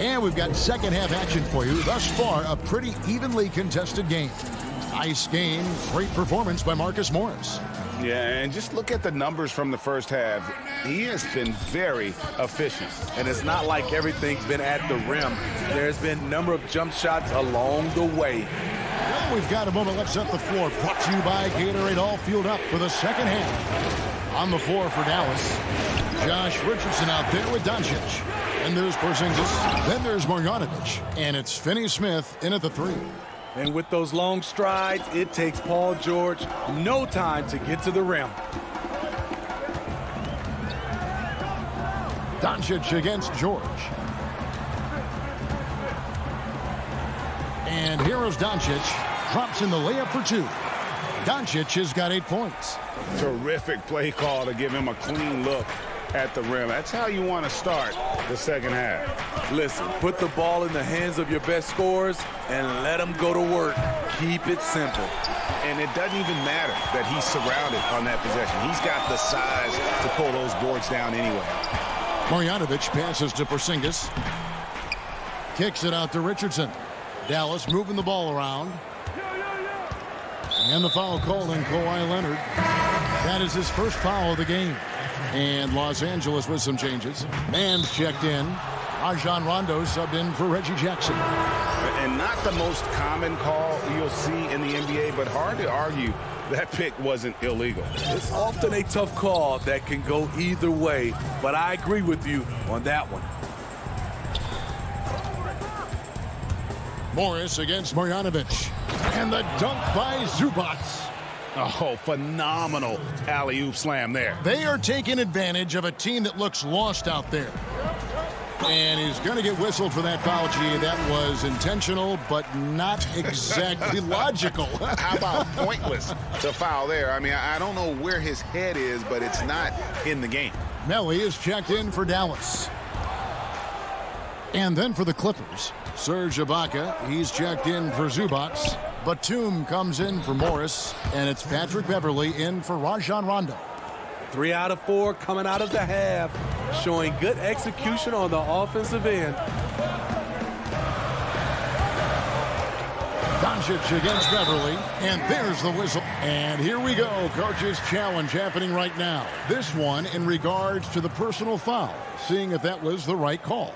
And we've got second half action for you. Thus far, a pretty evenly contested game. Nice game. Great performance by Marcus Morris. Yeah, and just look at the numbers from the first half. He has been very efficient. And it's not like everything's been at the rim. There's been a number of jump shots along the way. Well, we've got a moment. Let's set the floor. Brought to you by Gatorade. All fueled up for the second half. On the floor for Dallas. Josh Richardson out there with Doncic. And there's Porzingis. Then there's Marjanovic. And it's Finney-Smith in at the 3. And with those long strides, it takes Paul George no time to get to the rim. Doncic against George. And here is Doncic. Drops in the layup for 2. Doncic has got 8 points. Terrific play call to give him a clean look at the rim. That's how you want to start the second half. Listen, put the ball in the hands of your best scorers and let them go to work. Keep it simple. And it doesn't even matter that he's surrounded on that possession. He's got the size to pull those boards down anyway. Marjanovic passes to Porzingis. Kicks it out to Richardson. Dallas moving the ball around. And the foul called on Kawhi Leonard. That is his first foul of the game. And Los Angeles with some changes. Mann's checked in. Rajon Rondo subbed in for Reggie Jackson. And not the most common call you'll see in the NBA, but hard to argue that pick wasn't illegal. It's often a tough call that can go either way, but I agree with you on that one. Morris against Marjanovic. And the dunk by Zubac. Oh, phenomenal alley-oop slam there. They are taking advantage of a team that looks lost out there. And he's going to get whistled for that foul, G. That was intentional, but not exactly logical. How about pointless to foul there? I mean, I don't know where his head is, but it's not in the game. Melly is checked in for Dallas. And then for the Clippers, Serge Ibaka. He's checked in for Zubac. Batum comes in for Morris. And it's Patrick Beverley in for Rajon Rondo. 3 out of 4 coming out of the half, showing good execution on the offensive end. Doncic against Beverley, and there's the whistle. And here we go, coach's challenge happening right now. This one in regards to the personal foul, seeing if that was the right call.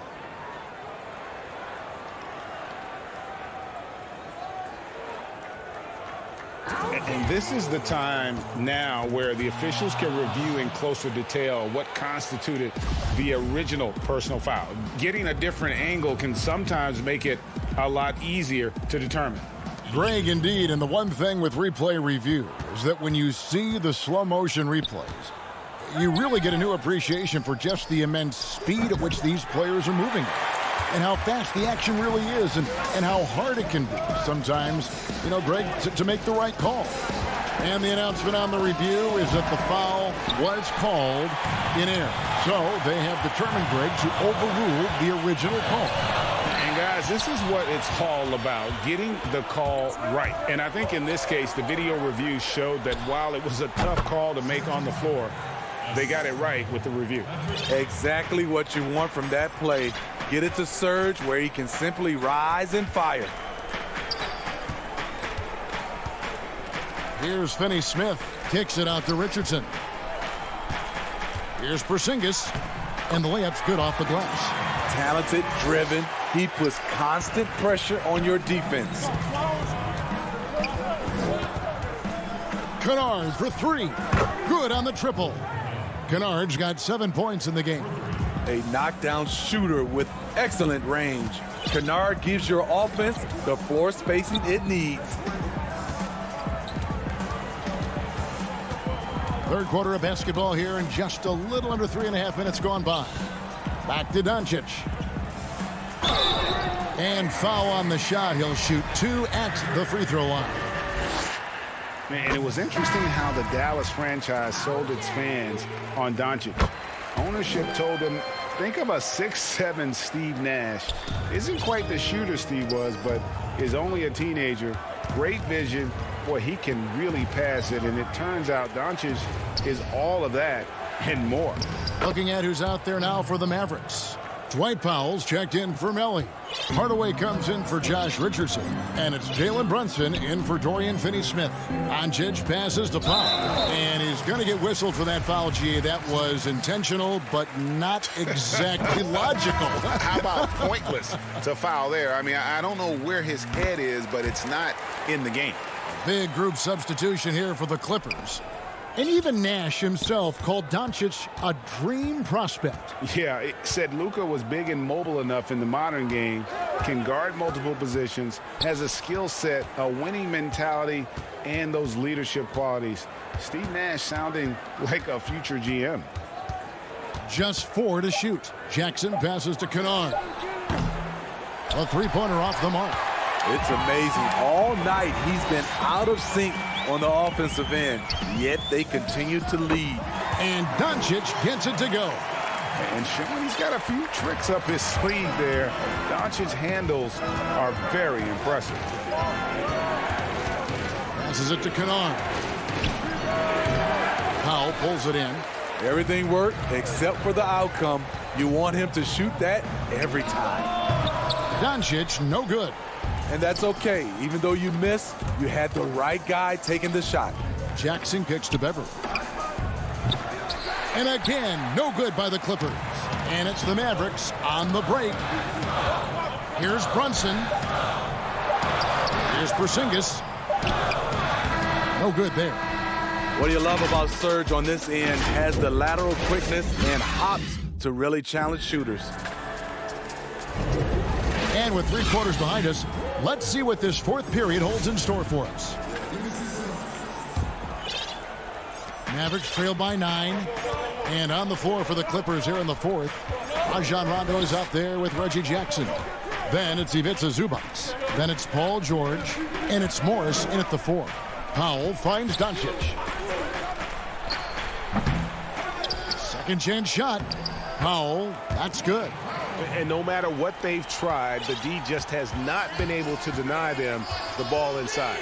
And this is the time now where the officials can review in closer detail what constituted the original personal foul. Getting a different angle can sometimes make it a lot easier to determine. Greg, indeed, and the one thing with replay review is that when you see the slow motion replays, you really get a new appreciation for just the immense speed at which these players are moving and how fast the action really is and how hard it can be sometimes, you know, Greg, to make the right call. And the announcement on the review is that the foul was called in air. So they have determined, Greg, to overrule the original call. And guys, this is what it's all about, getting the call right. And I think in this case, the video review showed that while it was a tough call to make on the floor, they got it right with the review. Exactly what you want from that play. Get it to Serge where he can simply rise and fire. Here's Finney-Smith. Kicks it out to Richardson. Here's Porzingis. And the layup's good off the glass. Talented, driven. He puts constant pressure on your defense. Kennard for 3. Good on the triple. Kennard's got 7 points in the game. A knockdown shooter with excellent range. Kennard gives your offense the floor spacing it needs. Third quarter of basketball here, and just a little under 3.5 minutes gone by. Back to Doncic. And foul on the shot. He'll shoot 2 at the free throw line. And it was interesting how the Dallas franchise sold its fans on Doncic. Ownership told them, think of a 6'7" Steve Nash. Isn't quite the shooter Steve was, but is only a teenager. Great vision. Boy, he can really pass it. And it turns out Doncic is all of that and more. Looking at who's out there now for the Mavericks. Dwight Powell's checked in for Melly. Hardaway comes in for Josh Richardson. And it's Jalen Brunson in for Dorian Finney-Smith. Doncic passes to Powell. And he's going to get whistled for that foul, G. That was intentional, but not exactly logical. How about pointless to foul there? I mean, I don't know where his head is, but it's not in the game. Big group substitution here for the Clippers. And even Nash himself called Doncic a dream prospect. Yeah, it said Luka was big and mobile enough in the modern game, can guard multiple positions, has a skill set, a winning mentality, and those leadership qualities. Steve Nash sounding like a future GM. Just 4 to shoot. Jackson passes to Kennard. A three-pointer off the mark. It's amazing. All night he's been out of sync on the offensive end, yet they continue to lead. And Doncic gets it to go. And showing he's got a few tricks up his sleeve there. Doncic's handles are very impressive. Passes it to Kennard. Powell pulls it in. Everything worked except for the outcome. You want him to shoot that every time. Doncic, no good. And that's okay. Even though you missed, you had the right guy taking the shot. Jackson kicks to Beverly. And again, no good by the Clippers. And it's the Mavericks on the break. Here's Brunson. Here's Porzingis. No good there. What do you love about Serge on this end? Has the lateral quickness and hops to really challenge shooters. And with 3 quarters behind us, let's see what this fourth period holds in store for us. Mavericks trail by 9. And on the floor for the Clippers here in the fourth, Rajon Rondo is out there with Reggie Jackson. Then it's Ivica Zubac. Then it's Paul George. And it's Morris in at the 4. Powell finds Doncic. Second chance shot. Powell, that's good. And no matter what they've tried, the D just has not been able to deny them the ball inside.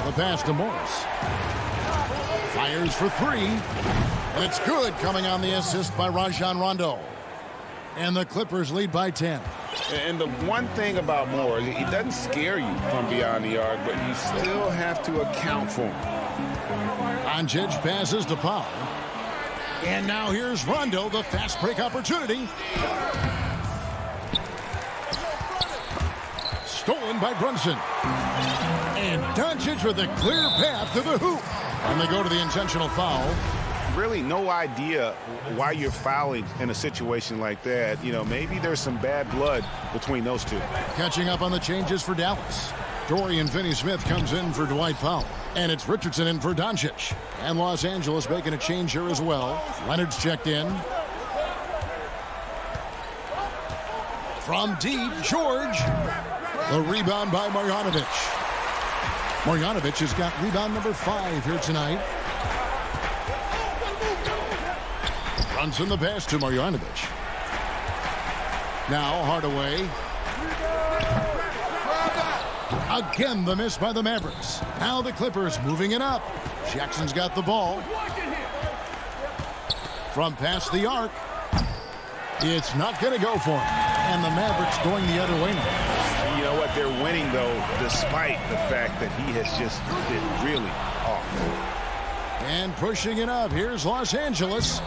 The pass to Morris. Fires for 3. And it's good, coming on the assist by Rajon Rondo. And the Clippers lead by 10. And the one thing about Morris, he doesn't scare you from beyond the arc, but you still have to account for him. Doncic passes to Powell. And now here's Rondo, the fast break opportunity. Stolen by Brunson. And Doncic with a clear path to the hoop. And they go to the intentional foul. Really no idea why you're fouling in a situation like that. You know, maybe there's some bad blood between those two. Catching up on the changes for Dallas. Dorian Finney-Smith comes in for Dwight Powell. And it's Richardson in for Doncic. And Los Angeles making a change here as well. Leonard's checked in. From deep, George. The rebound by Marjanovic. Marjanovic has got rebound number 5 here tonight. Brunson the pass to Marjanovic. Now Hardaway. Again, the miss by the Mavericks. Now the Clippers moving it up. Jackson's got the ball. From past the arc. It's not going to go for him. And the Mavericks going the other way now. You know what? They're winning, though, despite the fact that he has just been really off. And pushing it up. Here's Los Angeles.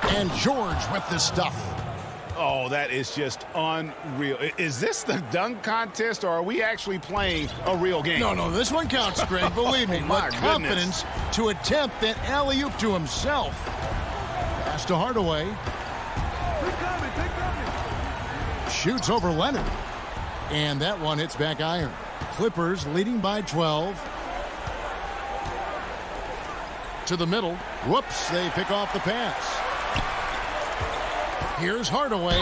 And George with the stuff. Oh, that is just unreal. Is this the dunk contest, or are we actually playing a real game? No, this one counts, Greg. Believe me. My with confidence to attempt that alley-oop to himself. Pass to Hardaway. Shoots over Leonard. And that one hits back iron. Clippers leading by 12. To the middle. Whoops, they pick off the pass. Here's Hardaway,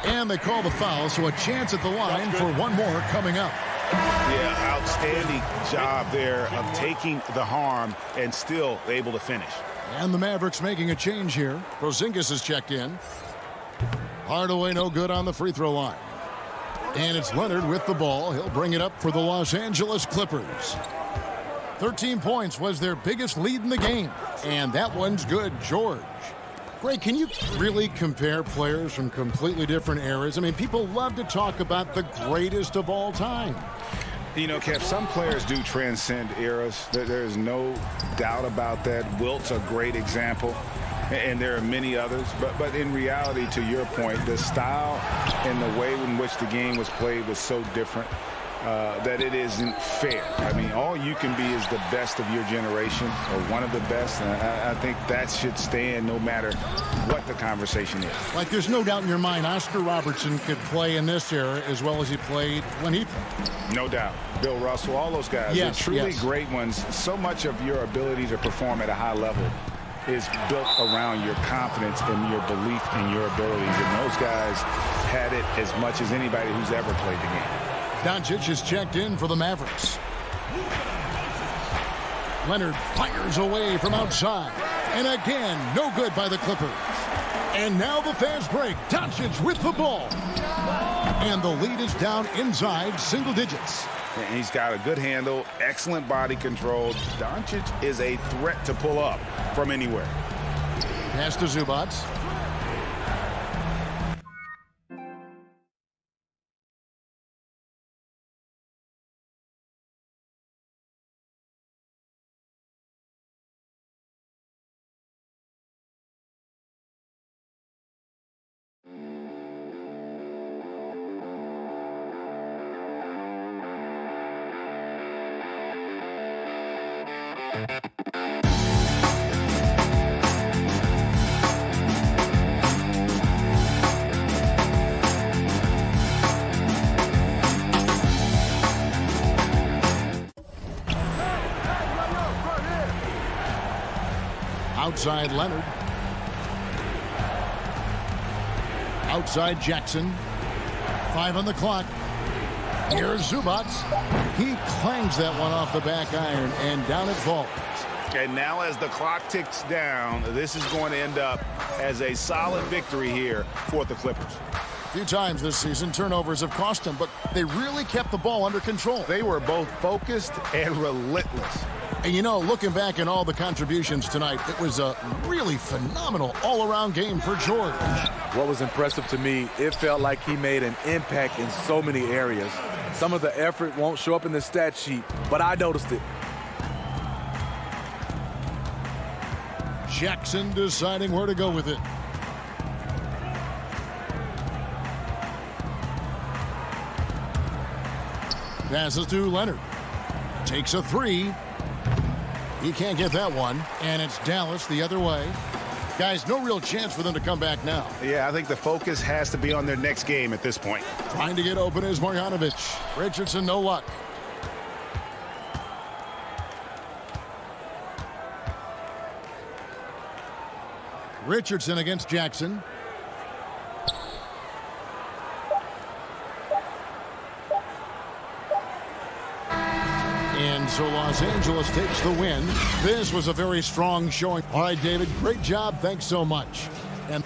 and they call the foul, so a chance at the line for one more coming up. Yeah, outstanding job there of taking the harm and still able to finish. And the Mavericks making a change here. Porzingis is checked in. Hardaway no good on the free throw line. And it's Leonard with the ball. He'll bring it up for the Los Angeles Clippers. 13 points was their biggest lead in the game. And that one's good, George. Greg, can you really compare players from completely different eras? I mean, people love to talk about the greatest of all time. You know, Kev, some players do transcend eras. There's no doubt about that. Wilt's a great example, and there are many others. But in reality, to your point, the style and the way in which the game was played was so different. that it isn't fair. I mean, all you can be is the best of your generation or one of the best. And I think that should stand no matter what the conversation is. Like, there's no doubt in your mind Oscar Robertson could play in this era as well as he played when he played. No doubt. Bill Russell, all those guys. Yes, They're truly yes. great ones. So much of your ability to perform at a high level is built around your confidence and your belief in your abilities. And those guys had it as much as anybody who's ever played the game. Doncic is checked in for the Mavericks. Leonard fires away from outside. And again, no good by the Clippers. And now the fast break. Doncic with the ball. And the lead is down inside single digits. And he's got a good handle, excellent body control. Doncic is a threat to pull up from anywhere. Pass to Zubac. Outside Leonard. Outside Jackson. 5 on the clock. Here's Zubac. He clangs that one off the back iron, and down it falls. And now as the clock ticks down, this is going to end up as a solid victory here for the Clippers. A few times this season, turnovers have cost them, but they really kept the ball under control. They were both focused and relentless. And, you know, looking back at all the contributions tonight, it was a really phenomenal all-around game for George. What was impressive to me, it felt like he made an impact in so many areas. Some of the effort won't show up in the stat sheet, but I noticed it. Jackson deciding where to go with it. Passes to Leonard. Takes a 3. He can't get that one. And it's Dallas the other way. Guys, no real chance for them to come back now. Yeah, I think the focus has to be on their next game at this point. Trying to get open is Marjanovic. Richardson, no luck. Richardson against Jackson. And so Los Angeles takes the win. This was a very strong showing. All right, David, great job. Thanks so much. And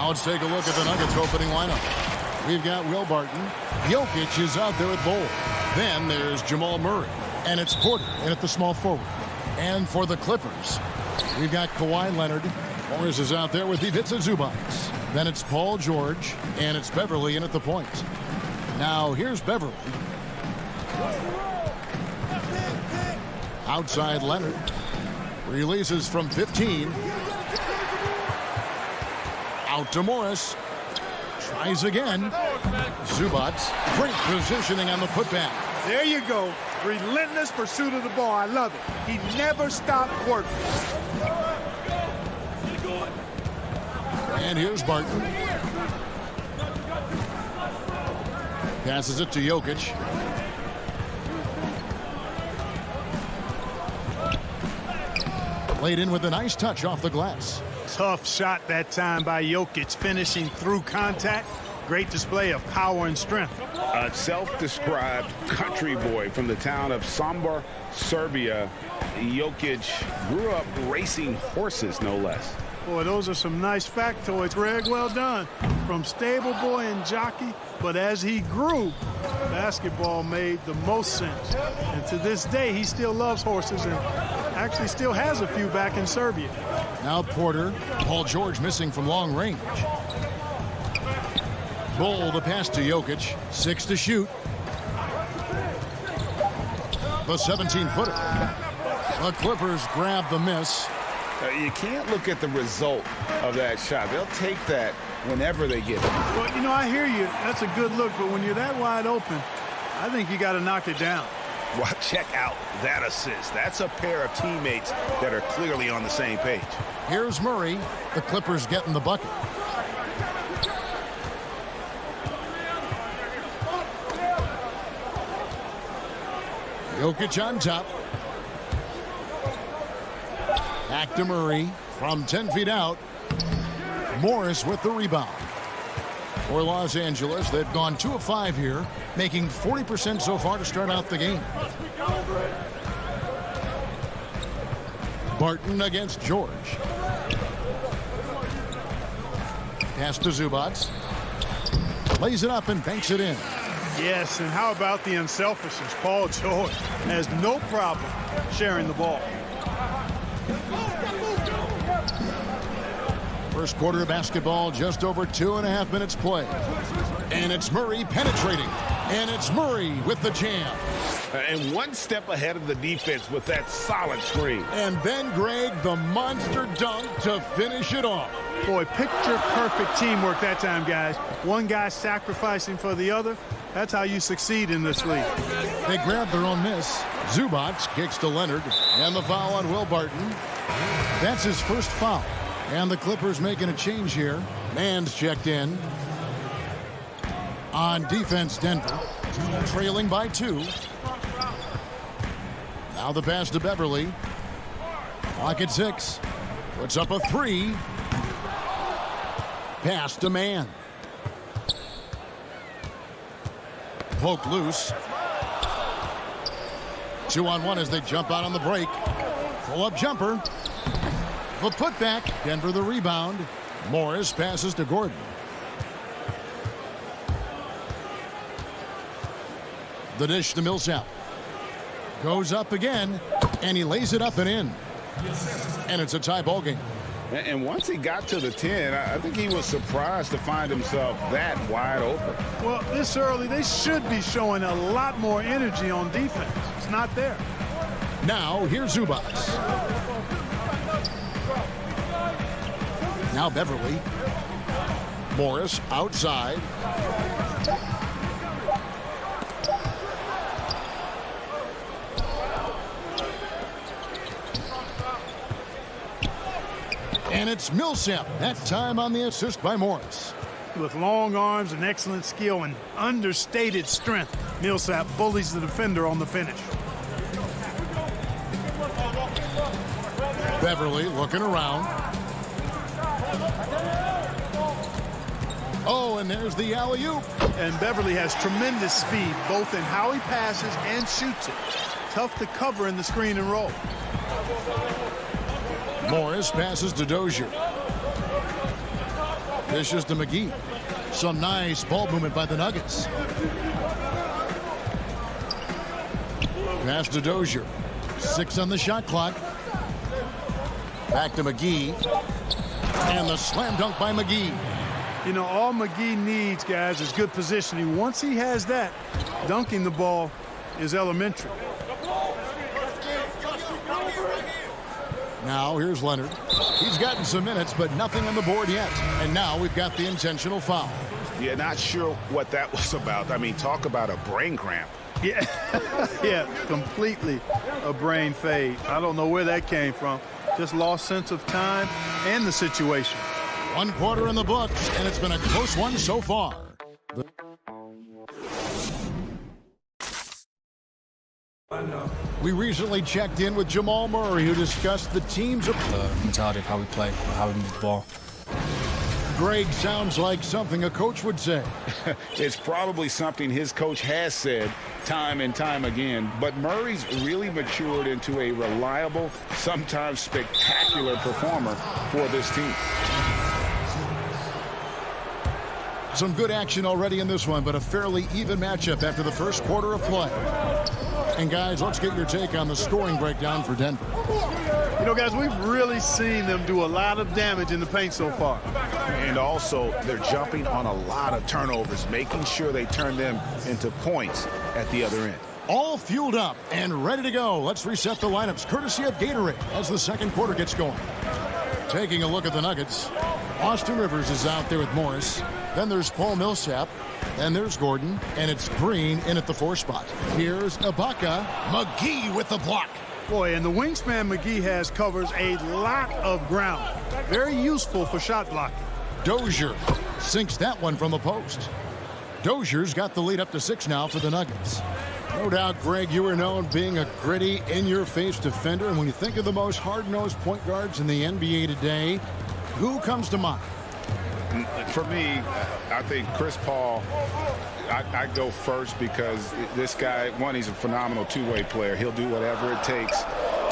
Now let's take a look at the Nuggets opening lineup. We've got Will Barton. Jokic is out there at goal. Then there's Jamal Murray. And it's Porter in at the small forward. And for the Clippers, we've got Kawhi Leonard. Morris is out there with Ivica Zubac. Then it's Paul George. And it's Beverly in at the point. Now here's Beverly. Outside Leonard. Releases from 15. Out to Morris. Tries again. Zubac. Great positioning on the putback. There you go. Relentless pursuit of the ball. I love it. He never stopped working. And here's Barton. Passes it to Jokic. Laid in with a nice touch off the glass. Tough shot that time by Jokic, finishing through contact. Great display of power and strength. A self-described country boy from the town of Sombor, Serbia. Jokic grew up racing horses, no less. Boy, those are some nice factoids, Greg. Well done. From stable boy and jockey, but as he grew, basketball made the most sense. And to this day, he still loves horses and actually still has a few back in Serbia. Now Porter. Paul George missing from long range. Bull the pass to Jokic. 6 to shoot. The 17-footer. The Clippers grab the miss. You can't look at the result of that shot. They'll take that whenever they get it. Well, you know, I hear you. That's a good look, but when you're that wide open, I think you got to knock it down. Well, check out that assist. That's a pair of teammates that are clearly on the same page. Here's Murray. The Clippers getting the bucket. Jokic on top. Back to Murray from 10 feet out. Morris with the rebound. For Los Angeles, they've gone 2 of 5 here, making 40% so far to start out the game. Barton against George. Pass to Zubac. Lays it up and banks it in. Yes, and how about the unselfishness? Paul George has no problem sharing the ball. First quarter of basketball, just over 2.5 minutes play. And it's Murray penetrating. And it's Murray with the jam. And one step ahead of the defense with that solid screen. And then, Greg, the monster dunk to finish it off. Boy, picture-perfect teamwork that time, guys. One guy sacrificing for the other. That's how you succeed in this league. They grab their own miss. Zubac kicks to Leonard. And the foul on Will Barton. That's his first foul. And the Clippers making a change here. Mann's checked in. On defense, Denver. Trailing by 2. Now the pass to Beverly. Clock at 6. Puts up a 3. Pass to Mann. Poke loose. 2-on-1 as they jump out on the break. Pull-up jumper. The putback. Denver the rebound. Morris passes to Gordon. The dish to Millsap. Goes up again, and he lays it up and in. And it's a tie ball game. And once he got to the 10, I think he was surprised to find himself that wide open. Well, this early, they should be showing a lot more energy on defense. It's not there. Now, here's Zubas. Now Beverly. Morris outside. And it's Millsap. That time on the assist by Morris. With long arms and excellent skill and understated strength, Millsap bullies the defender on the finish. Beverly looking around. Oh, and there's the alley-oop. And Beverly has tremendous speed, both in how he passes and shoots it. Tough to cover in the screen and roll. Morris passes to Dozier. Dishes to McGee. Some nice ball movement by the Nuggets. Pass to Dozier. 6 on the shot clock. Back to McGee. And the slam dunk by McGee. You know, all McGee needs, guys, is good positioning. Once he has that, dunking the ball is elementary. Now here's Leonard. He's gotten some minutes, but nothing on the board yet. And now we've got the intentional foul. Yeah, not sure what that was about. I mean, talk about a brain cramp. Yeah, yeah, completely a brain fade. I don't know where that came from. Just lost sense of time and the situation. 1 quarter in the books, and it's been a close one so far. We recently checked in with Jamal Murray, who discussed the team's mentality of how we play, how we move the ball. Greg sounds like something a coach would say. It's probably something his coach has said time and time again, but Murray's really matured into a reliable, sometimes spectacular performer for this team. Some good action already in this one, but a fairly even matchup after the first quarter of play. And guys, let's get your take on the scoring breakdown for Denver. You know, guys, we've really seen them do a lot of damage in the paint so far. And also, they're jumping on a lot of turnovers, making sure they turn them into points at the other end. All fueled up and ready to go. Let's reset the lineups, courtesy of Gatorade, as the second quarter gets going. Taking a look at the Nuggets, Austin Rivers is out there with Morris. Then there's Paul Millsap. Then there's Gordon. And it's Green in at the 4 spot. Here's Ibaka. McGee with the block. Boy, and the wingspan McGee has covers a lot of ground. Very useful for shot blocking. Dozier sinks that one from the post. Dozier's got the lead up to 6 now for the Nuggets. No doubt, Greg, you are known being a gritty, in-your-face defender. And when you think of the most hard-nosed point guards in the NBA today, who comes to mind? For me, I think Chris Paul, I go first because this guy, one, he's a phenomenal two-way player. He'll do whatever it takes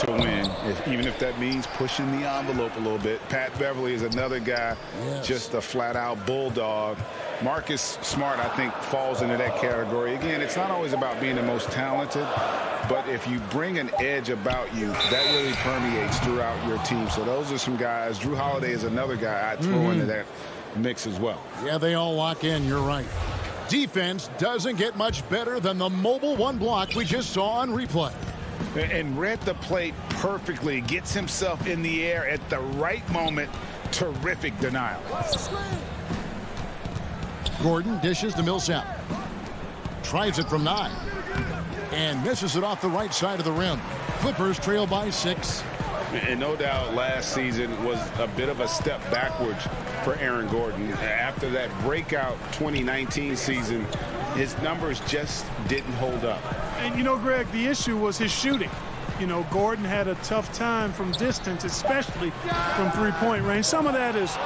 to win, even if that means pushing the envelope a little bit. Pat Beverly is another guy, just a flat-out bulldog. Marcus Smart, I think, falls into that category. Again, it's not always about being the most talented, but if you bring an edge about you, that really permeates throughout your team. So those are some guys. Drew Holiday is another guy I'd throw into that mix as well. Yeah, they all lock in. You're right. Defense doesn't get much better than the mobile 1 block we just saw on replay. And read the plate perfectly. Gets himself in the air at the right moment. Terrific denial. Gordon dishes to Millsap. Tries it from 9. And misses it off the right side of the rim. Clippers trail by 6. And no doubt last season was a bit of a step backwards for Aaron Gordon. After that breakout 2019 season, his numbers just didn't hold up. And, you know, Greg, the issue was his shooting. You know, Gordon had a tough time from distance, especially from three-point range. Some of that is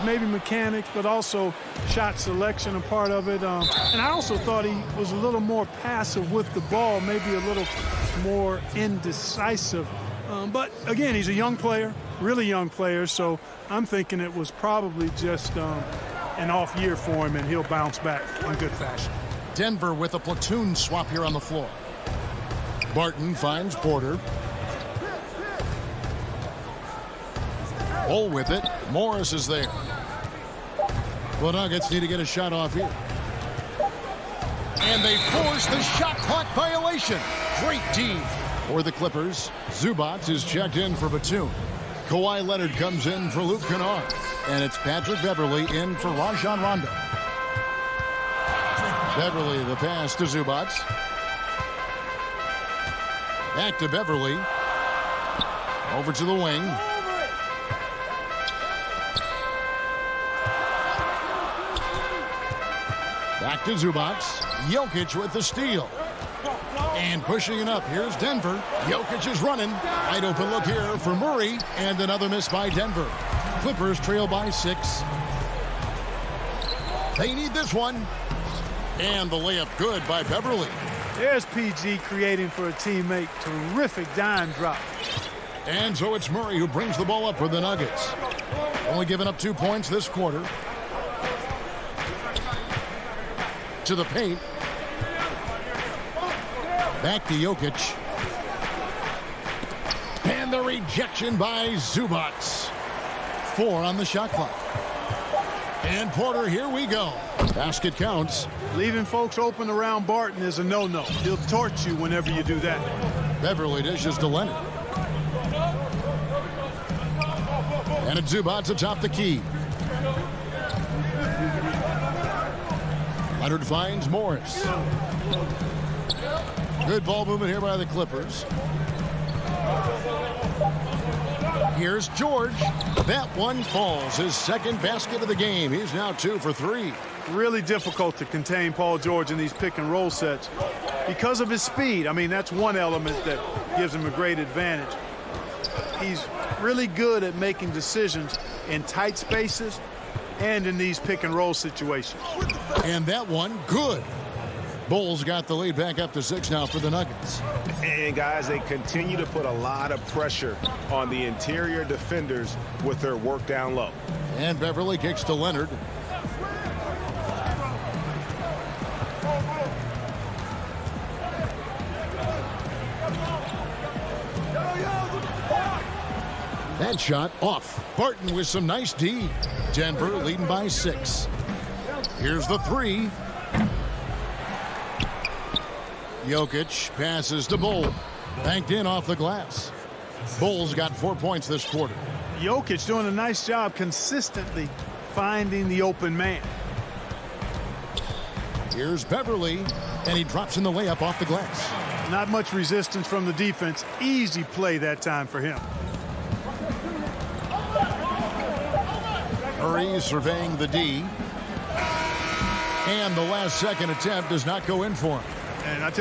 maybe mechanics, but also shot selection a part of it. And I also thought he was a little more passive with the ball, maybe a little more indecisive. But, again, he's a young player, really young player, so I'm thinking it was probably just an off year for him, and he'll bounce back in good fashion. Denver with a platoon swap here on the floor. Barton finds Porter. Bull with it. Morris is there. The Nuggets need to get a shot off here. And they force the shot clock violation. Great D for the Clippers. Zubac is checked in for Batum. Kawhi Leonard comes in for Luke Kennard. And it's Patrick Beverley in for Rajon Rondo. Beverley, the pass to Zubac. Back to Beverley. Over to the wing. Back to Zubac. Jokic with the steal. And pushing it up. Here's Denver. Jokic is running. Wide open look here for Murray. And another miss by Denver. Clippers trail by 6. They need this one. And the layup good by Beverley. There's PG creating for a teammate. Terrific dime drop. And so it's Murray who brings the ball up for the Nuggets. Only giving up 2 points this quarter. To the paint. Back to Jokic. And the rejection by Zubac. 4 on the shot clock. And Porter, here we go. Basket counts. Leaving folks open around Barton is a no-no. He'll torch you whenever you do that. Beverley dishes to Leonard. And it's Zubac atop the key. Leonard finds Morris. Good ball movement here by the Clippers. Here's George. That one falls. His second basket of the game. He's now 2 for 3. Really difficult to contain Paul George in these pick and roll sets because of his speed. I mean, that's one element that gives him a great advantage. He's really good at making decisions in tight spaces and in these pick and roll situations. And that one, good. Bulls got the lead back up to 6 now for the Nuggets. And guys, they continue to put a lot of pressure on the interior defenders with their work down low. And Beverley kicks to Leonard. That shot off. Barton with some nice D. Denver leading by 6. Here's the 3. Jokic passes to Bull. Banked in off the glass. Bulls got 4 points this quarter. Jokic doing a nice job consistently finding the open man. Here's Beverley, and he drops in the layup off the glass. Not much resistance from the defense. Easy play that time for him. Murray surveying the D. And the last second attempt does not go in for him. And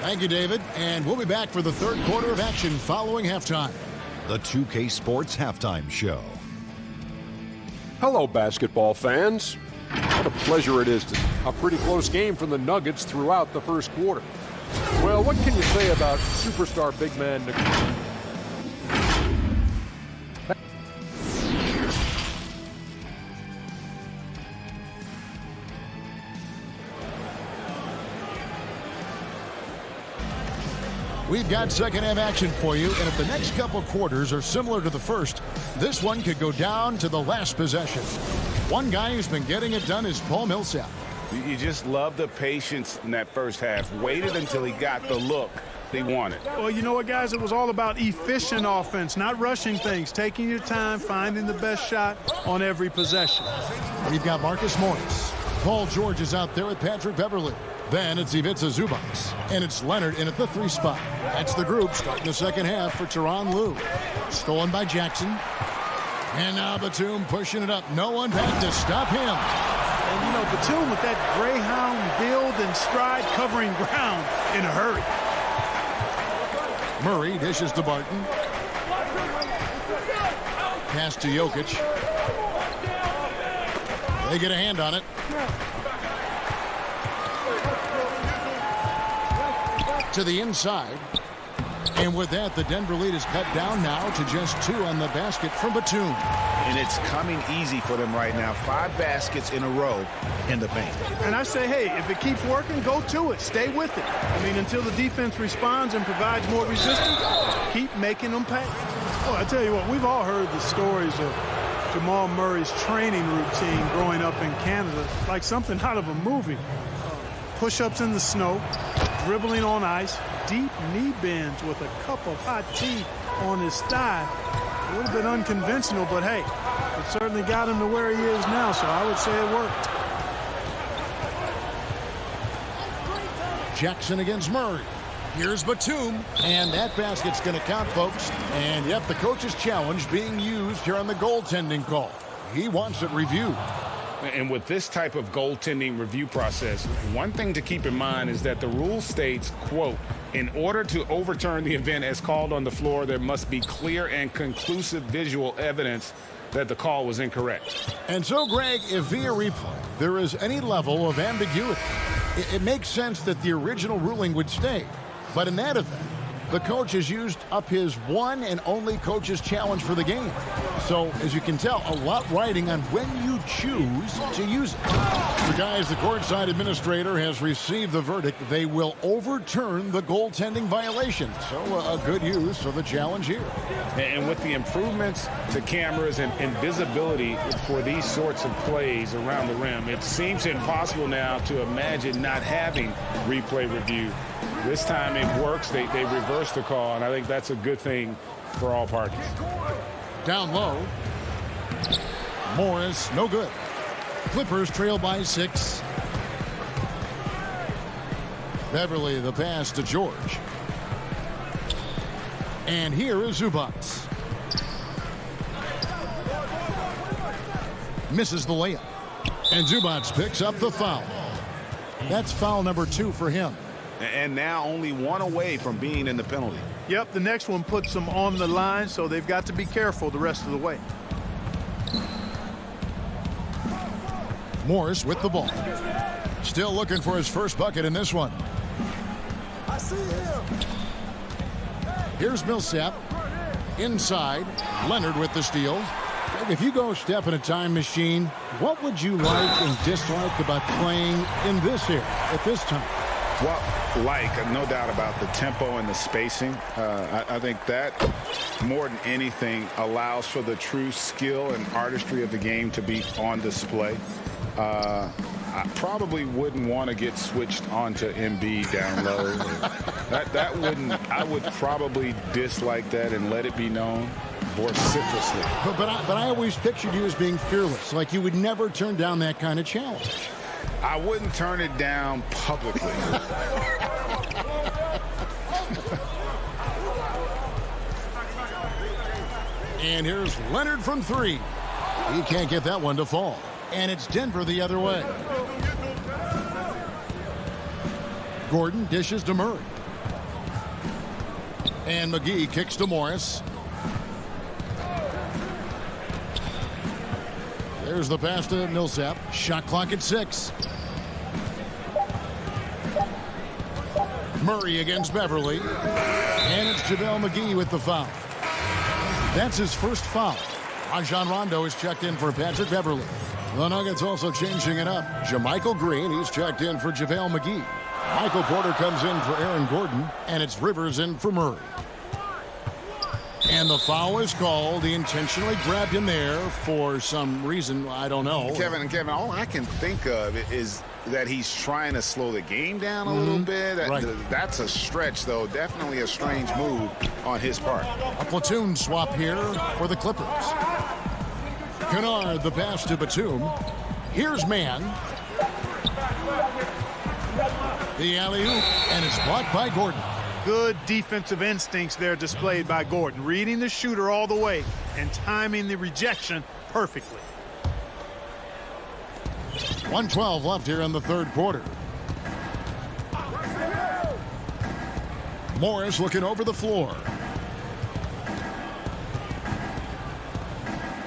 Thank you, David. And we'll be back for the third quarter of action following halftime. The 2K Sports Halftime Show. Hello, basketball fans. What a pleasure it is to a pretty close game from the Nuggets throughout the first quarter. Well, what can you say about superstar big man We've got second half action for you, and if the next couple quarters are similar to the first, this one could go down to the last possession. One guy who's been getting it done is Paul Millsap. You just love the patience in that first half. Waited until he got the look they wanted. Well, you know what, guys? It was all about efficient offense, not rushing things, taking your time, finding the best shot on every possession. We've got Marcus Morris. Paul George is out there with Patrick Beverley. Then it's Ivica Zubac. And it's Leonard in at the 3 spot. That's the group starting the second half for Tyronn Lue. Stolen by Jackson. And now Batum pushing it up. No one back to stop him. And, you know, Batum with that Greyhound build and stride covering ground in a hurry. Murray dishes to Barton. Pass to Jokic. They get a hand on it. To the inside. And with that, the Denver lead is cut down now to just 2 on the basket from Batum. And it's coming easy for them right now. 5 baskets in a row in the paint. And I say, hey, if it keeps working, go to it. Stay with it. I mean, until the defense responds and provides more resistance, keep making them pay. Well, I tell you what, we've all heard the stories of Jamal Murray's training routine growing up in Canada, like something out of a movie. Push-ups in the snow, dribbling on ice, deep knee bends with a cup of hot tea on his thigh. A little bit unconventional, but hey, it certainly got him to where he is now, so I would say it worked. Jackson against Murray. Here's Batum, and that basket's going to count, folks. And yep, the coach's challenge being used here on the goaltending call. He wants it reviewed. And with this type of goaltending review process, one thing to keep in mind is that the rule states, quote, in order to overturn the event as called on the floor, there must be clear and conclusive visual evidence that the call was incorrect. And so, Greg, if via replay there is any level of ambiguity, it makes sense that the original ruling would stay. But in that event, the coach has used up his one and only coach's challenge for the game. So, as you can tell, a lot riding on when you choose to use it. So, guys, the courtside administrator has received the verdict. They will overturn the goaltending violation. So, a good use of the challenge here. And with the improvements to cameras and visibility for these sorts of plays around the rim, it seems impossible now to imagine not having replay review. This time it works. They reverse the call, and I think that's a good thing for all parties. Down low. Morris, no good. Clippers trail by 6. Beverly, the pass to George. And here is Zubac. Misses the layup. And Zubac picks up the foul. That's foul number 2 for him. And now only one away from being in the penalty. Yep, the next one puts them on the line, so they've got to be careful the rest of the way. Morris with the ball. Still looking for his first bucket in this one. I see him. Here's Millsap. Inside. Leonard with the steal. If you go step in a time machine, what would you like and dislike about playing in this here at this time? Well, no doubt about the tempo and the spacing. I think that, more than anything, allows for the true skill and artistry of the game to be on display. I probably wouldn't want to get switched onto Embiid down low. I would probably dislike that and let it be known vociferously. But I always pictured you as being fearless, like you would never turn down that kind of challenge. I wouldn't turn it down publicly. And here's Leonard from 3. He can't get that one to fall. And it's Denver the other way. Gordon dishes to Murray. And McGee kicks to Morris. There's the pass to Millsap. Shot clock at 6. Murray against Beverly. And it's JaVale McGee with the foul. That's his first foul. Rajon Rondo is checked in for Patrick Beverly. The Nuggets also changing it up. JaMychal Green, he's checked in for JaVale McGee. Michael Porter comes in for Aaron Gordon. And it's Rivers in for Murray. And the foul is called. He intentionally grabbed him there for some reason. I don't know. Kevin, all I can think of is that he's trying to slow the game down a little bit. Right. That's a stretch, though. Definitely a strange move on his part. A platoon swap here for the Clippers. Kennard, the pass to Batum. Here's Mann. The alley-oop, and it's blocked by Gordon. Good defensive instincts there displayed by Gordon, reading the shooter all the way and timing the rejection perfectly. 1:12 left here in the third quarter. Morris looking over the floor.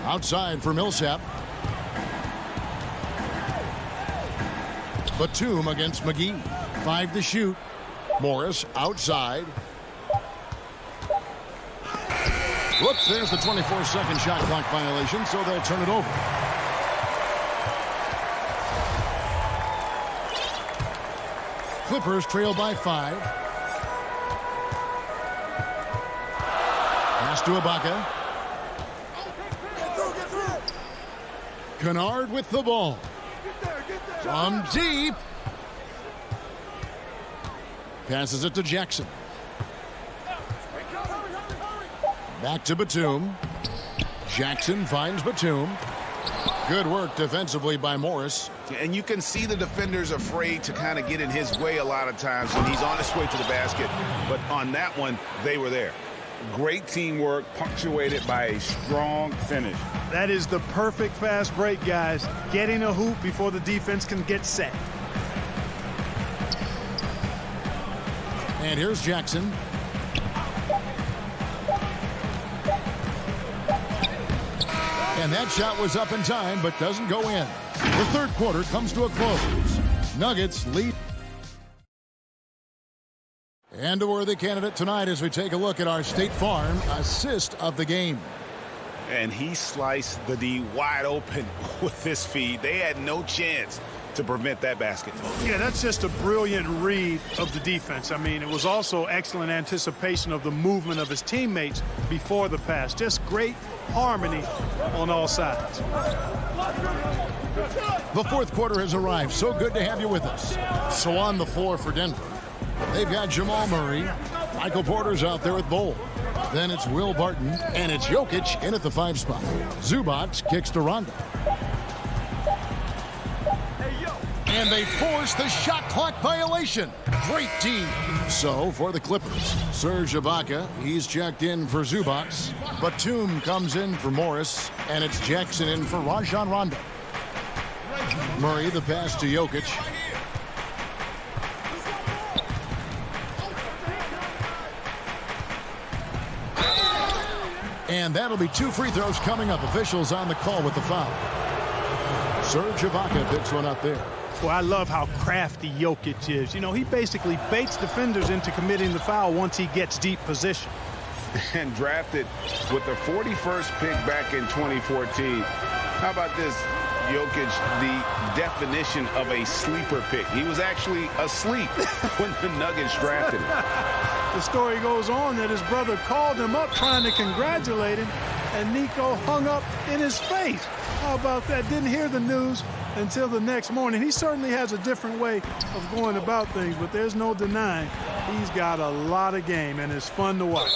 Outside for Millsap. Batum against McGee. 5 to shoot. Morris outside. Whoops, there's the 24-second shot clock violation, so they'll turn it over. Clippers trail by 5. Pass to Ibaka. Kennard with the ball. From deep. Passes it to Jackson. Back to Batum. Jackson finds Batum. Good work defensively by Morris. And you can see the defenders afraid to kind of get in his way a lot of times when he's on his way to the basket. But on that one, they were there. Great teamwork, punctuated by a strong finish. That is the perfect fast break, guys. Getting a hoop before the defense can get set. And here's Jackson. And that shot was up in time, but doesn't go in. The third quarter comes to a close. Nuggets lead. And a worthy candidate tonight as we take a look at our State Farm assist of the game. And he sliced the D wide open with this feed. They had no chance to prevent that basket. Yeah, that's just a brilliant read of the defense. I mean, it was also excellent anticipation of the movement of his teammates before the pass. Just great harmony on all sides. The fourth quarter has arrived. So good to have you with us. So on the floor for Denver, they've got Jamal Murray. Michael Porter's out there with Bull. Then it's Will Barton, and it's Jokic in at the 5 spot. Zubac kicks to Rondo. And they force the shot clock violation. Great D. So for the Clippers, Serge Ibaka, he's checked in for Zubac. Batum comes in for Morris, and it's Jackson in for Rajon Rondo. Murray, the pass to Jokic. And that'll be 2 free throws coming up. Officials on the call with the foul. Serge Ibaka picks one up there. Well, I love how crafty Jokic is. You know, he basically baits defenders into committing the foul once he gets deep position. And drafted with the 41st pick back in 2014. How about this? Jokic, the definition of a sleeper pick. He was actually asleep when the Nuggets drafted him. The story goes on that his brother called him up trying to congratulate him, and Nico hung up in his face. How about that? Didn't hear the news until the next morning. He certainly has a different way of going about things, but there's no denying he's got a lot of game, and it's fun to watch.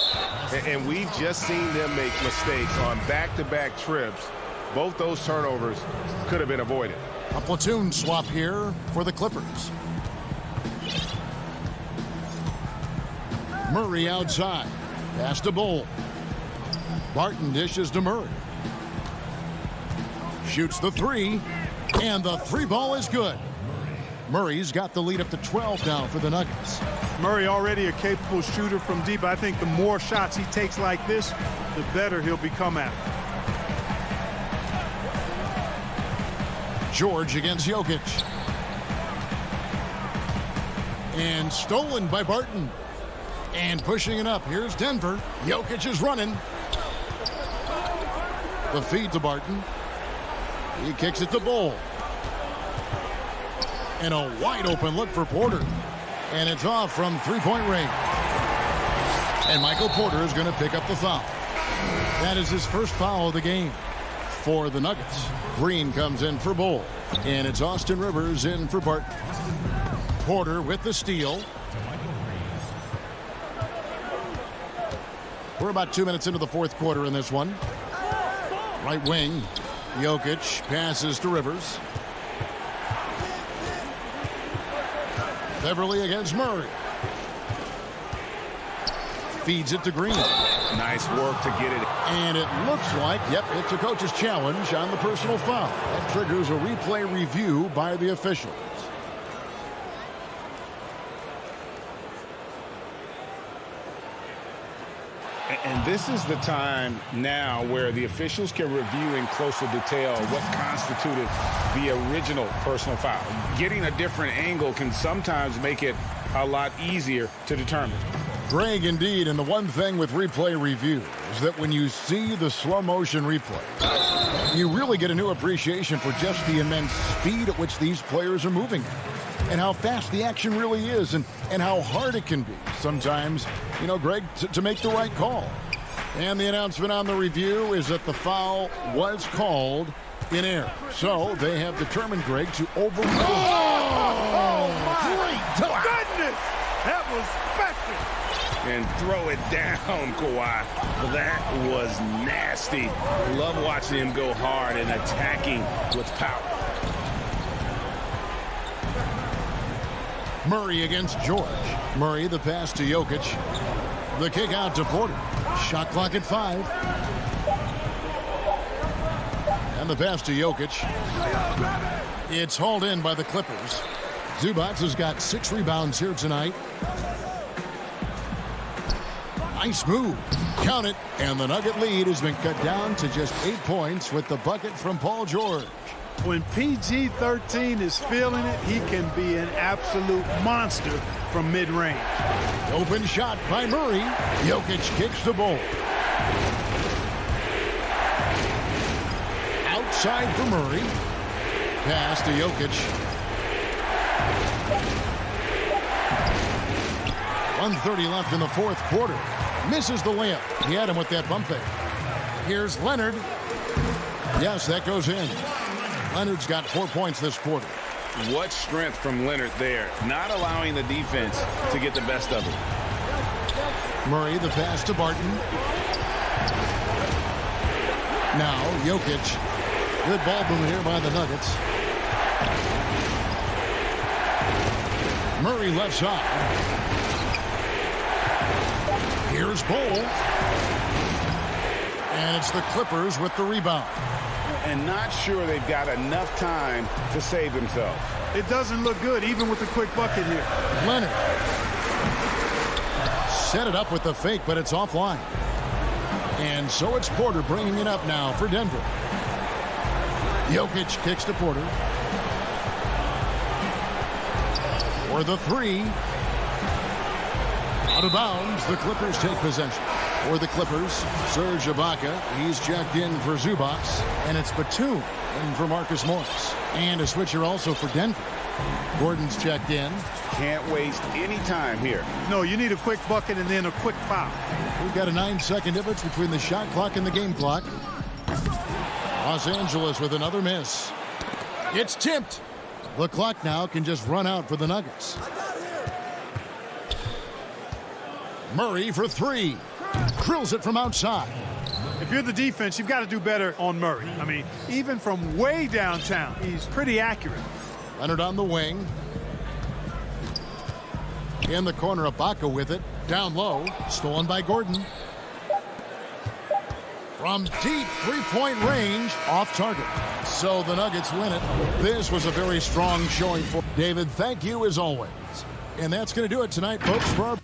And we've just seen them make mistakes on back-to-back trips. Both those turnovers could have been avoided. A platoon swap here for the Clippers. Murray outside. Pass to Bull. Barton dishes to Murray. Shoots the 3. And the 3 ball is good. Murray's got the lead up to 12 now for the Nuggets. Murray already a capable shooter from deep. I think the more shots he takes like this, the better he'll become at it. George against Jokic. And stolen by Barton. And pushing it up. Here's Denver. Jokic is running. The feed to Barton. He kicks it to Bull. And a wide open look for Porter. And it's off from 3-point range. And Michael Porter is going to pick up the foul. That is his first foul of the game for the Nuggets. Green comes in for Bull. And it's Austin Rivers in for Barton. Porter with the steal. We're about 2 minutes into the fourth quarter in this one. Right wing. Jokic passes to Rivers. Beverly against Murray. Feeds it to Green. Nice work to get it. And it looks like, yep, it's a coach's challenge on the personal foul. That triggers a replay review by the officials. And this is the time now where the officials can review in closer detail what constituted the original personal foul. Getting a different angle can sometimes make it a lot easier to determine. Greg, indeed, and the one thing with replay review is that when you see the slow motion replay, you really get a new appreciation for just the immense speed at which these players are moving at, and how fast the action really is, and how hard it can be sometimes, you know, Greg, to make the right call. And the announcement on the review is that the foul was called in air. So they have determined, Greg, to overrule. Oh, my great block. goodness! That was special. And throw it down, Kawhi. That was nasty. Love watching him go hard and attacking with power. Murray against George. Murray, the pass to Jokic. The kick out to Porter. Shot clock at 5. And the pass to Jokic. It's hauled in by the Clippers. Zubac has got 6 rebounds here tonight. Nice move. Count it. And the Nugget lead has been cut down to just 8 points with the bucket from Paul George. When PG-13 is feeling it, he can be an absolute monster from mid-range. Open shot by Murray. Jokic kicks the ball. Outside for Murray. Pass to Jokic. 1:30 left in the fourth quarter. Misses the layup. He had him with that bump fake. Here's Leonard. Yes, that goes in. Leonard's got 4 points this quarter. What strength from Leonard there, not allowing the defense to get the best of him. Murray, the pass to Barton. Now, Jokic. Good ball movement here by the Nuggets. Murray left side. Here's Bol. And it's the Clippers with the rebound. And not sure they've got enough time to save themselves. It doesn't look good, even with the quick bucket here. Leonard. Set it up with the fake, but it's offline. And so it's Porter bringing it up now for Denver. Jokic kicks to Porter. For the 3. Out of bounds, the Clippers take possession. For the Clippers, Serge Ibaka. He's checked in for Zubac. And it's Batum in for Marcus Morris. And a switcher also for Denver. Gordon's checked in. Can't waste any time here. No, you need a quick bucket and then a quick foul. We've got a 9-second difference between the shot clock and the game clock. Los Angeles with another miss. It's tipped. The clock now can just run out for the Nuggets. Murray for 3. Drills it from outside. If you're the defense, you've got to do better on Murray. I mean, even from way downtown, he's pretty accurate. Leonard on the wing. In the corner, Ibaka with it. Down low. Stolen by Gordon. From deep three-point range, off target. So the Nuggets win it. This was a very strong showing for David. Thank you as always. And that's going to do it tonight, folks, for our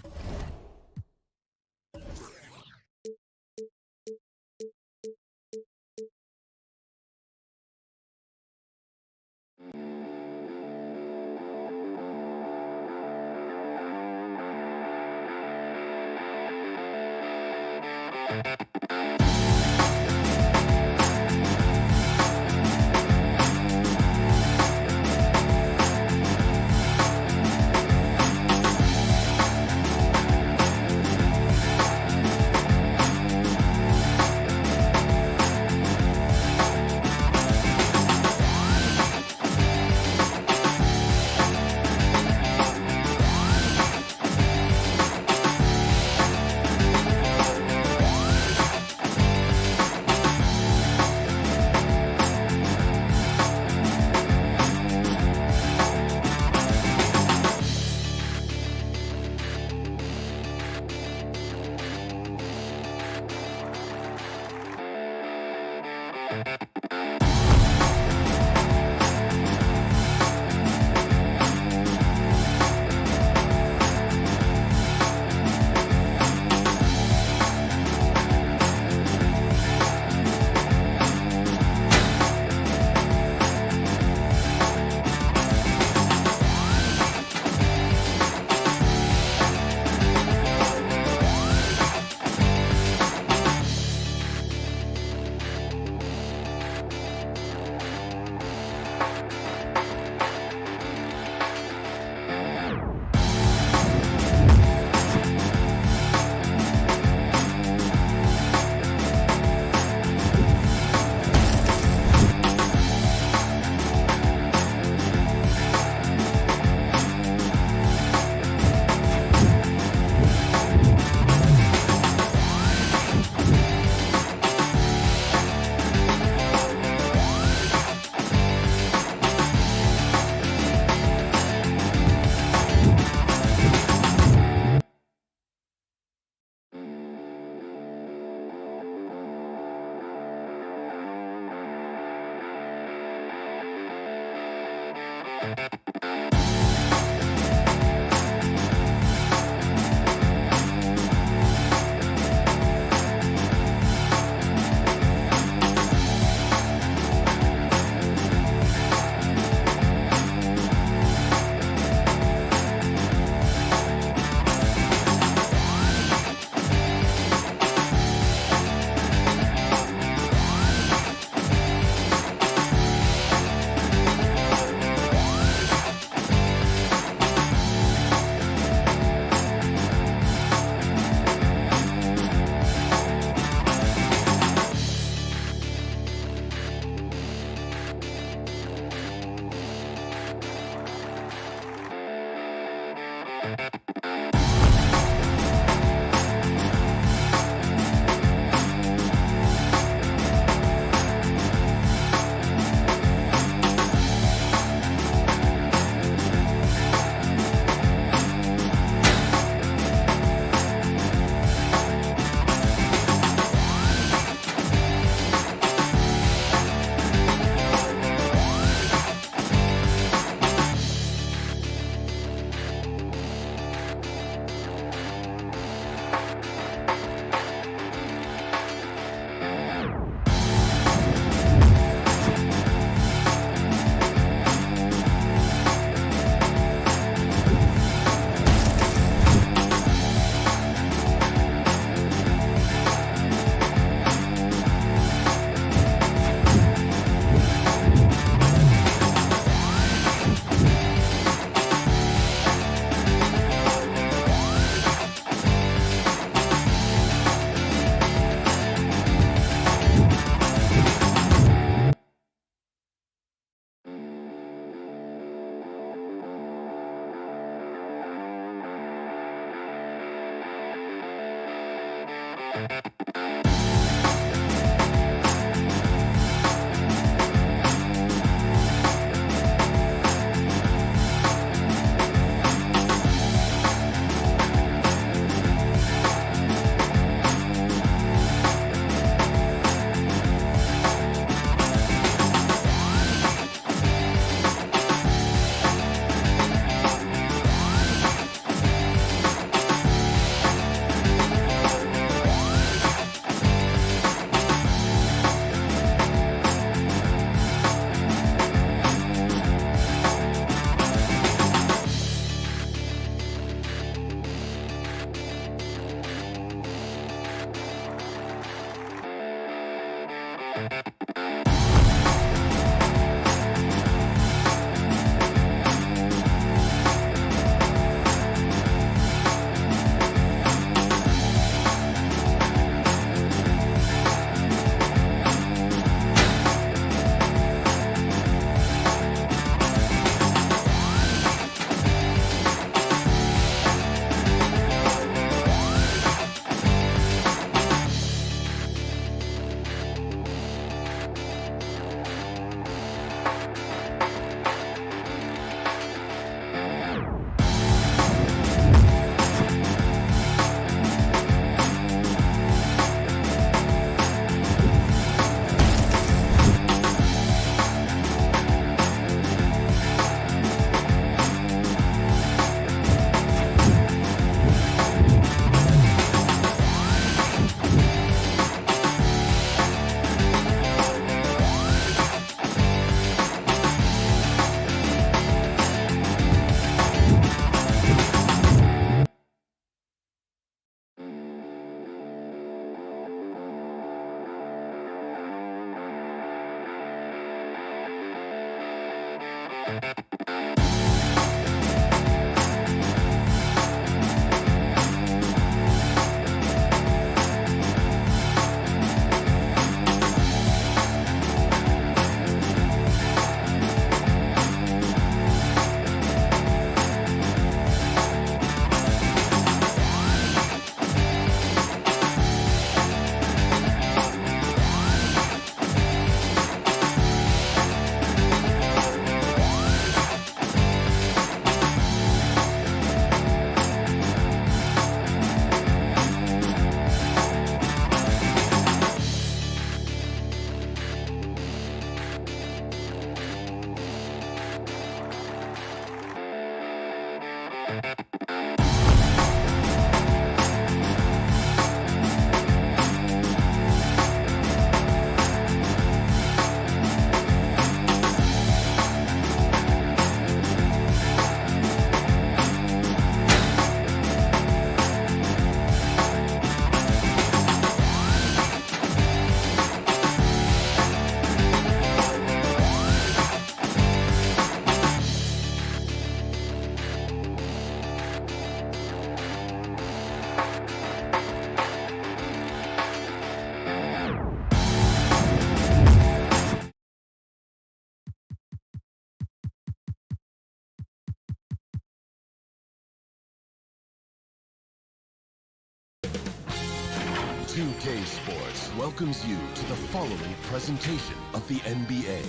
2K Sports welcomes you to the following presentation of the NBA.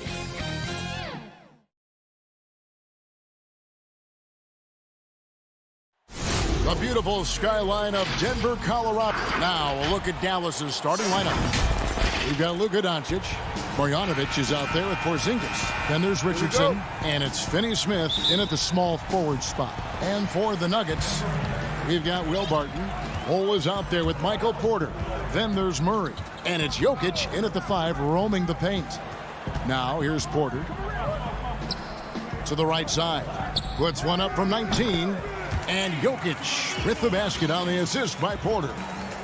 The beautiful skyline of Denver, Colorado. Now a look at Dallas's starting lineup. We've got Luka Doncic. Bogdanovic is out there with Porzingis. Then there's Richardson. And it's Finney-Smith in at the small forward spot. And for the Nuggets, we've got Will Barton. Ole is out there with Michael Porter. Then there's Murray. And it's Jokic in at the 5, roaming the paint. Now here's Porter. To the right side. Puts one up from 19. And Jokic with the basket on the assist by Porter.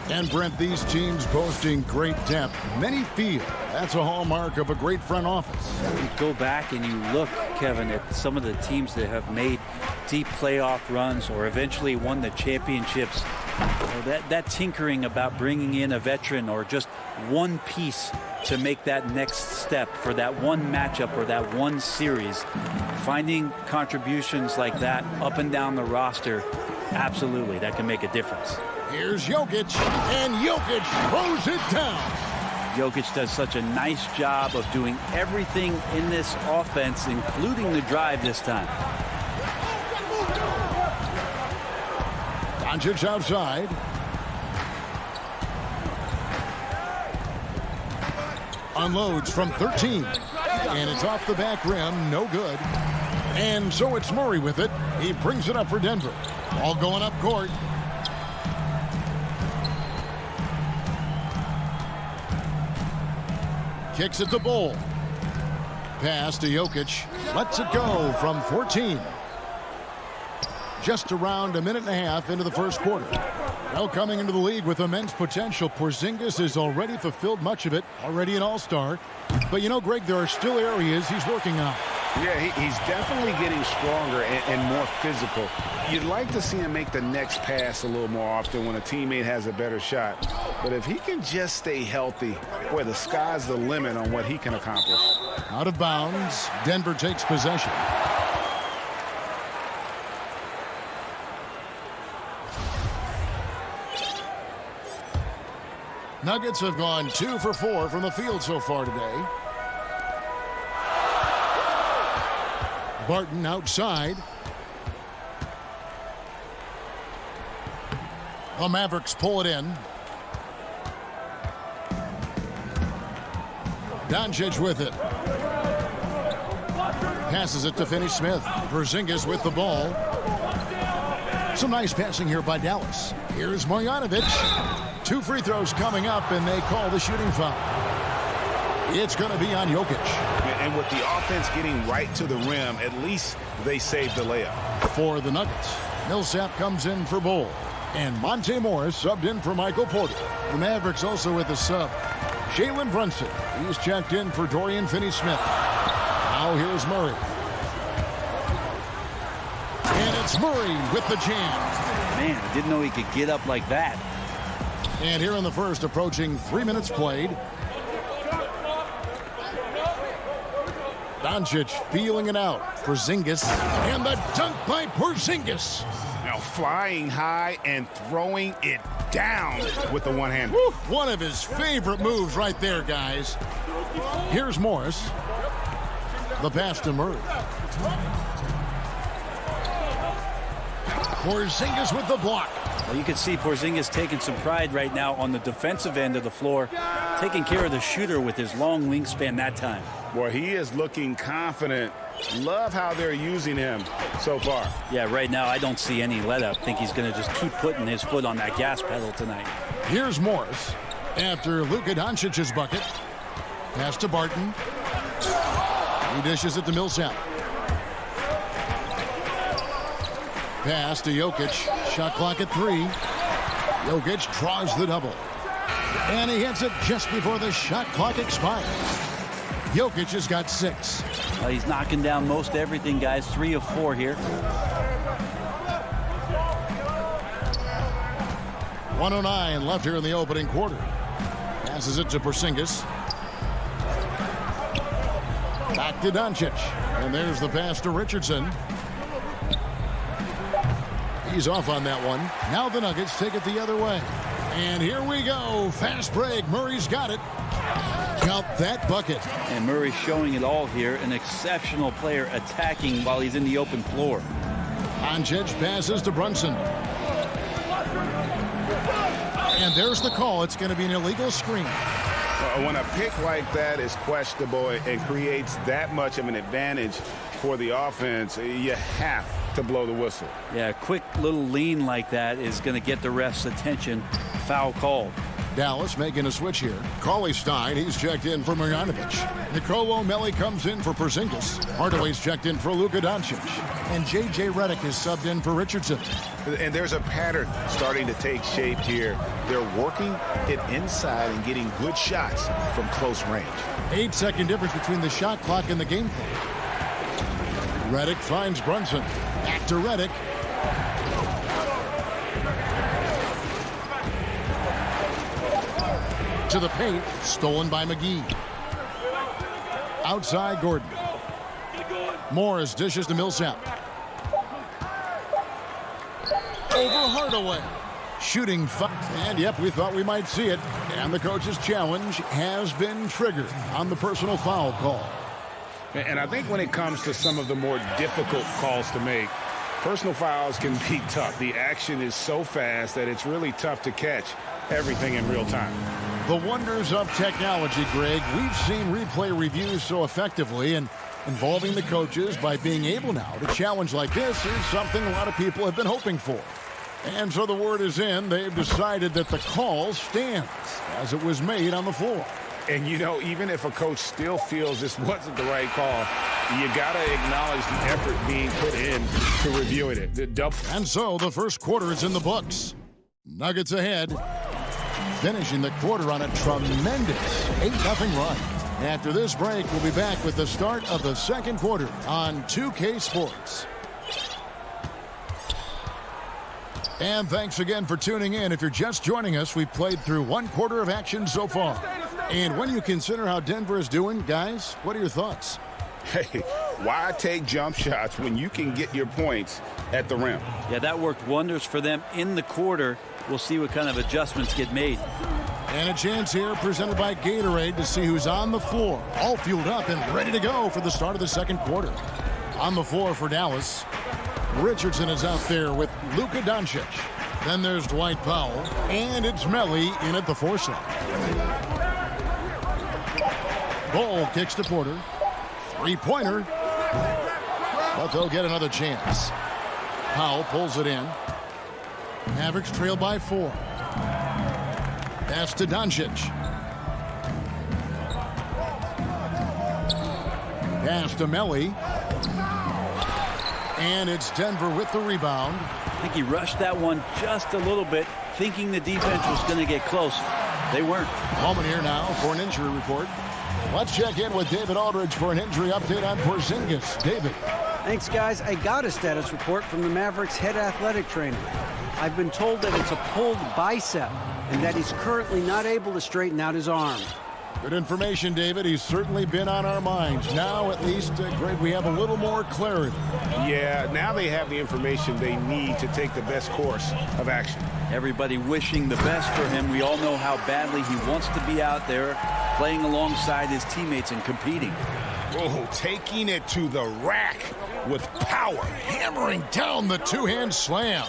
And Brent, these teams boasting great depth. Many feel that's a hallmark of a great front office. You go back and you look, Kevin, at some of the teams that have made deep playoff runs or eventually won the championships. That tinkering about bringing in a veteran or just one piece to make that next step for that one matchup or that one series. Finding contributions like that up and down the roster, absolutely, that can make a difference. Here's Jokic, and Jokic throws it down. Jokic does such a nice job of doing everything in this offense, including the drive this time. Doncic outside. Unloads from 13. And it's off the back rim, no good. And so it's Murray with it. He brings it up for Denver. All going up court. Kicks at the bowl. Pass to Jokic. Lets it go from 14. Just around a minute and a half into the first quarter. Well, coming into the league with immense potential, Porzingis has already fulfilled much of it, already an all-star. But you know, Greg, there are still areas he's working on. Yeah, he's definitely getting stronger and more physical. You'd like to see him make the next pass a little more often when a teammate has a better shot. But if he can just stay healthy, boy, the sky's the limit on what he can accomplish. Out of bounds, Denver takes possession. Nuggets have gone 2 for 4 from the field so far today. Barton outside. The Mavericks pull it in. Doncic with it. Passes it to Finney-Smith. Porzingis with the ball. Some nice passing here by Dallas. Here's Bogdanovic. 2 free throws coming up, and they call the shooting foul. It's going to be on Jokic. And with the offense getting right to the rim, at least they saved the layup. For the Nuggets, Millsap comes in for Bull. And Monte Morris subbed in for Michael Porter. The Mavericks also with a sub. Jalen Brunson. He's checked in for Dorian Finney-Smith. Now here's Murray. And it's Murray with the jam. Man, I didn't know he could get up like that. And here in the first, approaching 3 minutes played. Doncic feeling it out. Porzingis. And the dunk by Porzingis. Now flying high and throwing it down with the one hand. One of his favorite moves right there, guys. Here's Morris. The pass to Murray. Porzingis with the block. Well, you can see Porzingis taking some pride right now on the defensive end of the floor, taking care of the shooter with his long wingspan that time. Boy, he is looking confident Love how they're using him so far. Yeah, right now I don't see any let up. I think he's going to just keep putting his foot on that gas pedal tonight. Here's Morris after Luka Doncic's bucket. Pass to Barton. He dishes it to Millsap. Pass to Jokic. Shot clock at 3. Jokic draws the double. And he hits it just before the shot clock expires. Jokic has got 6. He's knocking down most everything, guys. 3 of 4 here. 1:09 left here in the opening quarter. Passes it to Porzingis. Back to Doncic. And there's the pass to Richardson. He's off on that one. Now the Nuggets take it the other way. And here we go. Fast break. Murray's got it. Count that bucket. And Murray's showing it all here. An exceptional player attacking while he's in the open floor. Doncic passes to Brunson. And there's the call. It's going to be an illegal screen. When a pick like that is questionable and creates that much of an advantage for the offense, you have to blow the whistle. Yeah, a quick little lean like that is going to get the ref's attention. Foul called. Dallas making a switch here. Cauley-Stein, he's checked in for Marjanovic. Nicolo Melli comes in for Porzingis. Hardaway's checked in for Luka Doncic. And J.J. Redick is subbed in for Richardson. And there's a pattern starting to take shape here. They're working it inside and getting good shots from close range. 8-second difference between the shot clock and the game clock. Redick finds Brunson. Back to Redick. To the paint, stolen by McGee. Outside Gordon. Morris dishes to Millsap. Over Hardaway. Shooting fight. And yep, we thought we might see it. And the coach's challenge has been triggered on the personal foul call. And I think when it comes to some of the more difficult calls to make, personal fouls can be tough. The action is so fast that it's really tough to catch everything in real time. The wonders of technology, Greg. We've seen replay reviews so effectively, and involving the coaches by being able now to challenge like this is something a lot of people have been hoping for. And so the word is in. They've decided that the call stands as it was made on the floor. And, you know, even if a coach still feels this wasn't the right call, you got to acknowledge the effort being put in to reviewing it. And so the first quarter is in the books. Nuggets ahead. Finishing the quarter on a tremendous 8-0 run. After this break, we'll be back with the start of the second quarter on 2K Sports. And thanks again for tuning in. If you're just joining us, we've played through one quarter of action so far. And when you consider how Denver is doing, guys, what are your thoughts? Hey, why take jump shots when you can get your points at the rim? Yeah, that worked wonders for them in the quarter. We'll see what kind of adjustments get made. And a chance here presented by Gatorade to see who's on the floor. All fueled up and ready to go for the start of the second quarter. On the floor for Dallas, Richardson is out there with Luka Doncic. Then there's Dwight Powell. And it's Melli in at the 4 slot. Ball kicks to Porter. Three-pointer. But they'll get another chance. Powell pulls it in. Mavericks trail by 4. Pass to Doncic. Pass to Melli. And it's Denver with the rebound. I think he rushed that one just a little bit, thinking the defense was going to get close. They weren't. Moment here now for an injury report. Let's check in with David Aldridge for an injury update on Porzingis. David. Thanks, guys. I got a status report from the Mavericks head athletic trainer. I've been told that it's a pulled bicep and that he's currently not able to straighten out his arm. Good information, David. He's certainly been on our minds. Now, at least, Greg, we have a little more clarity. Yeah, now they have the information they need to take the best course of action. Everybody wishing the best for him. We all know how badly he wants to be out there playing alongside his teammates and competing. Oh, taking it to the rack with power. Hammering down the two-hand slam.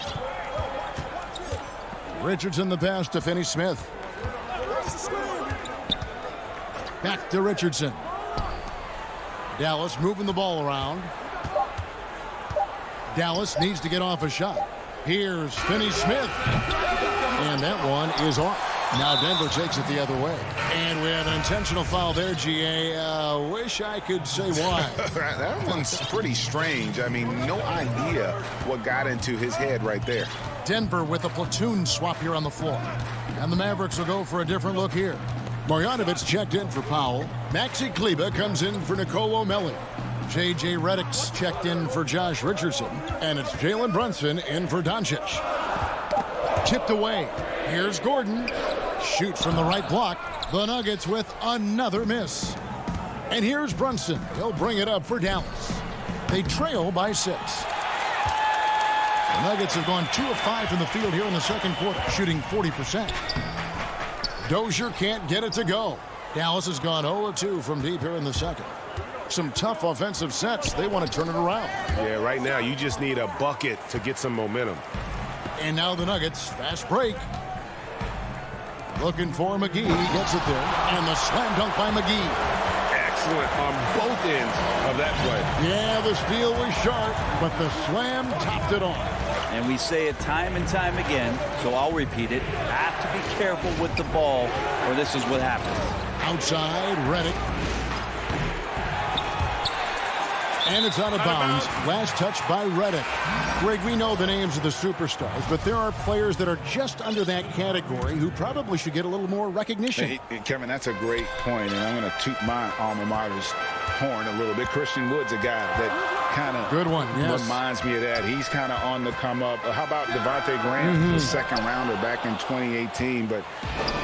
Richardson the pass to Finney-Smith. Back to Richardson. Dallas moving the ball around. Dallas needs to get off a shot. Here's Finney Smith. And that one is off. Now Denver takes it the other way. And we have an intentional foul there, GA. Wish I could say why. That one's pretty strange. I mean, no idea what got into his head right there. Denver with a platoon swap here on the floor. And the Mavericks will go for a different look here. Marjanovic checked in for Powell. Maxi Kleber comes in for Nicole O'Malley. J.J. Redick's checked in for Josh Richardson. And it's Jalen Brunson in for Doncic. Tipped away. Here's Gordon. Shoot from the right block. The Nuggets with another miss. And here's Brunson. He'll bring it up for Dallas. They trail by 6. The Nuggets have gone 2 of 5 from the field here in the second quarter, shooting 40%. Dozier can't get it to go. Dallas has gone 0 of 2 from deep here in the second. Some tough offensive sets. They want to turn it around. Yeah, right now you just need a bucket to get some momentum. And now the Nuggets, fast break. Looking for McGee. He gets it there. And the slam dunk by McGee. Excellent on both ends of that play. Yeah, the steal was sharp, but the slam topped it off. And we say it time and time again, so I'll repeat it. Have to be careful with the ball, or this is what happens. Outside, Redick. And it's out of bounds. Last touch by Redick. Greg, we know the names of the superstars, but there are players that are just under that category who probably should get a little more recognition. Hey, Kevin, that's a great point, and I'm going to toot my alma mater's horn a little bit. Christian Wood's a guy that kind of good one, yes. Reminds me of that. He's kind of on the come up. How about Devontae Graham, the second rounder back in 2018, but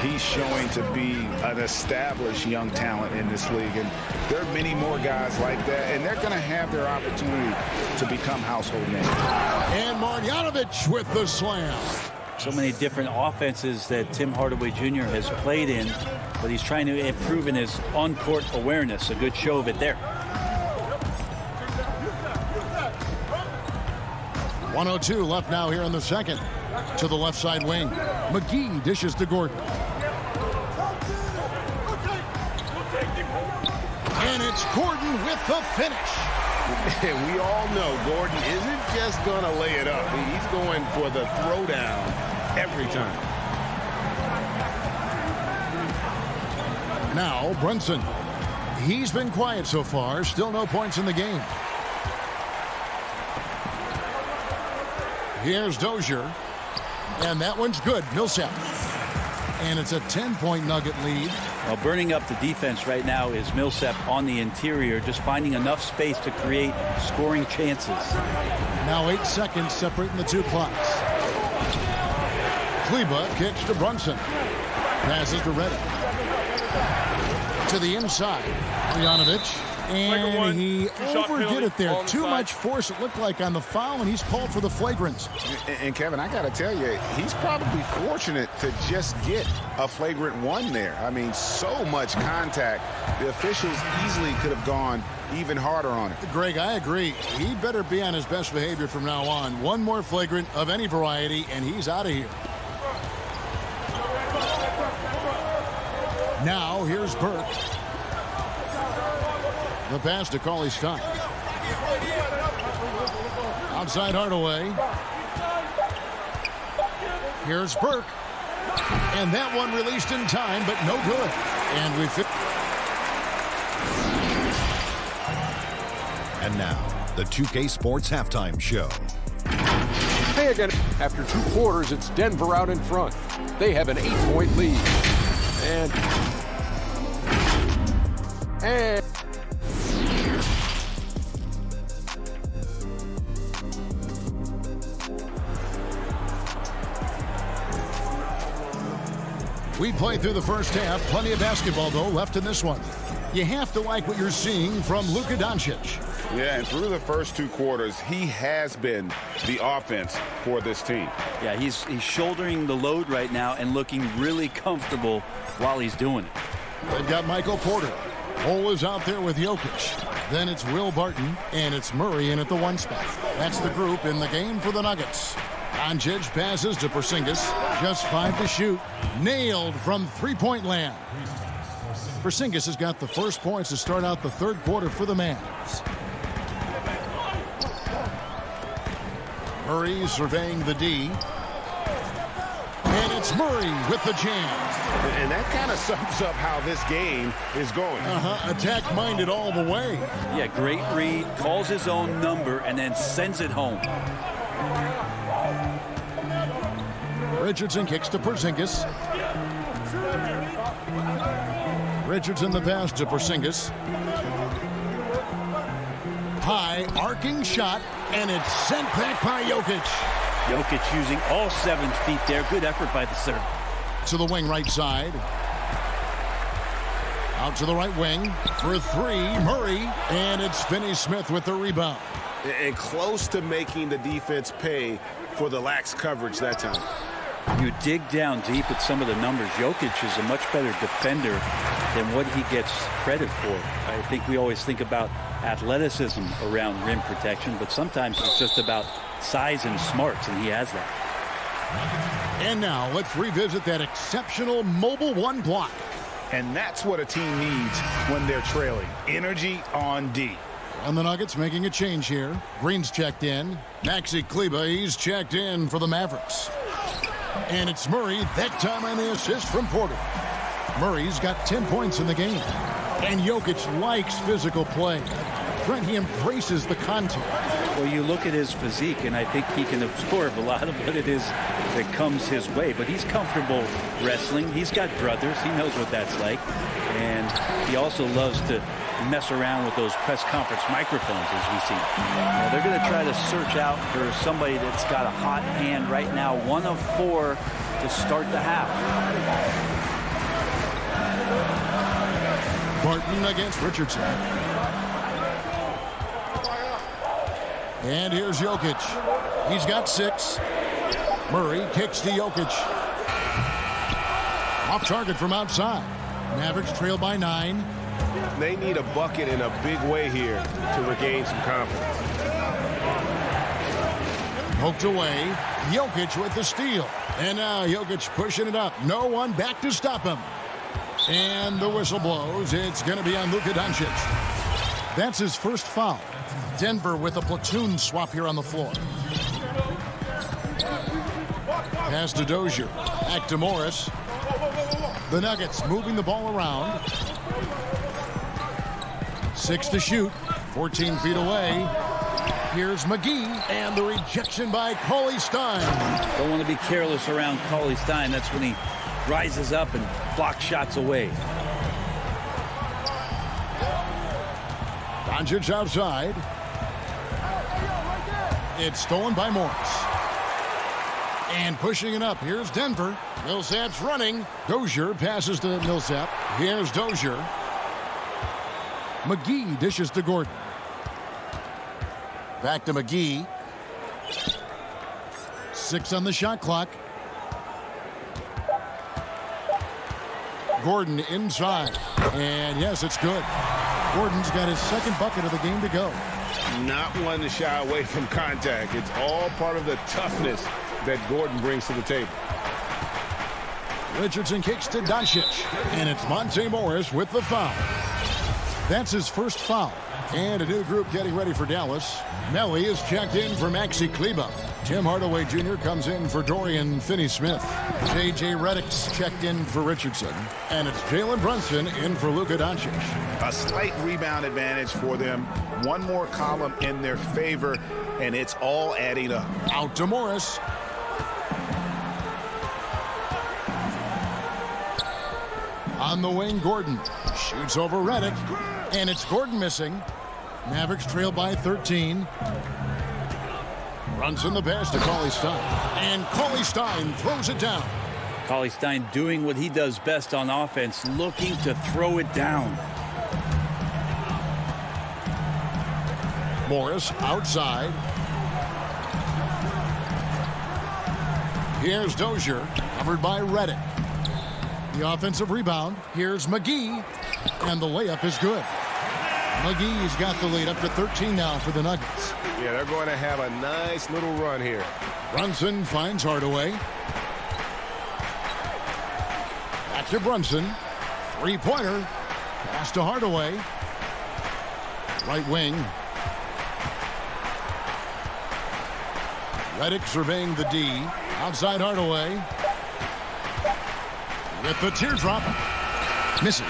he's showing to be an established young talent in this league, and there are many more guys like that, and they're going to have their opportunity to become household names. And Marjanovic with the slam. So many different offenses that Tim Hardaway Jr. has played in, but he's trying to improve in his on-court awareness. A good show of it there. 1:02 left now here in the second. To the left side wing. McGee dishes to Gordon. And it's Gordon with the finish. And we all know Gordon isn't just going to lay it up. He's going for the throwdown every time. Now Brunson. He's been quiet so far. Still no points in the game. Here's Dozier. And that one's good. Millsap. And it's a 10-point Nugget lead. Well, burning up the defense right now is Millsap on the interior, just finding enough space to create scoring chances. Now 8 seconds separating the two clocks. Kleber kicks to Brunson. Passes to Redick. To the inside. Marjanovic. And he overdid it there. Too much force, it looked like, on the foul, and he's called for the flagrant. And Kevin, I got to tell you, he's probably fortunate to just get a flagrant 1 there. I mean, so much contact. The officials easily could have gone even harder on it. Greg, I agree. He better be on his best behavior from now on. One more flagrant of any variety, and he's out of here. Now, here's Burke. The pass to Cauley Stein. Outside Hardaway. Here's Burke. And that one released in time, but no good. And we And now, the 2K Sports Halftime Show. Hey again, after 2 quarters, it's Denver out in front. They have an 8-point lead. And we played through the first half. Plenty of basketball, though, left in this one. You have to like what you're seeing from Luka Doncic. Yeah, and through the first 2 quarters, he has been the offense for this team. Yeah, he's shouldering the load right now and looking really comfortable while he's doing it. They've got Michael Porter. Cole is out there with Jokic. Then it's Will Barton, and it's Murray in at the 1 spot. That's the group in the game for the Nuggets. Doncic passes to Porzingis. Just 5 to shoot. Nailed from 3-point land. Porzingis has got the first points to start out the third quarter for the Mavs. Murray surveying the D. And it's Murray with the jam. And that kind of sums up how this game is going. Attack-minded all the way. Yeah, great read, calls his own number, and then sends it home. Richardson kicks to Porzingis. Richardson the pass to Porzingis. High arcing shot, and it's sent back by Jokic. Jokic using all 7 feet there. Good effort by the center. To the wing right side. Out to the right wing for 3, Murray, and it's Finney-Smith with the rebound. And close to making the defense pay for the lax coverage that time. You dig down deep at some of the numbers. Jokic is a much better defender than what he gets credit for. I think we always think about athleticism around rim protection, but sometimes it's just about size and smarts, and he has that. And now let's revisit that exceptional mobile 1 block. And that's what a team needs when they're trailing. Energy on D. And the Nuggets making a change here. Green's checked in. Maxi Kleber, he's checked in for the Mavericks. And it's Murray, that time on the assist from Porter. Murray's got 10 points in the game. And Jokic likes physical play. Trent, he embraces the contact. Well, you look at his physique, and I think he can absorb a lot of what it is that comes his way. But he's comfortable wrestling. He's got brothers. He knows what that's like. And he also loves to mess around with those press conference microphones, as we see. Now, they're going to try to search out for somebody that's got a hot hand right now. 1 of 4 to start the half. Barton against Richardson. And here's Jokic. He's got 6. Murray kicks to Jokic. Off target from outside. Mavericks trail by 9. They need a bucket in a big way here to regain some confidence. Poked away. Jokic with the steal. And now Jokic pushing it up. No one back to stop him. And the whistle blows. It's going to be on Luka Doncic. That's his first foul. Denver with a platoon swap here on the floor. Pass to Dozier. Back to Morris. The Nuggets moving the ball around. 6 to shoot. 14 feet away. Here's McGee. And the rejection by Cauley Stein. Don't want to be careless around Cauley Stein. That's when he rises up and blocks shots away. Doncic outside. It's stolen by Morris. And pushing it up. Here's Denver. Millsap's running. Dozier passes to Millsap. Here's Dozier. McGee dishes to Gordon. Back to McGee. 6 on the shot clock. Gordon inside. And yes, it's good. Gordon's got his second bucket of the game to go. Not one to shy away from contact. It's all part of the toughness that Gordon brings to the table. Richardson kicks to Doncic. And it's Monte Morris with the foul. That's his first foul. And a new group getting ready for Dallas. Melly is checked in for Maxi Kleber. Tim Hardaway Jr. comes in for Dorian Finney-Smith. J.J. Redick's checked in for Richardson. And it's Jalen Brunson in for Luka Doncic. A slight rebound advantage for them. One more column in their favor, and it's all adding up. Out to Morris. On the wing, Gordon shoots over Redick. And it's Gordon missing. Mavericks trail by 13. Runs in the pass to Cauley Stein. And Cauley Stein throws it down. Cauley Stein doing what he does best on offense, looking to throw it down. Morris outside. Here's Dozier, covered by Redick. The offensive rebound. Here's McGee. And the layup is good. McGee's got the lead up to 13 now for the Nuggets. Yeah, they're going to have a nice little run here. Brunson finds Hardaway. Back to Brunson. Three-pointer. Pass to Hardaway. Right wing. Redick surveying the D. Outside Hardaway. With the teardrop. Misses.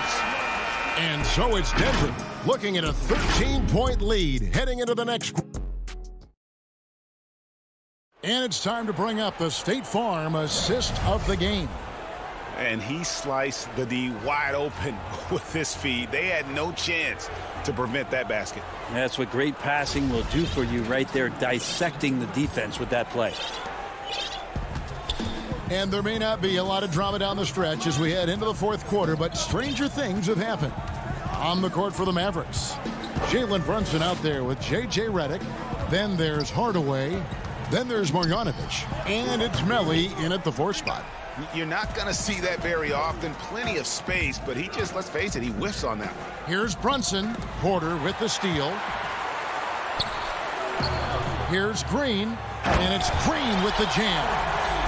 And so it's Denver looking at a 13-point lead heading into the next quarter. And it's time to bring up the State Farm assist of the game. And he sliced the D wide open with this feed. They had no chance to prevent that basket. That's what great passing will do for you right there, dissecting the defense with that play. And there may not be a lot of drama down the stretch as we head into the fourth quarter, but stranger things have happened. On the court for the Mavericks, Jalen Brunson out there with J.J. Redick. Then there's Hardaway. Then there's Marjanovic. And it's Melli in at the 4 spot. You're not going to see that very often. Plenty of space, but he just, let's face it, he whiffs on that one. Here's Brunson. Porter with the steal. Here's Green. And it's Green with the jam.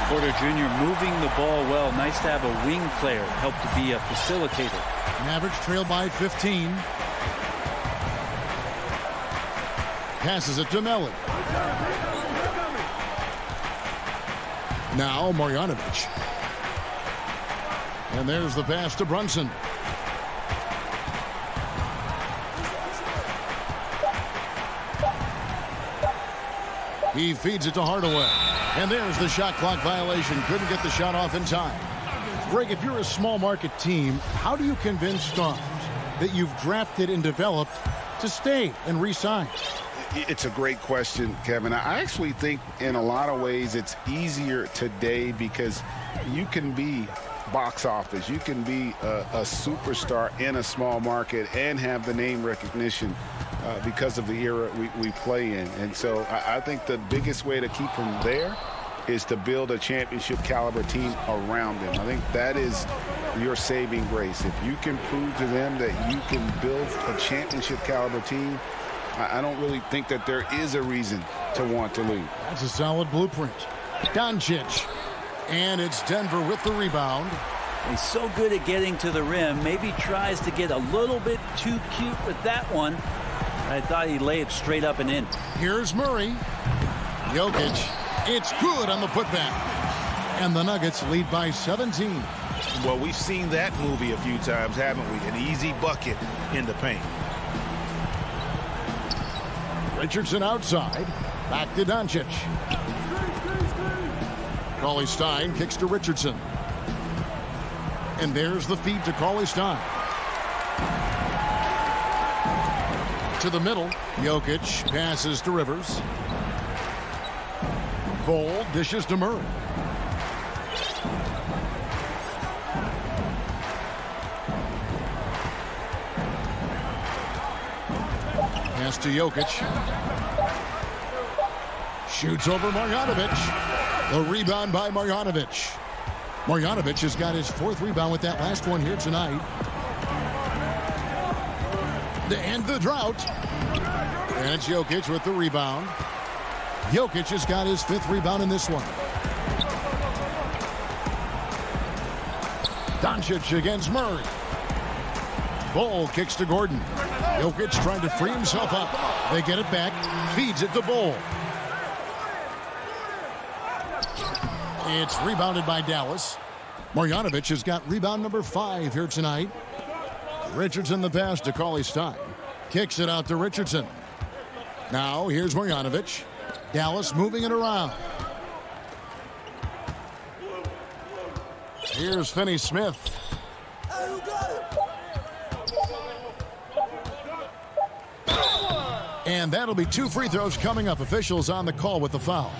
Porter Jr. moving the ball well. Nice to have a wing player help to be a facilitator. Mavericks trail by 15. Passes it to Melli. Now Marjanovic. And there's the pass to Brunson. He feeds it to Hardaway. And there's the shot clock violation. Couldn't get the shot off in time. Greg, if you're a small market team, how do you convince stars that you've drafted and developed to stay and re-sign? It's a great question, Kevin. I actually think in a lot of ways it's easier today because you can be box office. You can be a superstar in a small market and have the name recognition because of the era we play in. And so I think the biggest way to keep them there is to build a championship caliber team around them. I think that is your saving grace. If you can prove to them that you can build a championship caliber team, I don't really think that there is a reason to want to leave. That's a solid blueprint. Doncic. And it's Denver with the rebound. He's so good at getting to the rim. Maybe tries to get a little bit too cute with that one. I thought he laid it straight up and in. Here's Murray. Jokic. It's good on the putback. And the Nuggets lead by 17. Well, we've seen that movie a few times, haven't we? An easy bucket in the paint. Richardson outside. Back to Doncic. Cauley-Stein kicks to Richardson. And there's the feed to Cauley-Stein. To the middle. Jokic passes to Rivers. Ball dishes to Murray. Pass to Jokic. Shoots over Marjanovic. The rebound by Marjanovic. Marjanovic has got his 4th rebound with that last one here tonight. To end the drought. And it's Jokic with the rebound. Jokic has got his 5th rebound in this one. Doncic against Murray. Ball kicks to Gordon. Jokic trying to free himself up. They get it back. Feeds it to Ball. It's rebounded by Dallas. Marjanovic has got rebound number 5 here tonight. Richardson the pass to Cauley-Stein. Kicks it out to Richardson. Now here's Marjanovic. Dallas moving it around. Here's Finney-Smith. And that'll be 2 free throws coming up. Officials on the call with the foul.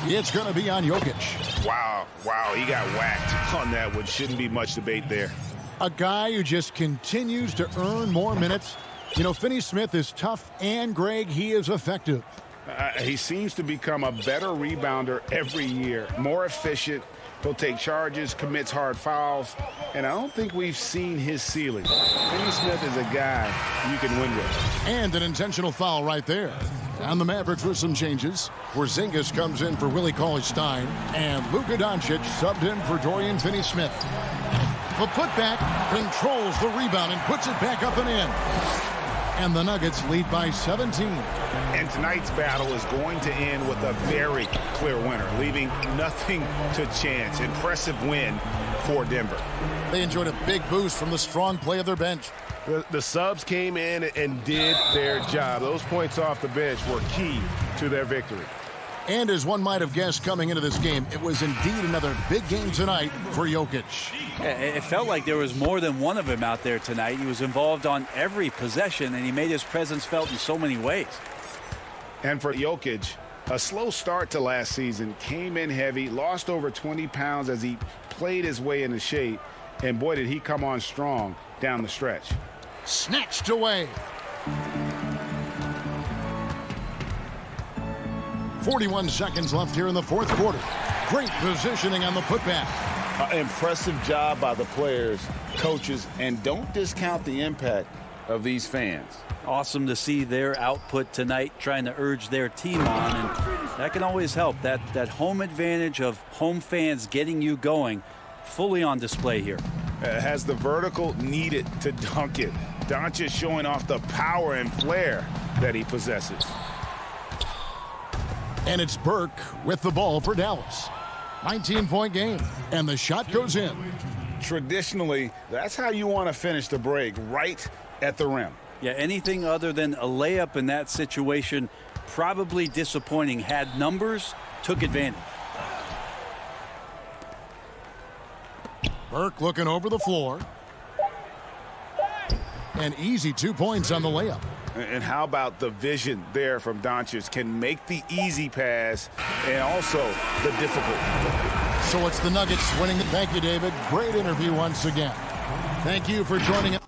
It's going to be on Jokic. Wow, he got whacked on that one. Shouldn't be much debate there. A guy who just continues to earn more minutes. You know, Finney-Smith is tough, and Greg, he is effective. He seems to become a better rebounder every year, more efficient. He'll take charges, commits hard fouls, and I don't think we've seen his ceiling. Finney-Smith is a guy you can win with. And an intentional foul right there. And the Mavericks with some changes. Porzingis comes in for Willie Cauley-Stein, and Luka Doncic subbed in for Dorian Finney-Smith. off a putback, controls the rebound and puts it back up and in. And the Nuggets lead by 17. And tonight's battle is going to end with a very clear winner, leaving nothing to chance. Impressive win for Denver. They enjoyed a big boost from the strong play of their bench. The subs came in and did their job. Those points off the bench were key to their victory. And as one might have guessed coming into this game, it was indeed another big game tonight for Jokic. It felt like there was more than one of him out there tonight. He was involved on every possession, and he made his presence felt in so many ways. And for Jokic, a slow start to last season, came in heavy, lost over 20 pounds as he played his way into shape, and boy, did he come on strong down the stretch. Snatched away. 41 seconds left here in the fourth quarter. Great positioning on the putback. Impressive job by the players, coaches, and don't discount the impact of these fans. Awesome to see their output tonight, trying to urge their team on, and that can always help. That home advantage of home fans getting you going, fully on display here. Has the vertical needed to dunk it. Doncic showing off the power and flair that he possesses. And it's Burke with the ball for Dallas. 19-point game, and the shot goes in. Traditionally, that's how you want to finish the break, right at the rim. Yeah, anything other than a layup in that situation, probably disappointing. Had numbers, took advantage. Burke looking over the floor. An easy 2 points on the layup. And how about the vision there from Doncic? Can make the easy pass and also the difficult. So it's the Nuggets winning. Thank you, David. Great interview once again. Thank you for joining us.